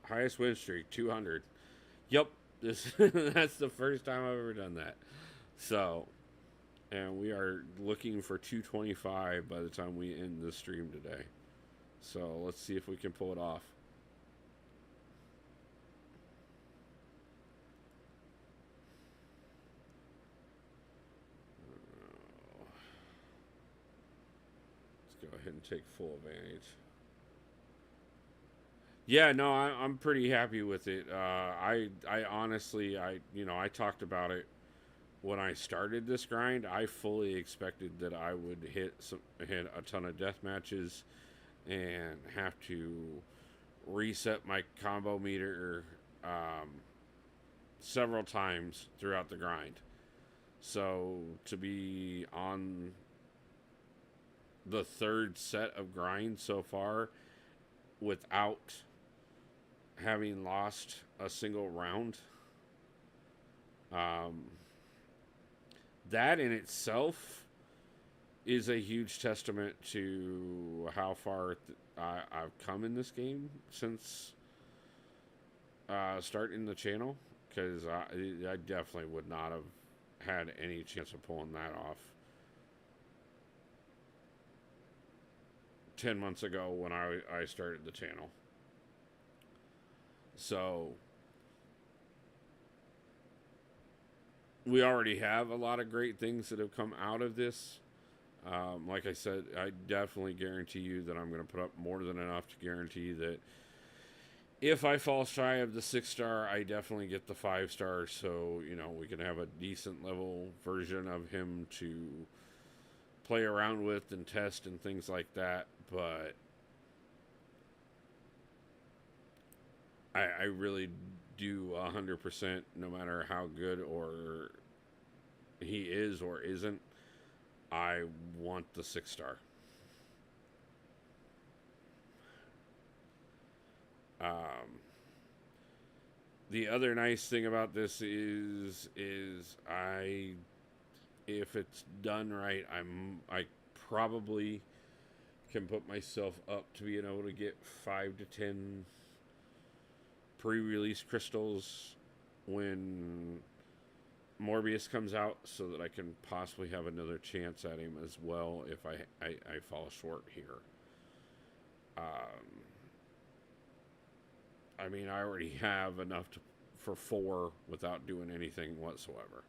Highest win streak, 200. Yep, this that's the first time I've ever done that. So, and we are looking for 225 by the time we end the stream today. So let's see if we can pull it off. Let's go ahead and take full advantage. Yeah, no, I'm pretty happy with it. I honestly, I talked about it when I started this grind. I fully expected that I would hit a ton of death matches and have to reset my combo meter several times throughout the grind. So to be on the third set of grinds so far without having lost a single round, that in itself is a huge testament to how far I've come in this game since starting the channel, because I definitely would not have had any chance of pulling that off 10 months ago when I started the channel. So we already have a lot of great things that have come out of this. Like I said, I definitely guarantee you that I'm going to put up more than enough to guarantee that if I fall shy of the 6-star, I definitely get the 5-star. So, you know, we can have a decent level version of him to play around with and test and things like that. But I really do 100%, no matter how good or he is or isn't, I want the 6-star. The other nice thing about this is I, if it's done right, I probably can put myself up to being able to get 5 to 10 pre-release crystals when Morbius comes out, so that I can possibly have another chance at him as well if I fall short here. I mean, I already have enough for 4 without doing anything whatsoever.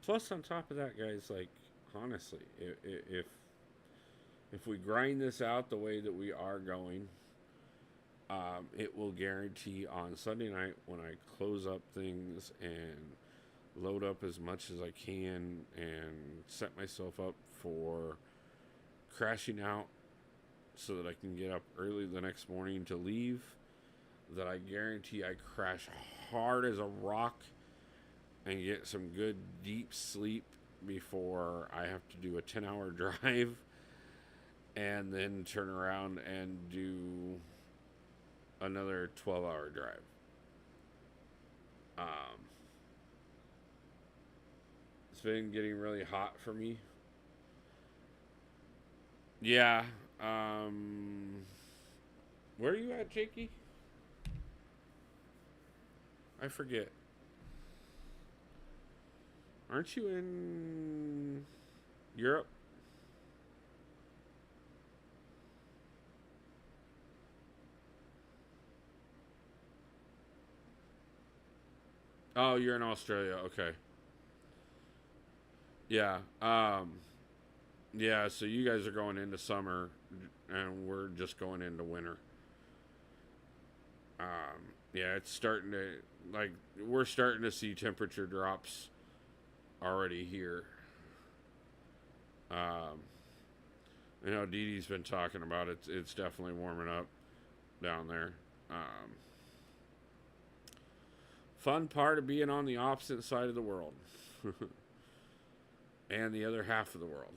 Plus, on top of that, guys, like, honestly, if we grind this out the way that we are going, it will guarantee on Sunday night when I close up things and load up as much as I can and set myself up for crashing out so that I can get up early the next morning to leave, that I guarantee I crash hard as a rock and get some good deep sleep before I have to do a 10-hour drive and then turn around and do another 12-hour drive. It's been getting really hot for me. Yeah. Where are you at, Jakey? I forget. Aren't you in Europe? Oh, you're in Australia. Okay. Yeah. Yeah, so you guys are going into summer and we're just going into winter. Yeah, it's starting to, like, we're starting to see temperature drops already here. Um, I know Dee Dee's been talking about it. It's definitely warming up down there. Fun part of being on the opposite side of the world and the other half of the world.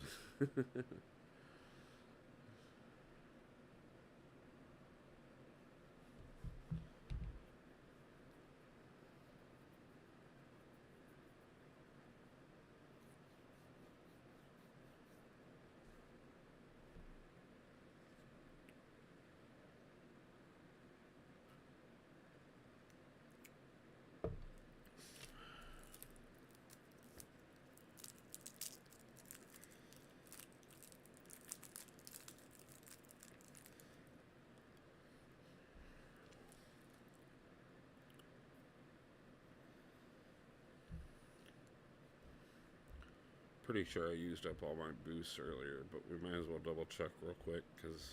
Pretty sure I used up all my boosts earlier, but we might as well double check real quick because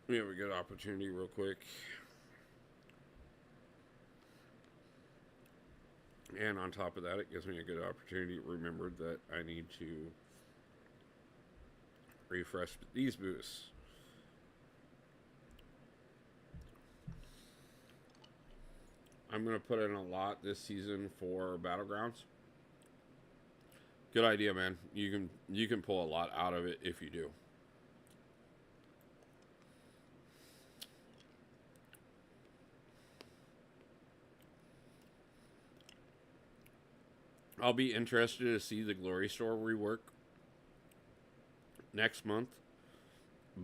we have a good opportunity real quick. And on top of that, it gives me a good opportunity to remember that I need to refresh these boosts. I'm going to put in a lot this season for Battlegrounds. Good idea, man. You can pull a lot out of it if you do. I'll be interested to see the Glory Store rework next month.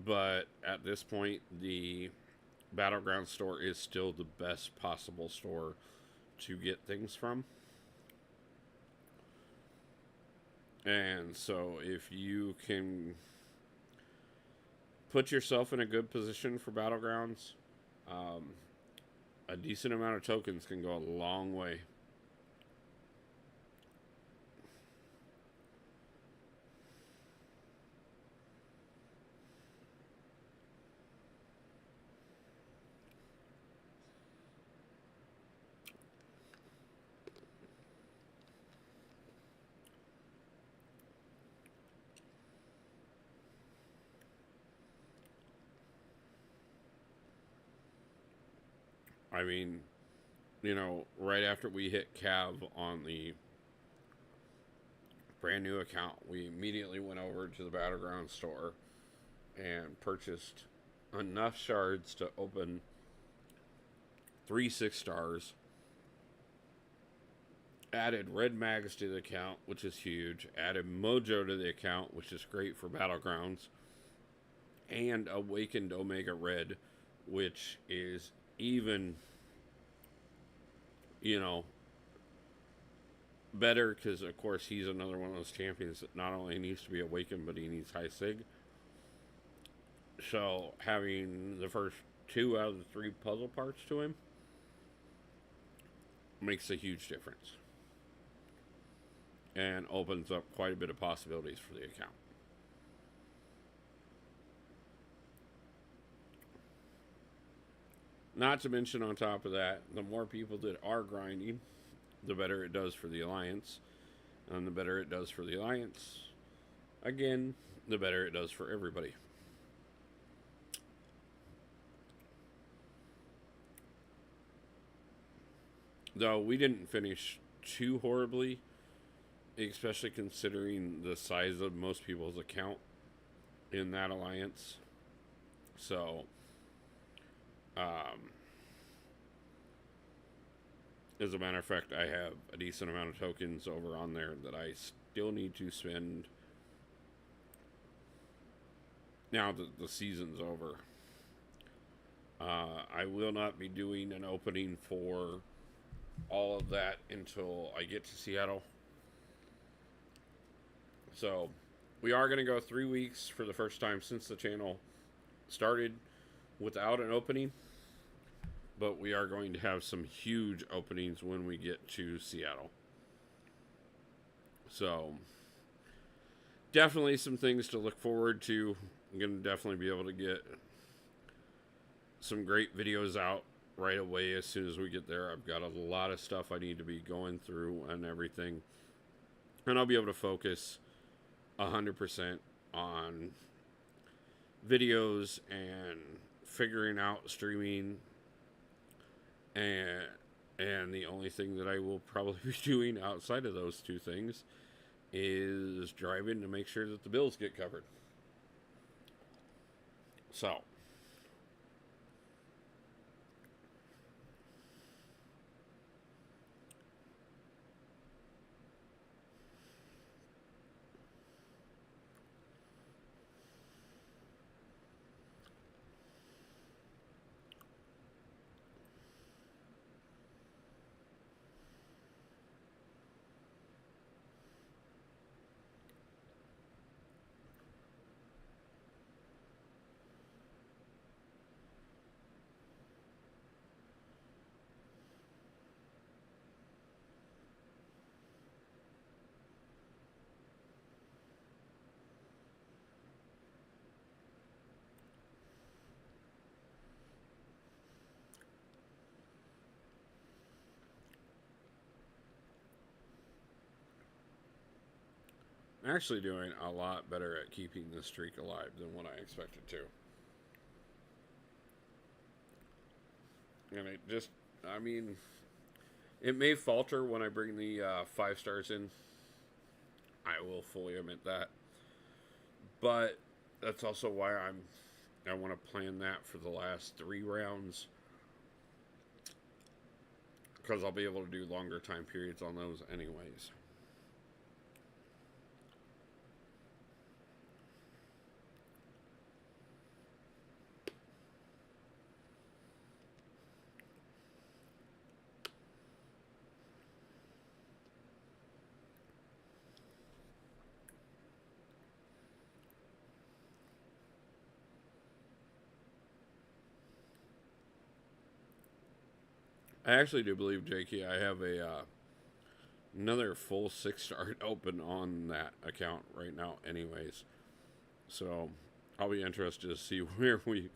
But at this point, the Battleground store is still the best possible store to get things from. And so if you can put yourself in a good position for Battlegrounds, a decent amount of tokens can go a long way. I mean, right after we hit Cav on the brand new account, we immediately went over to the Battleground store and purchased enough shards to open 3 6-stars. Added red mags to the account, which is huge. Added mojo to the account, which is great for Battlegrounds. And awakened Omega Red, which is even, better because, of course, he's another one of those champions that not only needs to be awakened, but he needs high sig. So having the first 2 out of the 3 puzzle parts to him makes a huge difference and opens up quite a bit of possibilities for the account. Not to mention, on top of that, the more people that are grinding, the better it does for the Alliance. And the better it does for the Alliance, again, the better it does for everybody. Though we didn't finish too horribly, especially considering the size of most people's account in that Alliance. So, as a matter of fact, I have a decent amount of tokens over on there that I still need to spend now that the season's over. I will not be doing an opening for all of that until I get to Seattle. So, we are going to go 3 weeks for the first time since the channel started without an opening. But we are going to have some huge openings when we get to Seattle. So, definitely some things to look forward to. I'm going to definitely be able to get some great videos out right away as soon as we get there. I've got a lot of stuff I need to be going through and everything. And I'll be able to focus 100% on videos and figuring out streaming. And the only thing that I will probably be doing outside of those 2 things is driving to make sure that the bills get covered. So, I'm actually doing a lot better at keeping the streak alive than what I expected to. And it may falter when I bring the 5 stars in. I will fully admit that. But that's also why I want to plan that for the last 3 rounds. Because I'll be able to do longer time periods on those anyways. I actually do believe, Jakey, I have another full 6-star open on that account right now, anyways. So I'll be interested to see where we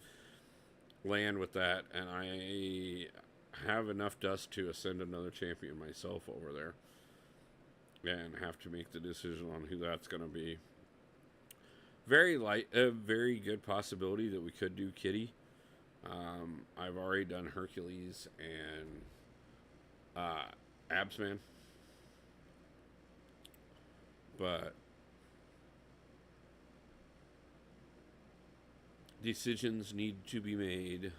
land with that. And I have enough dust to ascend another champion myself over there, and have to make the decision on who that's going to be. A very good possibility that we could do Kitty. I've already done Hercules and Absman, but decisions need to be made.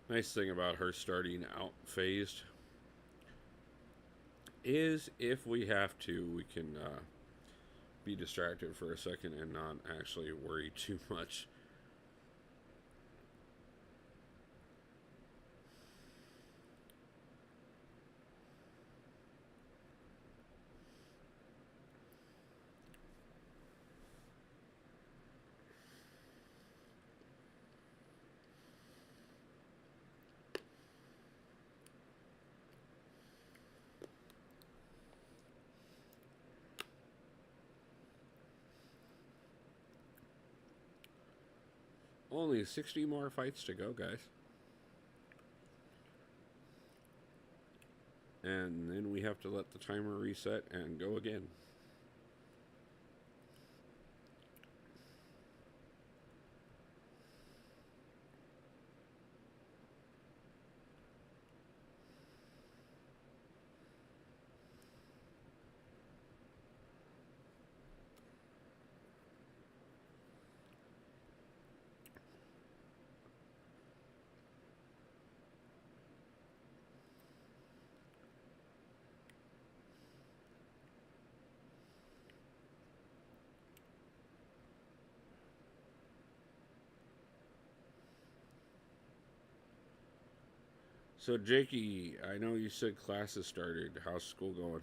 Nice thing about her starting out phased is if we have to, we can be distracted for a second and not actually worry too much. Only 60 more fights to go, guys. And then we have to let the timer reset and go again. So, Jakey, I know you said classes started. How's school going?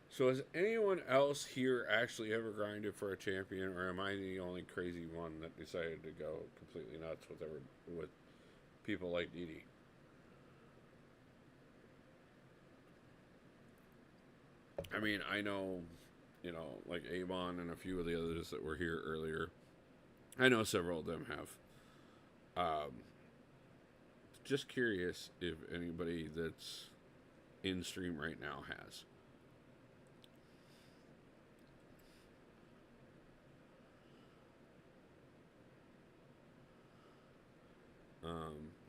So, has anyone else here actually ever grinded for a champion, or am I the only crazy one that decided to go completely nuts with people like Dee Dee? I mean, I know, like Avon and a few of the others that were here earlier. I know several of them have. Um, just curious if anybody that's in stream right now has.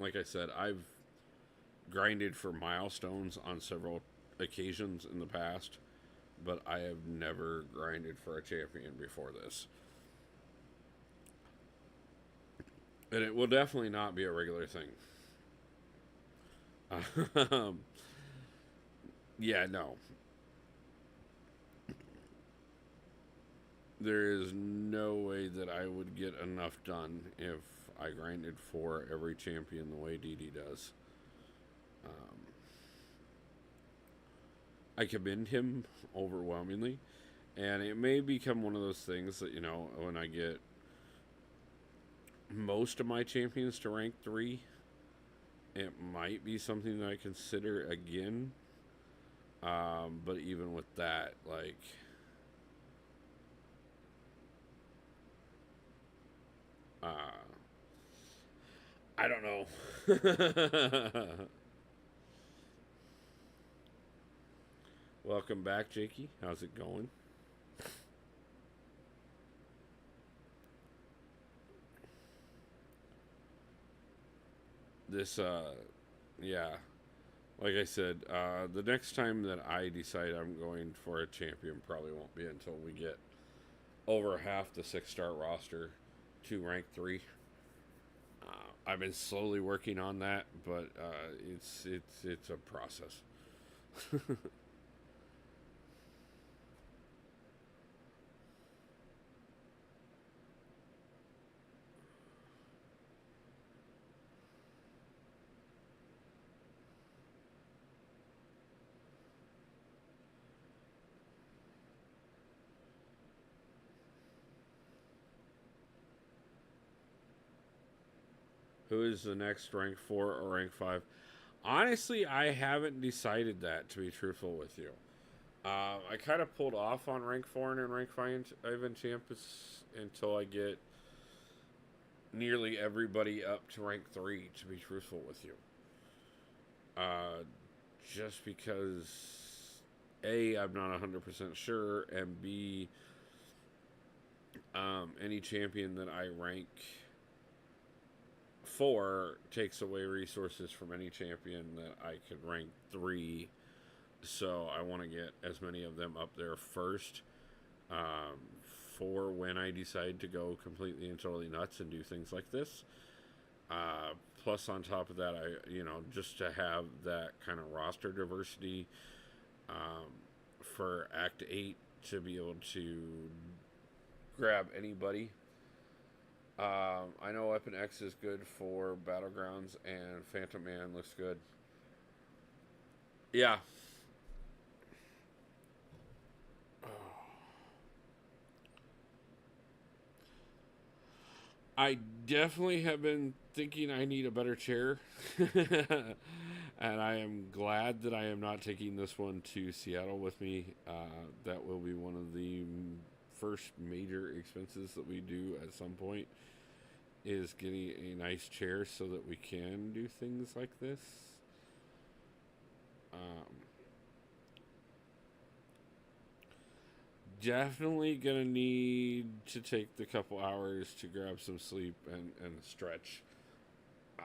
Like I said, I've grinded for milestones on several occasions in the past, but I have never grinded for a champion before this. And it will definitely not be a regular thing. Um, yeah, no. there is no way that I would get enough done if I grinded for every champion the way DD does. Um, I commend him overwhelmingly, and it may become one of those things that, when I get most of my champions to rank 3, it might be something that I consider again. But even with that, like, uh, I don't know. Welcome back, Jakey. How's it going? This, yeah, like I said, the next time that I decide I'm going for a champion probably won't be until we get over half the 6-star roster to rank 3. I've been slowly working on that, but it's a process. Who is the next rank 4 or rank 5? Honestly, I haven't decided that, to be truthful with you. I kind of pulled off on rank 4 and rank 5 Ivan Champions until I get nearly everybody up to rank 3, to be truthful with you. Just because, A, I'm not 100% sure, and B, any champion that I rank 4 takes away resources from any champion that I could rank 3. So I want to get as many of them up there first, for when I decide to go completely and totally nuts and do things like this. Plus, on top of that, just to have that kind of roster diversity, for Act 8 to be able to grab anybody. I know Weapon X is good for Battlegrounds, and Phantom Man looks good. Yeah. I definitely have been thinking I need a better chair. And I am glad that I am not taking this one to Seattle with me. That will be one of the first major expenses that we do at some point, is getting a nice chair so that we can do things like this. Definitely gonna need to take the couple hours to grab some sleep and stretch. Uh,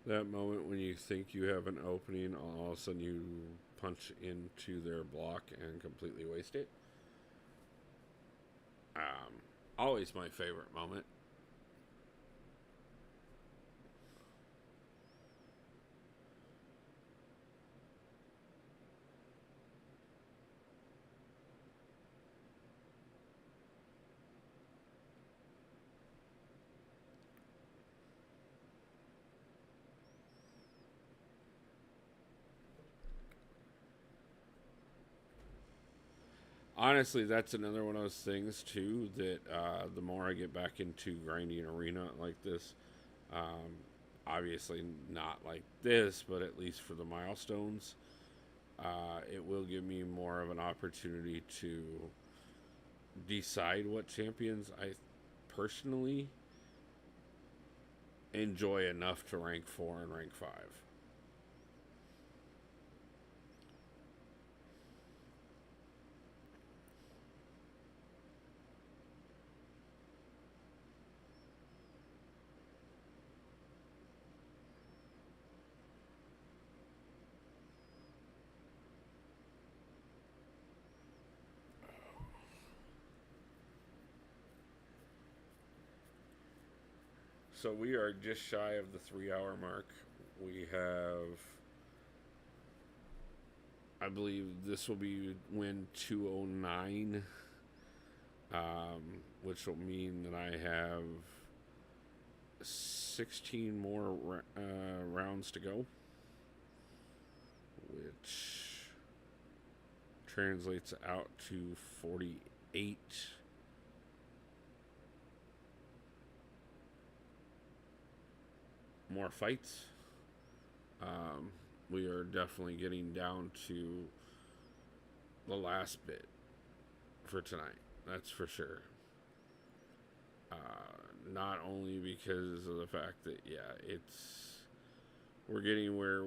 that moment when you think you have an opening, all of a sudden you punch into their block and completely waste it. Always my favorite moment. Honestly, that's another one of those things too that, the more I get back into grinding arena like this, um, obviously not like this, but at least for the milestones, it will give me more of an opportunity to decide what champions I personally enjoy enough to rank 4 and rank 5. So we are just shy of the 3 hour mark. We have, I believe this will be win 209, which will mean that I have 16 more rounds to go, which translates out to 48 more fights. We are definitely getting down to the last bit for tonight. That's for sure. Not only because of the fact that, yeah, we're getting where,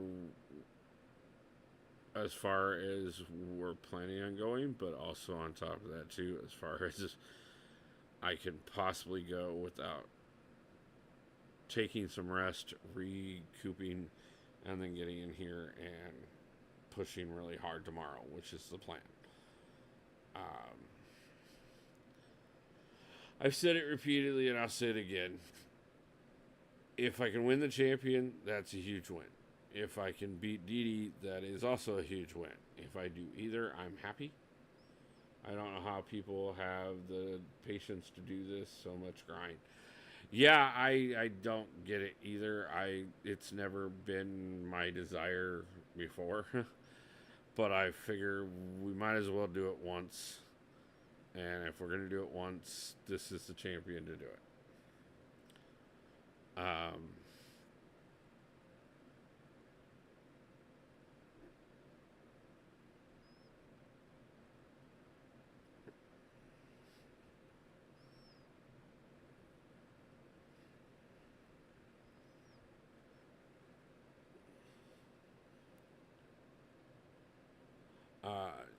as far as we're planning on going, but also on top of that too, as far as I can possibly go without taking some rest, recouping, and then getting in here and pushing really hard tomorrow, which is the plan. I've said it repeatedly and I'll say it again. If I can win the champion, that's a huge win. If I can beat Didi, that is also a huge win. If I do either, I'm happy. I don't know how people have the patience to do this, so much grind. Yeah, I don't get it either. It's never been my desire before. But I figure we might as well do it once. And if we're going to do it once, this is the champion to do it.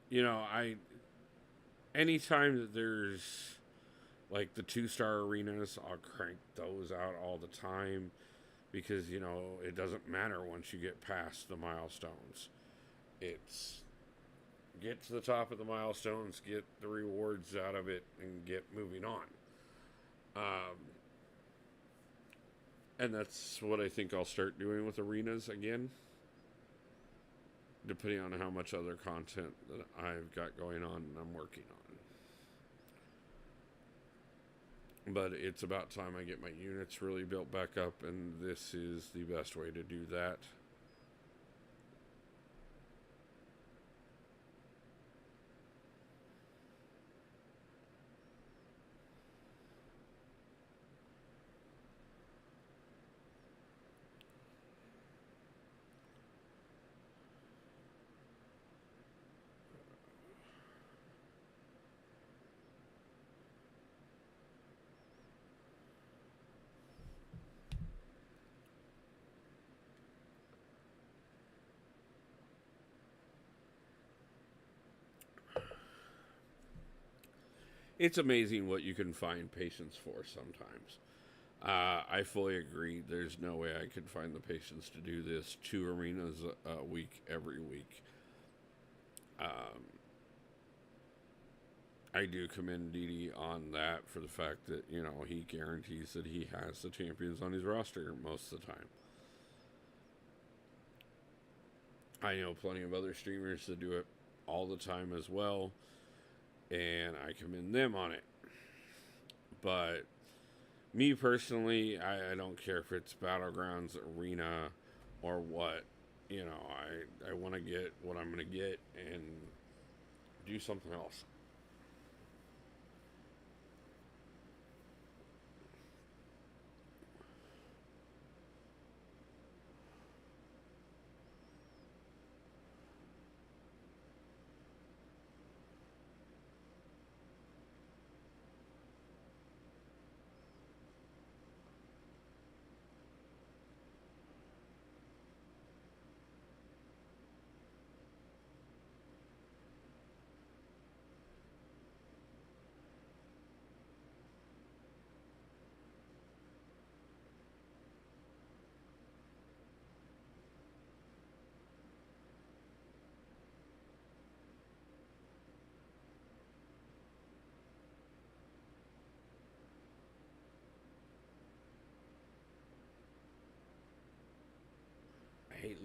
You know, anytime that there's like the 2-star arenas, I'll crank those out all the time because, you know, it doesn't matter once you get past the milestones. It's get to the top of the milestones, get the rewards out of it, and get moving on. And that's what I think I'll start doing with arenas again, depending on how much other content that I've got going on and I'm working on. But it's about time I get my units really built back up, and this is the best way to do that. It's amazing what you can find patience for sometimes. I fully agree. There's no way I could find the patience to do this 2 arenas a week, every week. I do commend Didi on that for the fact that, you know, he guarantees that he has the champions on his roster most of the time. I know plenty of other streamers that do it all the time as well, and I commend them on it. But me personally, I don't care if it's Battlegrounds, Arena, or what. You know, I want to get what I'm going to get and do something else.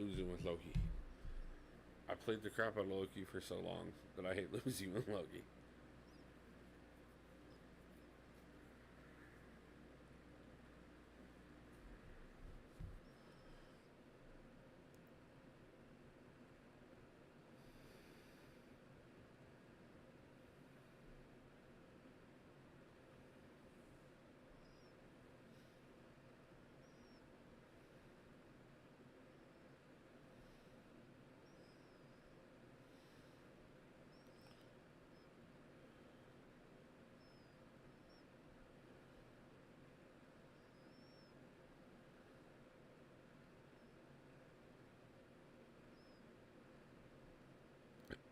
losing with Loki. I played the crap out of Loki for so long that I hate losing with Loki.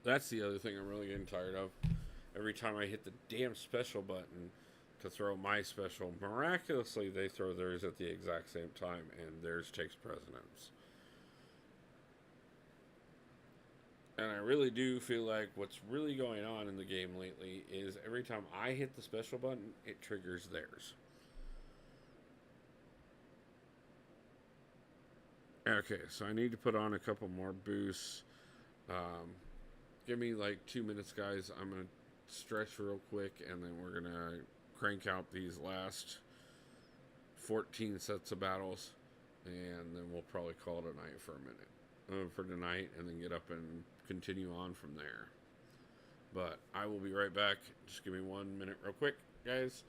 That's the other thing I'm really getting tired of. Every time I hit the damn special button to throw my special, miraculously they throw theirs at the exact same time, and theirs takes precedence. And I really do feel like what's really going on in the game lately is every time I hit the special button, it triggers theirs. Okay, so I need to put on a couple more boosts. Um, Give me like 2 minutes, guys. I'm going to stretch real quick, and then we're going to crank out these last 14 sets of battles, and then we'll probably call it a night for a minute. For tonight, and then get up and continue on from there. But I will be right back. Just give me 1 minute real quick, guys.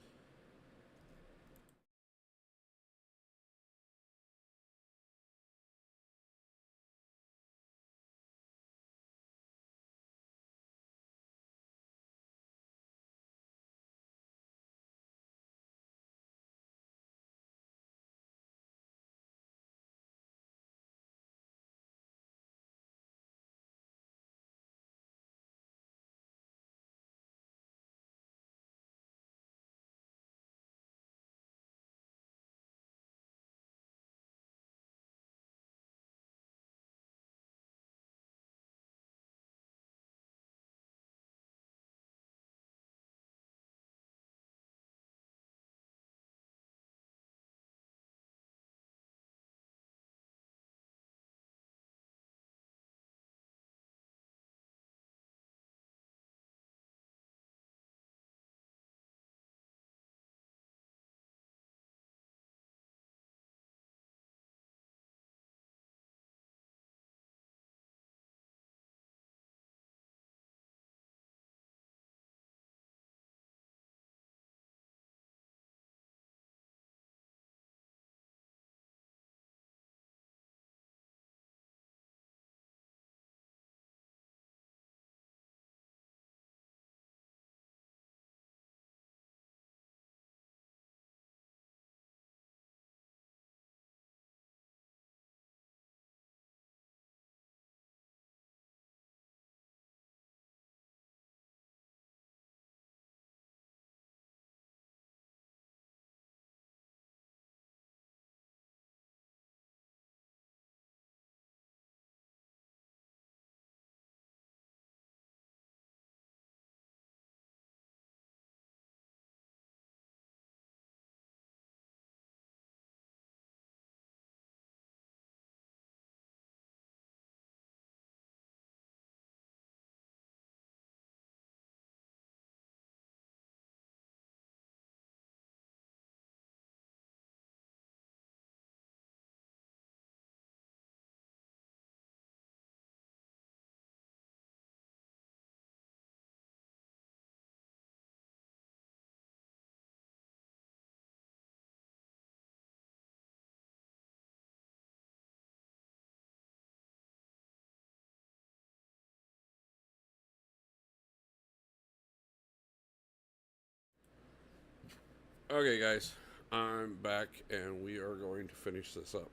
Okay, guys, I'm back, and we are going to finish this up.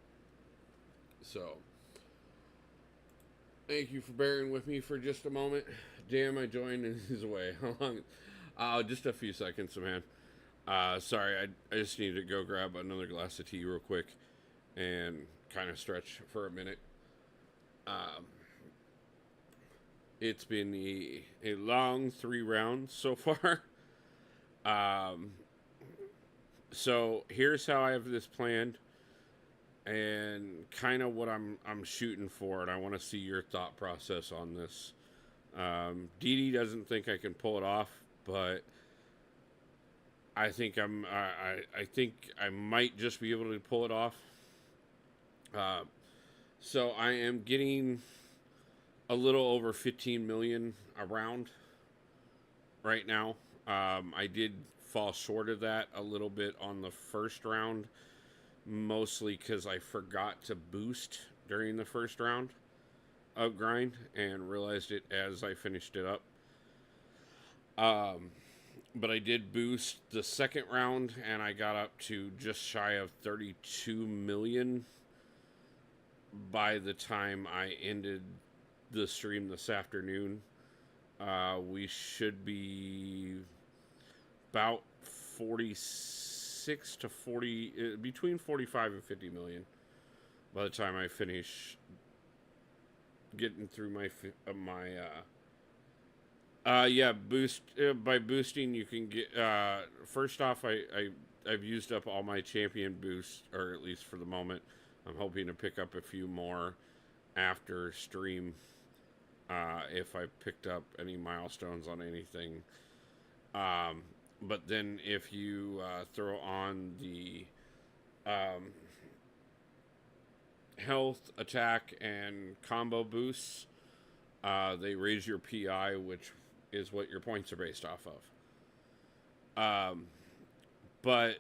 So, thank you for bearing with me for just a moment. Damn, I joined and he's away. How long? Just a few seconds, man. Sorry, I just needed to go grab another glass of tea real quick and kind of stretch for a minute. Um, it's been a long 3 rounds so far. Um, so here's how I have this planned. and kind of what I'm shooting for, and I want to see your thought process on this. Dee doesn't think I can pull it off, but I think I think I might just be able to pull it off. Uh, so I am getting a little over 15 million around right now. I did fall short of that a little bit on the first round, mostly because I forgot to boost during the first round of grind and realized it as I finished it up. But I did boost the second round and I got up to just shy of 32 million by the time I ended the stream this afternoon. We should be about 46 to 40, between 45 and 50 million by the time I finish getting through boost by boosting you can get first off I've used up all my champion boosts, or at least for the moment. I'm hoping to pick up a few more after stream if I picked up any milestones on anything. But then if you throw on the health, attack, and combo boosts, they raise your PI, which is what your points are based off of. But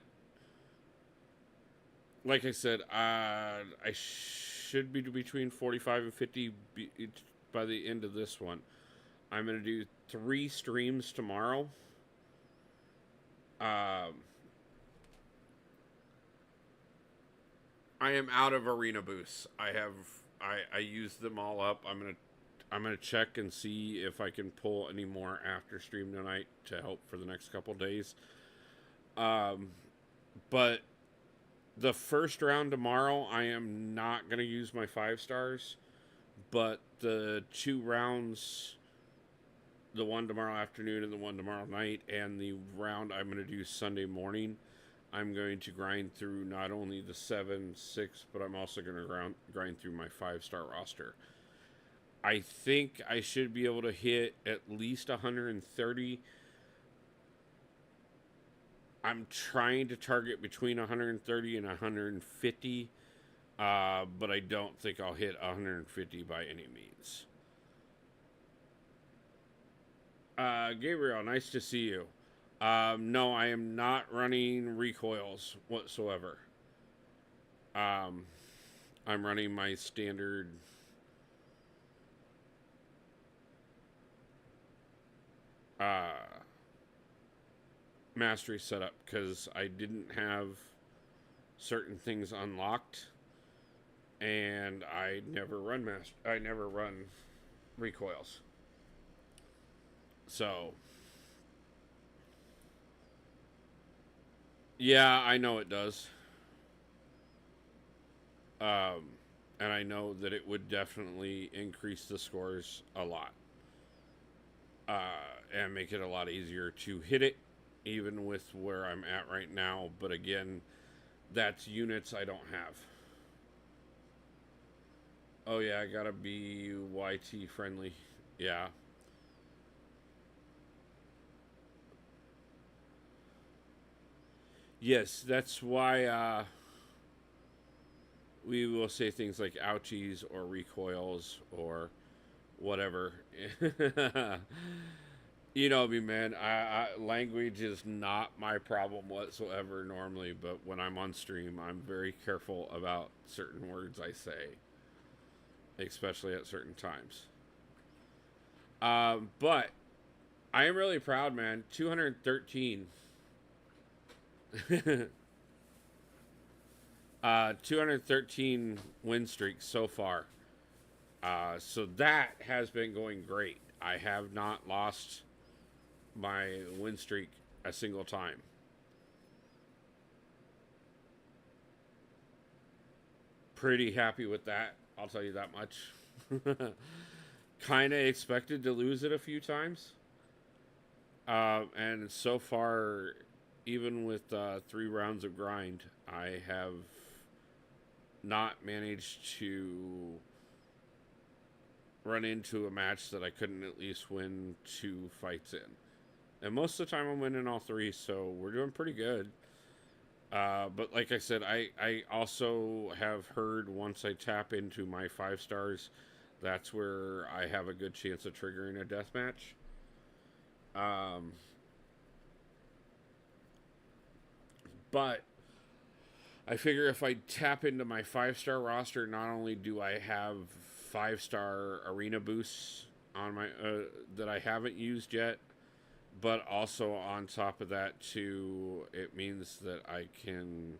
like I said, I should be between 45 and 50 by the end of this one. I'm going to do 3 streams tomorrow. I am out of arena boosts. I used them all up. I'm gonna check and see if I can pull any more after stream tonight to help for the next couple days. But the first round tomorrow, I am not gonna use my 5 stars, but the 2 rounds, the one tomorrow afternoon and the one tomorrow night, and the round I'm gonna do Sunday morning, I'm going to grind through not only the 7, 6, but I'm also going to grind through my 5-star roster. I think I should be able to hit at least 130. I'm trying to target between 130 and 150, but I don't think I'll hit 150 by any means. Gabriel, nice to see you. No, I am not running recoils whatsoever. I'm running my standard mastery setup because I didn't have certain things unlocked, and I never run recoils. So yeah, I know it does. And I know that it would definitely increase the scores a lot. And make it a lot easier to hit it, even with where I'm at right now. But again, that's units I don't have. Oh yeah, I gotta be YT friendly. Yeah. Yes, that's why we will say things like ouchies or recoils or whatever. You know me, man. Language is not my problem whatsoever normally, but when I'm on stream, I'm very careful about certain words I say, especially at certain times. But I am really proud, man. 213. 213 win streak so far. So that has been going great. I have not lost my win streak a single time. Pretty happy with that, I'll tell you that much. Kind of expected to lose it a few times. And so far, even with 3 rounds of grind, I have not managed to run into a match that I couldn't at least win 2 fights in. And most of the time I'm winning all 3, so we're doing pretty good. But like I said, I also have heard once I tap into my 5 stars, that's where I have a good chance of triggering a death match. But I figure if I tap into my 5-star roster, not only do I have 5-star arena boosts on my that I haven't used yet, but also on top of that too, it means that I can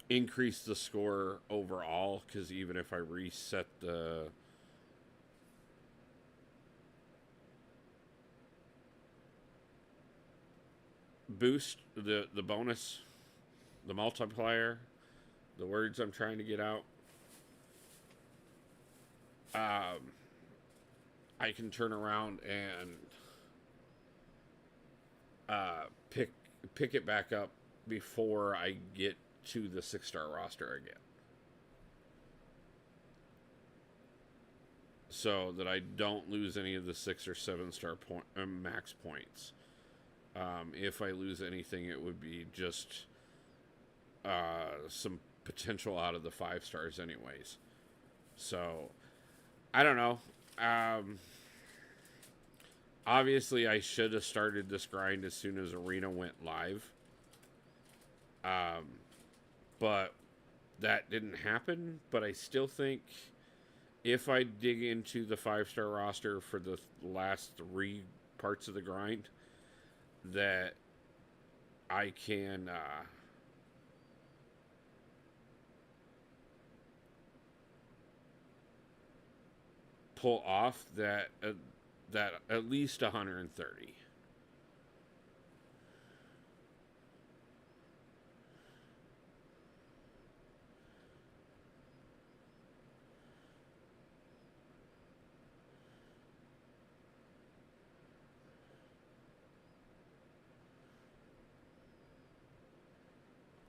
increase the score overall, because even if I reset the boost, the bonus, the multiplier, the words I'm trying to get out, I can turn around and pick it back up before I get to the 6-star roster again, so that I don't lose any of the 6 or 7-star max points. If I lose anything, it would be just some potential out of the 5 stars, anyways. So I don't know. Obviously, I should have started this grind as soon as Arena went live. But that didn't happen. But I still think if I dig into the 5-star roster for the last 3 parts of the grind, that I can pull off that at least 130.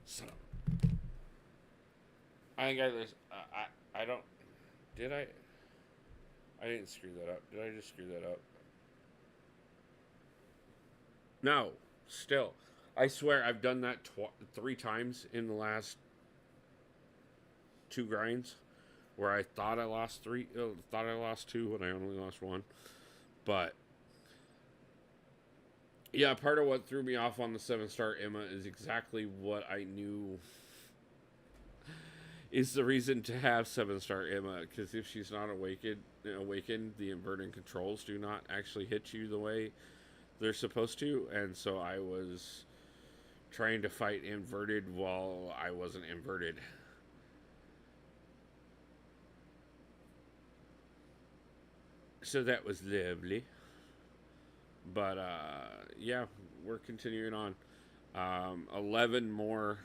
So I think I don't, did I didn't screw that up. Did I just screw that up? No, still. I swear I've done that 3 times in the last 2 grinds, where I thought I lost 3, thought I lost 2 when I only lost 1. But yeah, part of what threw me off on the 7-star Emma is exactly what I knew is the reason to have 7-star Emma, because if she's not awakened, the inverted controls do not actually hit you the way they're supposed to, and so I was trying to fight inverted while I wasn't inverted. So that was lovely. But yeah, we're continuing on. 11 more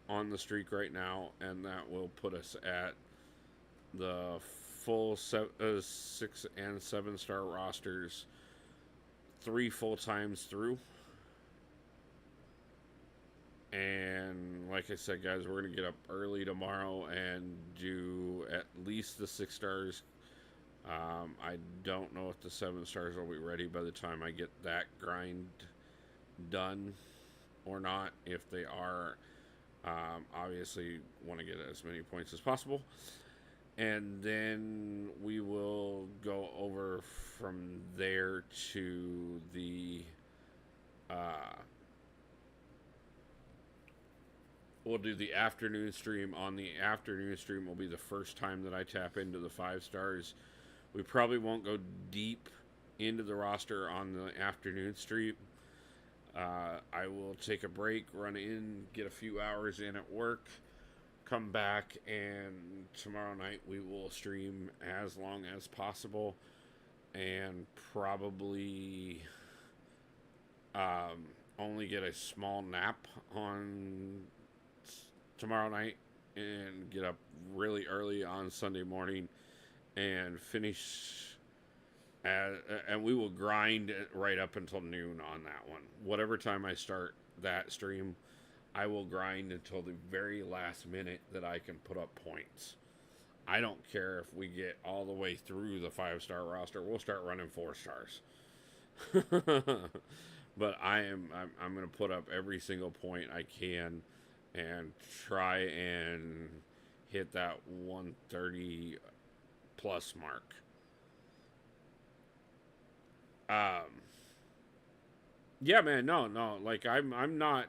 on the streak right now, and that will put us at the full 6 and 7-star rosters 3 full times through. And like I said, guys, we're going to get up early tomorrow and do at least the 6 stars. I don't know if the 7 stars will be ready by the time I get that grind done or not. If they are, obviously want to get as many points as possible. And then we will go over from there to the we'll do the afternoon stream. On the afternoon stream will be the first time that I tap into the 5 stars. We probably won't go deep into the roster on the afternoon stream. I will take a break, run in, get a few hours in at work, come back, and tomorrow night we will stream as long as possible, and probably only get a small nap on tomorrow night and get up really early on Sunday morning and finish and we will grind right up until noon on that one. Whatever time I start that stream, I will grind until the very last minute that I can put up points. I don't care if we get all the way through the 5-star roster. We'll start running 4 stars. But I'm going to put up every single point I can and try and hit that 130 plus mark. Yeah, man, no, like I'm not.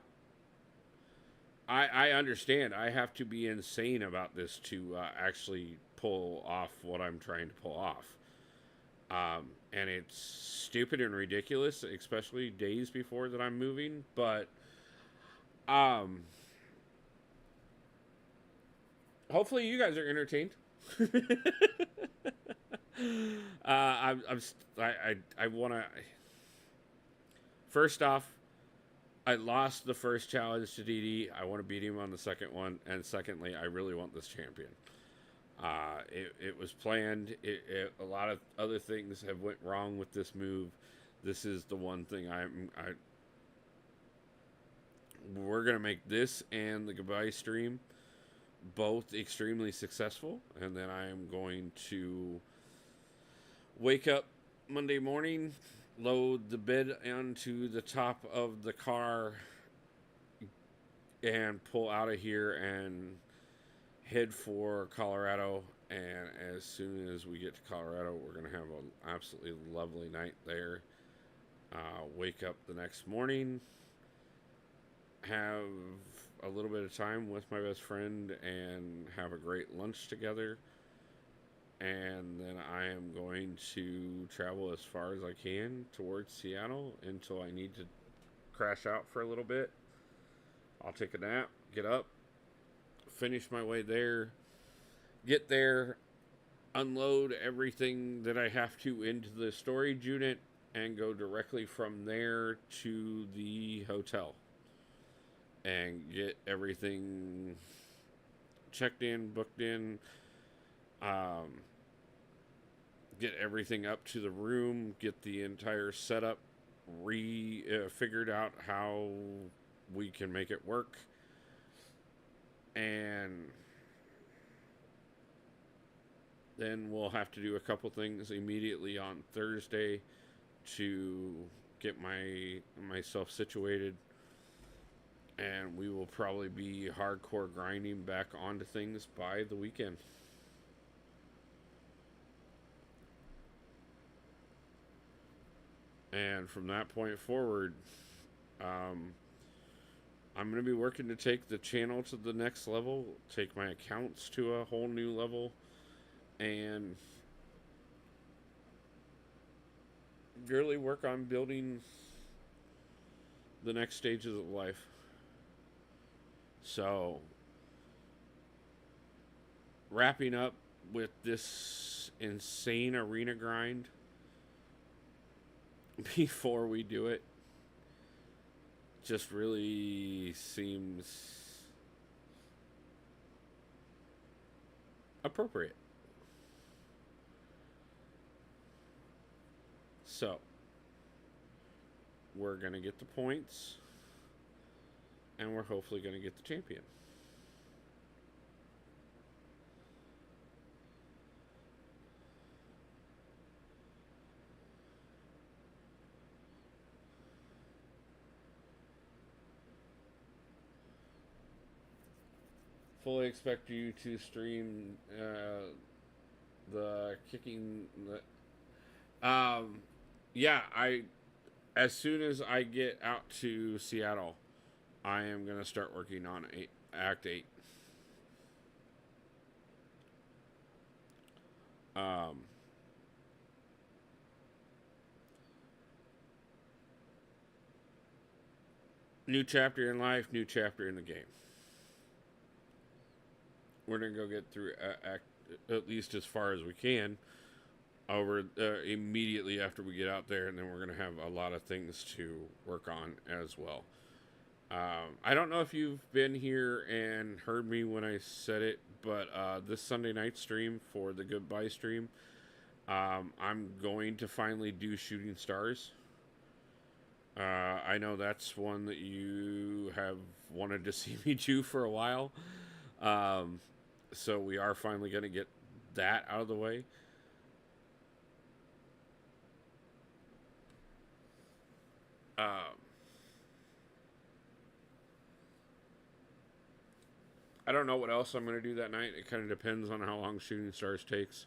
I understand. I have to be insane about this to actually pull off what I'm trying to pull off. And it's stupid and ridiculous, especially days before that I'm moving. But um, hopefully you guys are entertained. I want to. First off, I lost the first challenge to DD. I want to beat him on the second one, and secondly, I really want this champion. It was planned. A lot of other things have went wrong with this move. This is the one thing we're gonna make this and the goodbye stream both extremely successful, and then I am going to wake up Monday morning, load the bed onto the top of the car, and pull out of here and head for Colorado. And as soon as we get to Colorado, we're going to have an absolutely lovely night there. Wake up the next morning, have a little bit of time with my best friend, and have a great lunch together. And then I am going to travel as far as I can towards Seattle until I need to crash out for a little bit. I'll take a nap, get up, finish my way there, get there, unload everything that I have to into the storage unit, and go directly from there to the hotel and get everything checked in, booked in, get everything up to the room, get the entire setup figured out how we can make it work, and then we'll have to do a couple things immediately on Thursday to get myself situated, and we will probably be hardcore grinding back onto things by the weekend. And from that point forward, I'm going to be working to take the channel to the next level, take my accounts to a whole new level, and really work on building the next stages of life. So, wrapping up with this insane arena grind before we do it just really seems appropriate. So, we're going to get the points, and we're hopefully going to get the champion. Fully expect you to stream the kicking. Yeah, as soon as I get out to Seattle, I am gonna start working on Act 8. New chapter in life, new chapter in the game. We're gonna go get through Act at least as far as we can over immediately after we get out there, and then we're gonna have a lot of things to work on as well. I don't know if you've been here and heard me when I said it, but this Sunday night stream for the goodbye stream, I'm going to finally do Shooting Stars. I know that's one that you have wanted to see me do for a while. Um, so we are finally going to get that out of the way. Um, I don't know what else I'm going to do that night. It kind of depends on how long Shooting Stars takes.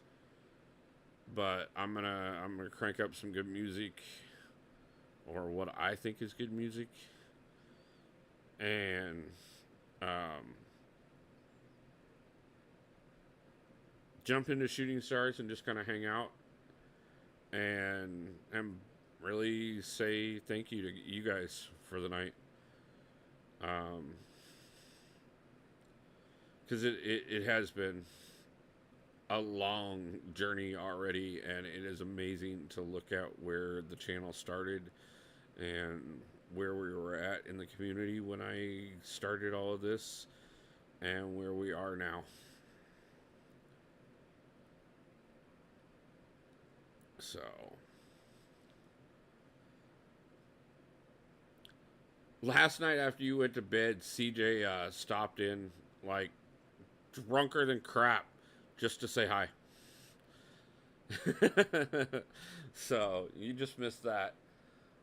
But I'm gonna crank up some good music, or what I think is good music, and um, jump into Shooting Stars and just kind of hang out and really say thank you to you guys for the night. Um, because it has been a long journey already, and it is amazing to look at where the channel started and where we were at in the community when I started all of this and where we are now. So, last night after you went to bed, CJ stopped in like drunker than crap just to say hi. So, you just missed that.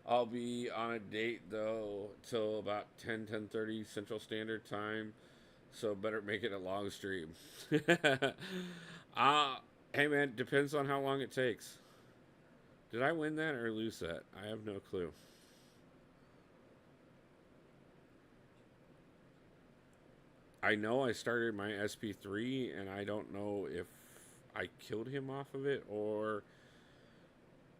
I'll be on a date though till about 10:30 Central Standard Time. So better make it a long stream. uh hey man, depends on how long it takes. Did I win that or lose that? I have no clue. I know I started my SP3 and I don't know if I killed him off of it or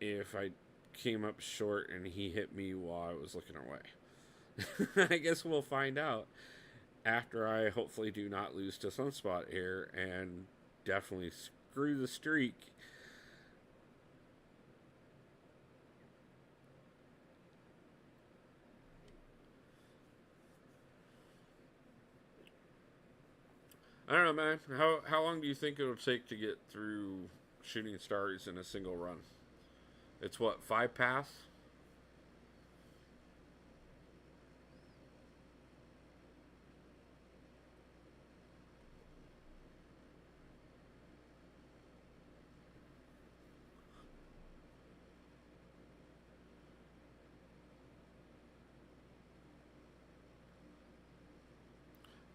if I came up short and he hit me while I was looking away. I guess we'll find out after I hopefully do not lose to Sunspot here and definitely screw the streak. I don't know, man. How long do you think it'll take to get through Shooting Stars in a single run? It's what, 5 paths?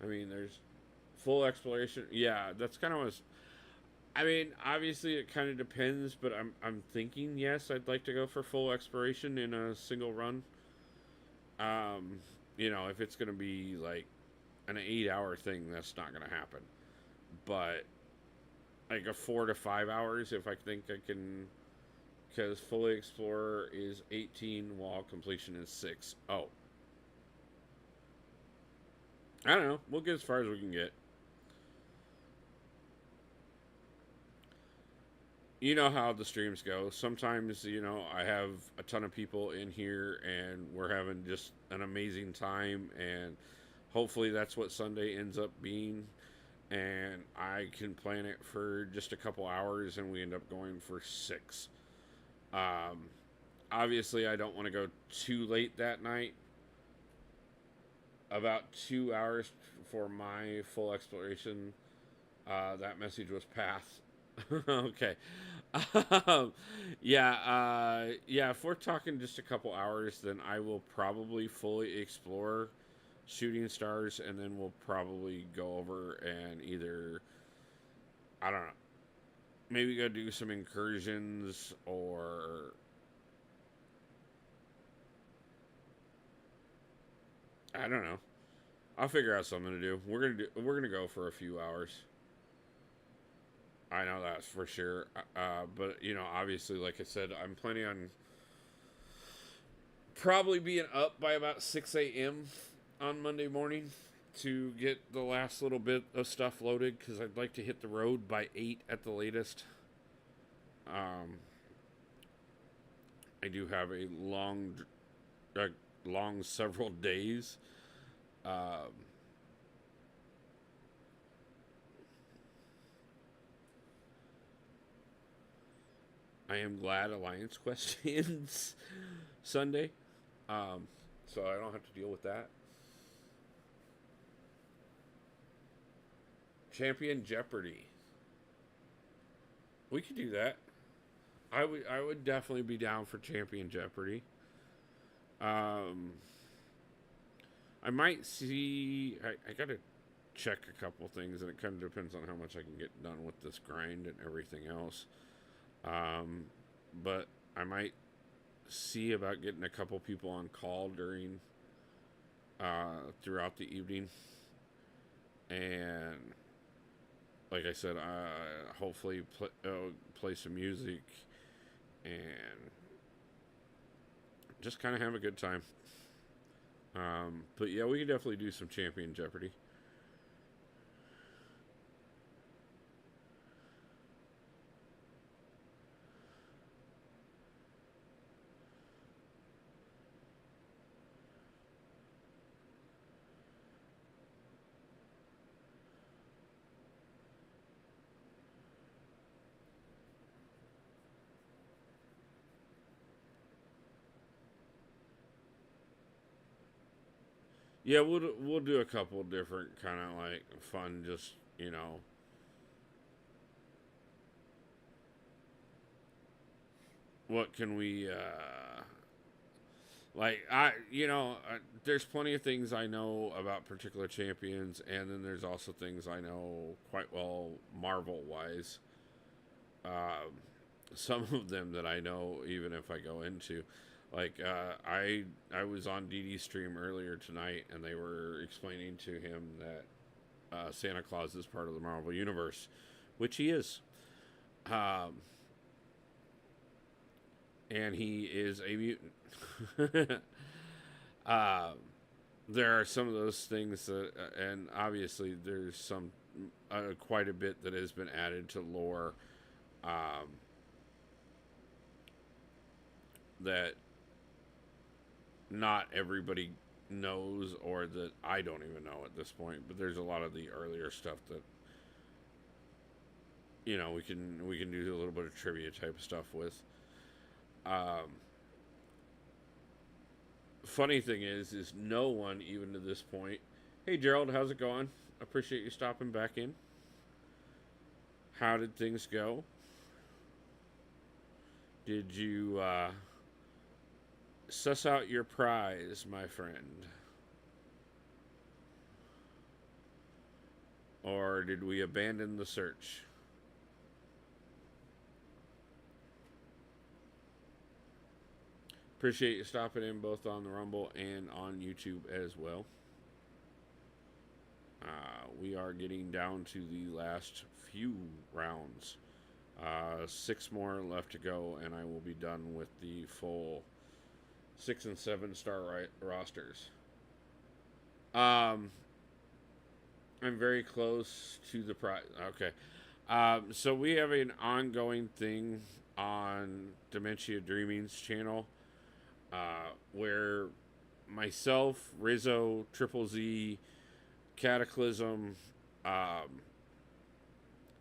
I mean, there's full exploration. Yeah, that's kind of what. I mean, obviously it kind of depends, but I'm thinking yes, I'd like to go for full exploration in a single run. Um, if it's gonna be like an 8 hour thing, that's not gonna happen. But like a 4 to 5 hours, if I think I can, because fully explorer is 18, while completion is 6. Oh, I don't know. We'll get as far as we can get. You know how the streams go. Sometimes, I have a ton of people in here and we're having just an amazing time, and hopefully that's what Sunday ends up being. And I can plan it for just a couple hours and we end up going for 6. Um, Obviously, I don't want to go too late that night. About 2 hours for my full exploration. That message was passed. Okay. Um, yeah. If we're talking just a couple hours, then I will probably fully explore Shooting Stars, and then we'll probably go over and either, I don't know, maybe go do some incursions, or I don't know. I'll figure out something to do. We're gonna go for a few hours. I know that's for sure. But obviously, like I said, I'm planning on probably being up by about 6 a.m. on Monday morning to get the last little bit of stuff loaded, because I'd like to hit the road by 8 at the latest. Um, I do have a long several days. Um, I am glad Alliance Quest ends Sunday. So I don't have to deal with that. Champion Jeopardy. We could do that. I would definitely be down for Champion Jeopardy. Um, I might see. I gotta check a couple things, and it kind of depends on how much I can get done with this grind and everything else. Um, but I might see about getting a couple people on call during throughout the evening, and like I said, hopefully play some music and just kind of have a good time. But yeah, we can definitely do some Champion Jeopardy. Yeah, we'll do a couple different kind of like fun, just what can we like there's plenty of things I know about particular champions, and then there's also things I know quite well Marvel wise. Um, some of them that I know, even if I go into, like I was on DD's stream earlier tonight, and they were explaining to him that Santa Claus is part of the Marvel universe, which he is. Um, and he is a mutant. uh, there are some of those things that, and obviously there's some quite a bit that has been added to lore, um, that not everybody knows, or that I don't even know at this point. But there's a lot of the earlier stuff that we can do a little bit of trivia type of stuff with. Um, Funny thing is no one even to this point. Hey Gerald, how's it going? Appreciate you stopping back in. How did things go? Did you suss out your prize, my friend? Or did we abandon the search? Appreciate you stopping in both on the Rumble and on YouTube as well. We are getting down to the last few rounds. 6 more left to go, and I will be done with the full 6 and 7 star rosters. I'm very close to the prize. Okay. So we have an ongoing thing on Dementia Dreaming's channel, where myself, Rizzo, Triple Z, Cataclysm,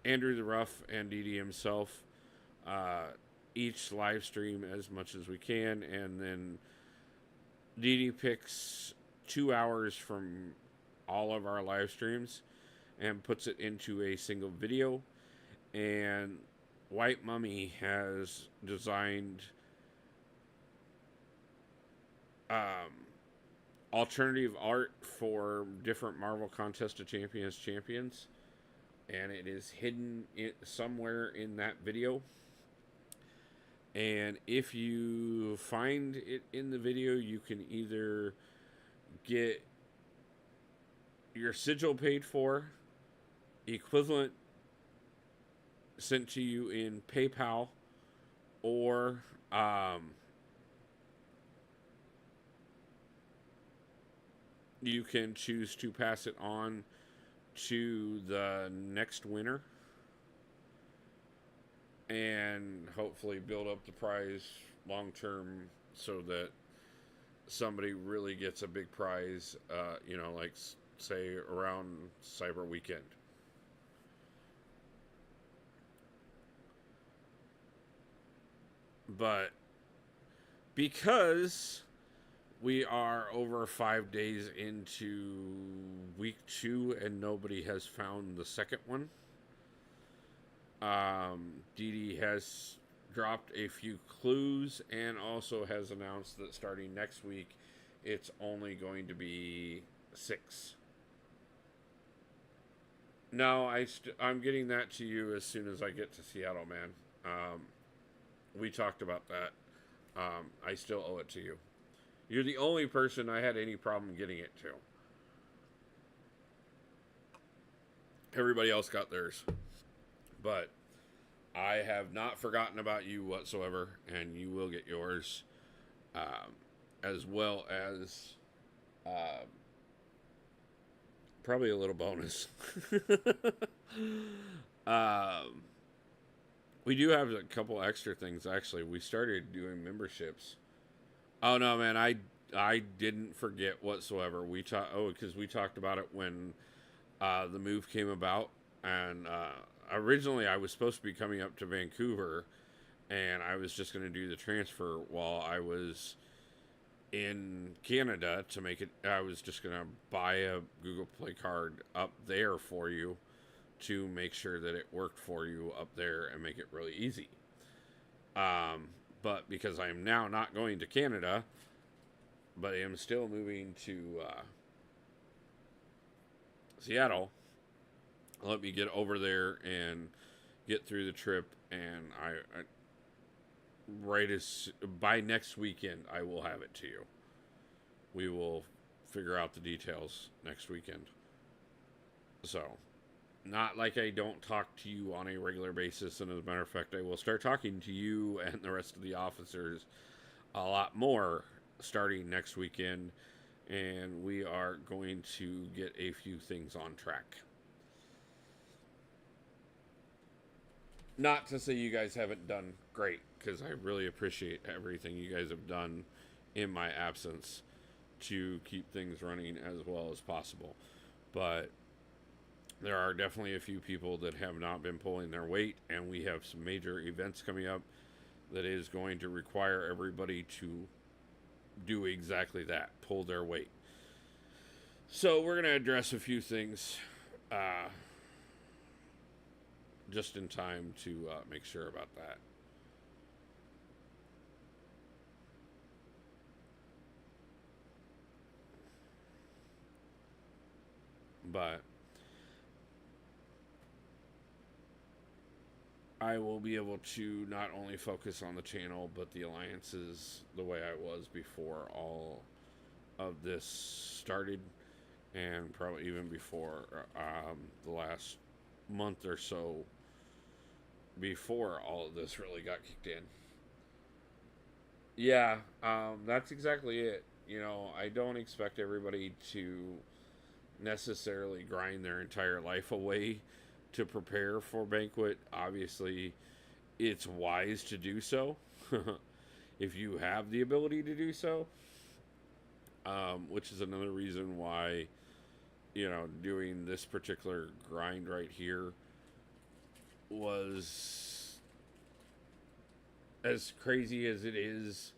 Andrew the Rough, and DD himself each live stream as much as we can, and then DD picks 2 hours from all of our live streams and puts it into a single video. And White Mummy has designed alternative art for different Marvel Contest of Champions champions, and it is hidden somewhere in that video. And if you find it in the video, you can either get your sigil paid for, equivalent sent to you in PayPal, or you can choose to pass it on to the next winner and hopefully build up the prize long term, so that somebody really gets a big prize, like say around Cyber Weekend. But because We are over 5 days into week 2, and nobody has found the second one. Dee Dee has dropped a few clues and also has announced that starting next week, it's only going to be 6. No, I'm getting that to you as soon as I get to Seattle, man. We talked about that. I still owe it to you. You're the only person I had any problem getting it to. Everybody else got theirs. But I have not forgotten about you whatsoever, and you will get yours, as well as probably a little bonus. um, we do have a couple extra things, actually. We started doing memberships. Oh no, man! I didn't forget whatsoever. Because we talked about it when the move came about, and originally I was supposed to be coming up to Vancouver, and I was just going to do the transfer while I was in Canada to make it. I was just going to buy a Google Play card up there for you to make sure that it worked for you up there and make it really easy. But because I am now not going to Canada, but I am still moving to Seattle, let me get over there and get through the trip, and by next weekend I will have it to you. We will figure out the details next weekend. So, not like I don't talk to you on a regular basis, and as a matter of fact, I will start talking to you and the rest of the officers a lot more starting next weekend, and we are going to get a few things on track. Not to say you guys haven't done great, because I really appreciate everything you guys have done in my absence to keep things running as well as possible. But there are definitely a few people that have not been pulling their weight, and we have some major events coming up that is going to require everybody to do exactly that, pull their weight. So we're going to address a few things just in time to make sure about that. But I will be able to not only focus on the channel, but the alliances the way I was before all of this started, and probably even before the last month or so before all of this really got kicked in. Yeah, that's exactly it. You know, I don't expect everybody to necessarily grind their entire life away to prepare for banquet. Obviously, it's wise to do so if you have the ability to do so, which is another reason why, you know, doing this particular grind right here was as crazy as it is.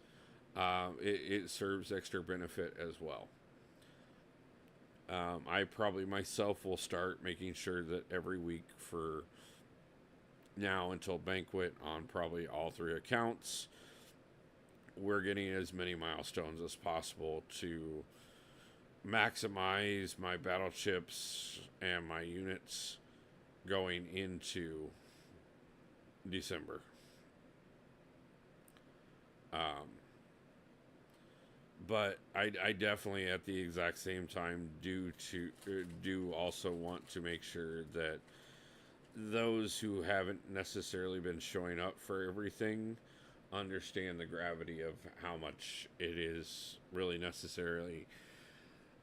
It serves extra benefit as well. I probably myself will start making sure that every week for now until banquet on probably all 3 accounts, we're getting as many milestones as possible to maximize my battle chips and my units going into December. But I definitely at the exact same time do also want to make sure that those who haven't necessarily been showing up for everything understand the gravity of how much it is really necessarily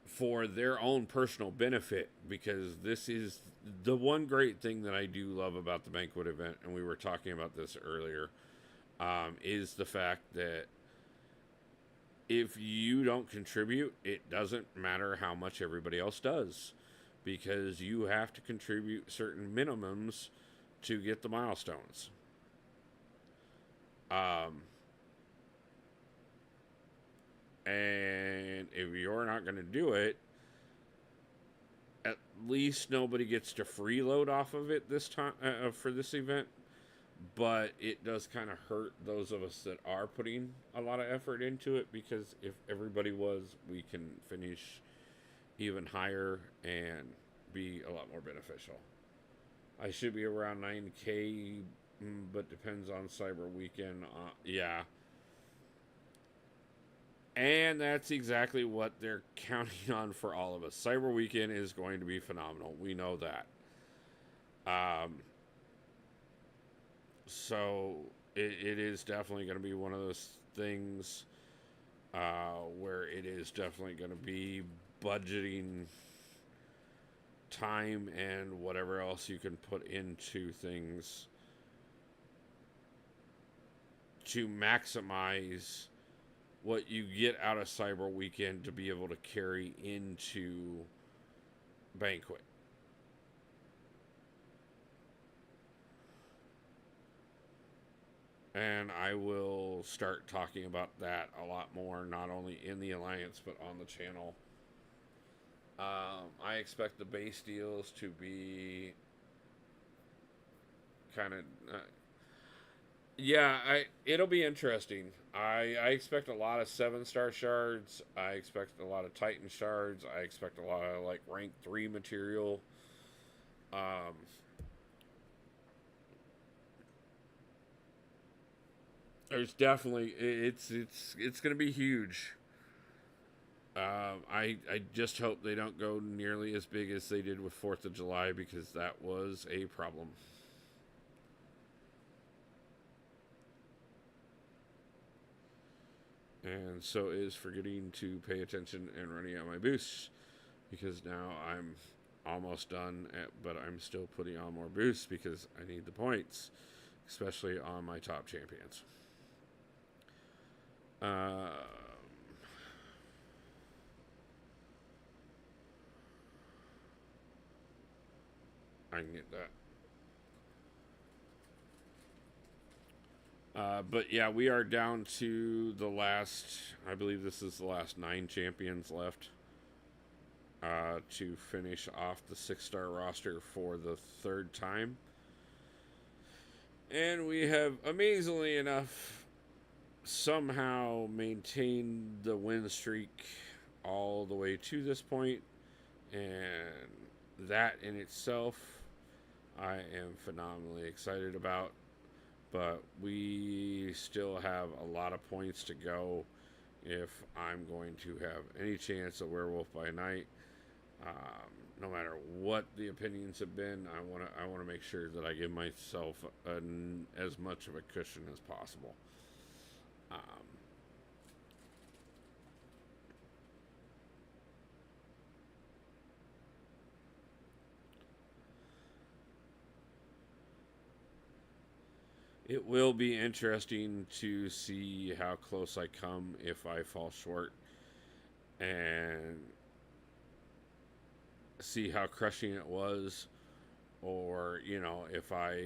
for their own personal benefit, because this is the one great thing that I do love about the banquet event, and we were talking about this earlier, is the fact that if you don't contribute, it doesn't matter how much everybody else does, because you have to contribute certain minimums to get the milestones. And if you're not going to do it, at least nobody gets to freeload off of it this time for this event. But it does kind of hurt those of us that are putting a lot of effort into it, because if everybody was, we can finish even higher and be a lot more beneficial. I should be around 9K, but depends on Cyber Weekend. Yeah. And that's exactly what they're counting on for all of us. Cyber Weekend is going to be phenomenal. We know that. So it is definitely going to be one of those things where it is definitely going to be budgeting time and whatever else you can put into things to maximize what you get out of Cyber Weekend to be able to carry into Banquet. And I will start talking about that a lot more, not only in the Alliance, but on the channel. I expect the base deals to be kind of... it'll be interesting. I expect a lot of 7-star shards. I expect a lot of Titan shards. I expect a lot of, like, rank 3 material. There's definitely... It's going to be huge. I just hope they don't go nearly as big as they did with 4th of July, because that was a problem. And so is forgetting to pay attention and running out my boosts, because now I'm almost done, but I'm still putting on more boosts because I need the points, especially on my top champions. I can get that. But yeah, we are down to the last, I believe this is the last 9 champions left to finish off the 6-star roster for the 3rd time. And we have, amazingly enough, somehow maintained the win streak all the way to this point. And that in itself, I am phenomenally excited about. But we still have a lot of points to go if I'm going to have any chance of Werewolf by Night. No matter what the opinions have been, I want to make sure that I give myself as much of a cushion as possible. It will be interesting to see how close I come if I fall short, and see how crushing it was, or, you know, if I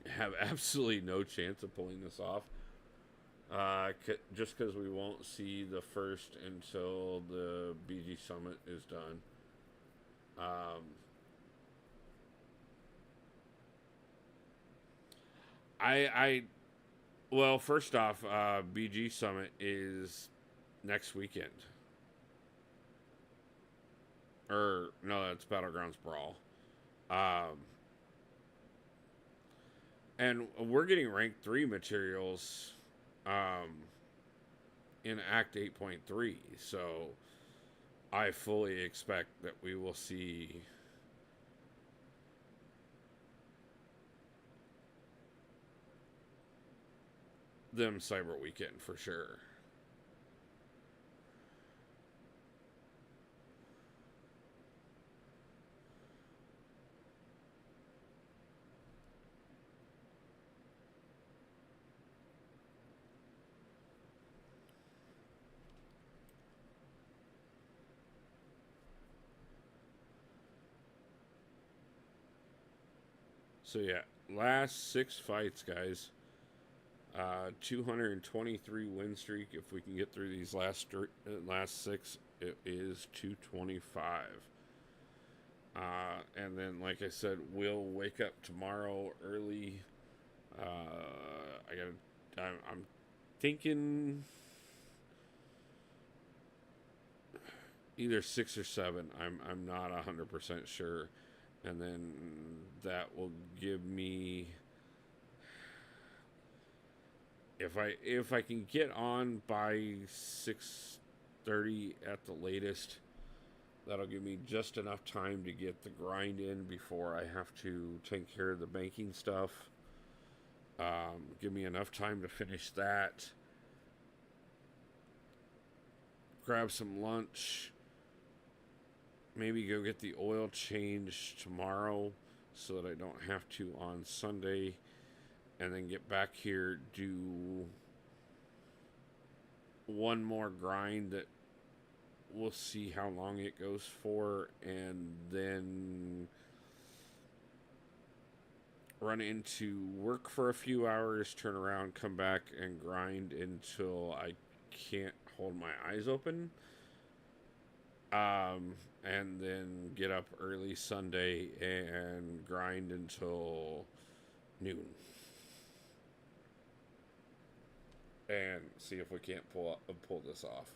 have absolutely no chance of pulling this off. Just because we won't see the first until the BG Summit is done. Well, first off, BG Summit is next weekend. Or, no, that's Battlegrounds Brawl. And we're getting rank 3 materials in Act 8.3. So I fully expect that we will see them Cyber Weekend for sure. So yeah, last 6 fights, guys. 223 win streak. If we can get through these last 6, it is 225. And then, like I said, we'll wake up tomorrow early. I'm thinking either 6 or 7. I'm not 100% sure, and then that will give me, if I can get on by 6:30 at the latest, that'll give me just enough time to get the grind in before I have to take care of the banking stuff. Give me enough time to finish that, grab some lunch, maybe go get the oil changed tomorrow so that I don't have to on Sunday, and then get back here, do one more grind that we'll see how long it goes for, and then run into work for a few hours, turn around, come back, and grind until I can't hold my eyes open. And then get up early Sunday and grind until noon. And see if we can't pull this off.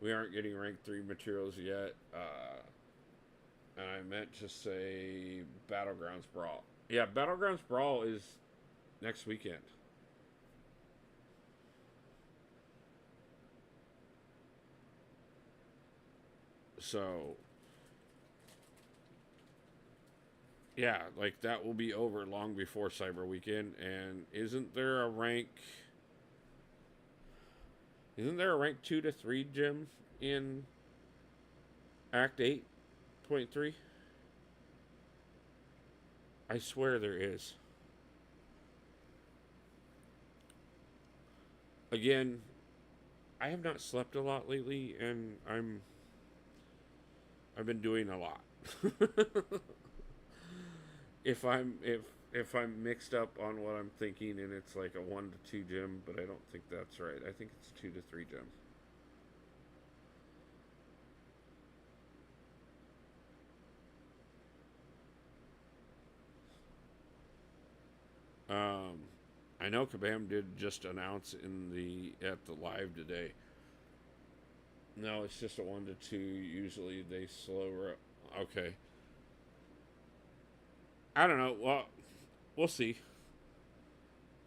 We aren't getting rank 3 materials yet. And I meant to say Battlegrounds Brawl. Yeah, Battlegrounds Brawl is next weekend. So, yeah, like that will be over long before Cyber Weekend. And isn't there a rank 2 to 3 gym in Act 8.3? I swear there is. Again, I have not slept a lot lately, and I've been doing a lot. if I'm mixed up on what I'm thinking and it's like a 1 to 2 gym, but I don't think that's right. I think it's 2 to 3 gym. I know Kabam did just announce at the live today. No, it's just a 1 to 2. Usually they slow. Okay. I don't know. Well, we'll see.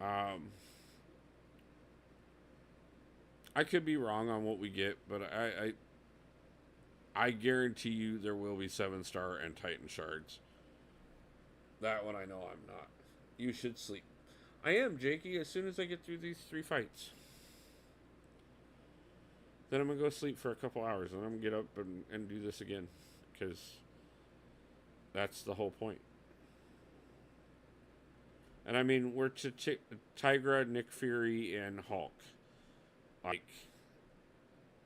I could be wrong on what we get, but I guarantee you there will be 7-star and Titan shards. That one I know I'm not. You should sleep. I am, Jakey, as soon as I get through these 3 fights. Then I'm going to go sleep for a couple hours, and I'm going to get up and do this again. Because that's the whole point. And I mean, we're to Tigra, Nick Fury, and Hulk. Like,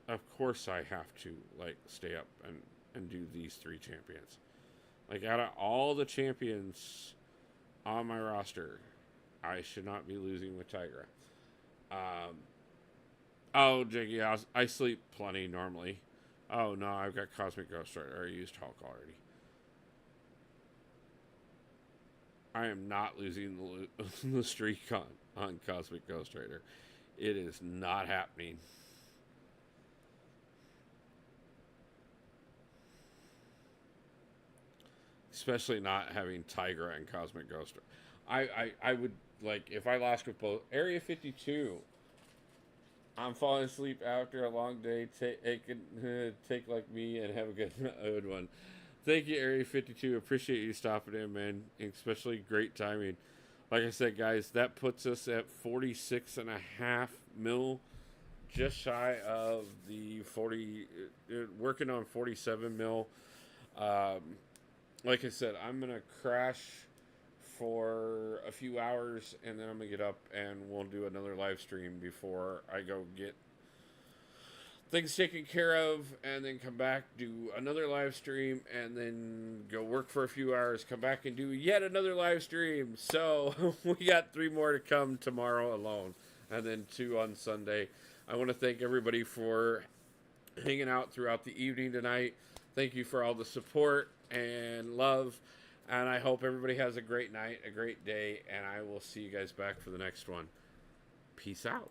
of course I have to, like, stay up and do these 3 champions. Like, out of all the champions on my roster, I should not be losing with Tigra. Oh, Jiggy, I sleep plenty normally. Oh, no, I've got Cosmic Ghost Rider. I used Hulk already. I am not losing the streak on Cosmic Ghost Rider. It is not happening. Especially not having Tigra and Cosmic Ghost Rider. I would, like, if I lost with both. Area 52. I'm falling asleep after a long day. Take like me and have a good one. Thank you, Area 52. Appreciate you stopping in, man. Especially great timing. Like I said, guys, that puts us at 46.5 mil. Just shy of the 40. Working on 47 mil. Like I said, I'm going to crash for a few hours, and then I'm going to get up and we'll do another live stream before I go get things taken care of, and then come back, do another live stream, and then go work for a few hours, come back and do yet another live stream. So we got 3 more to come tomorrow alone. and then 2 on Sunday. I want to thank everybody for hanging out throughout the evening tonight. Thank you for all the support and love. And I hope everybody has a great night, a great day, and I will see you guys back for the next one. Peace out.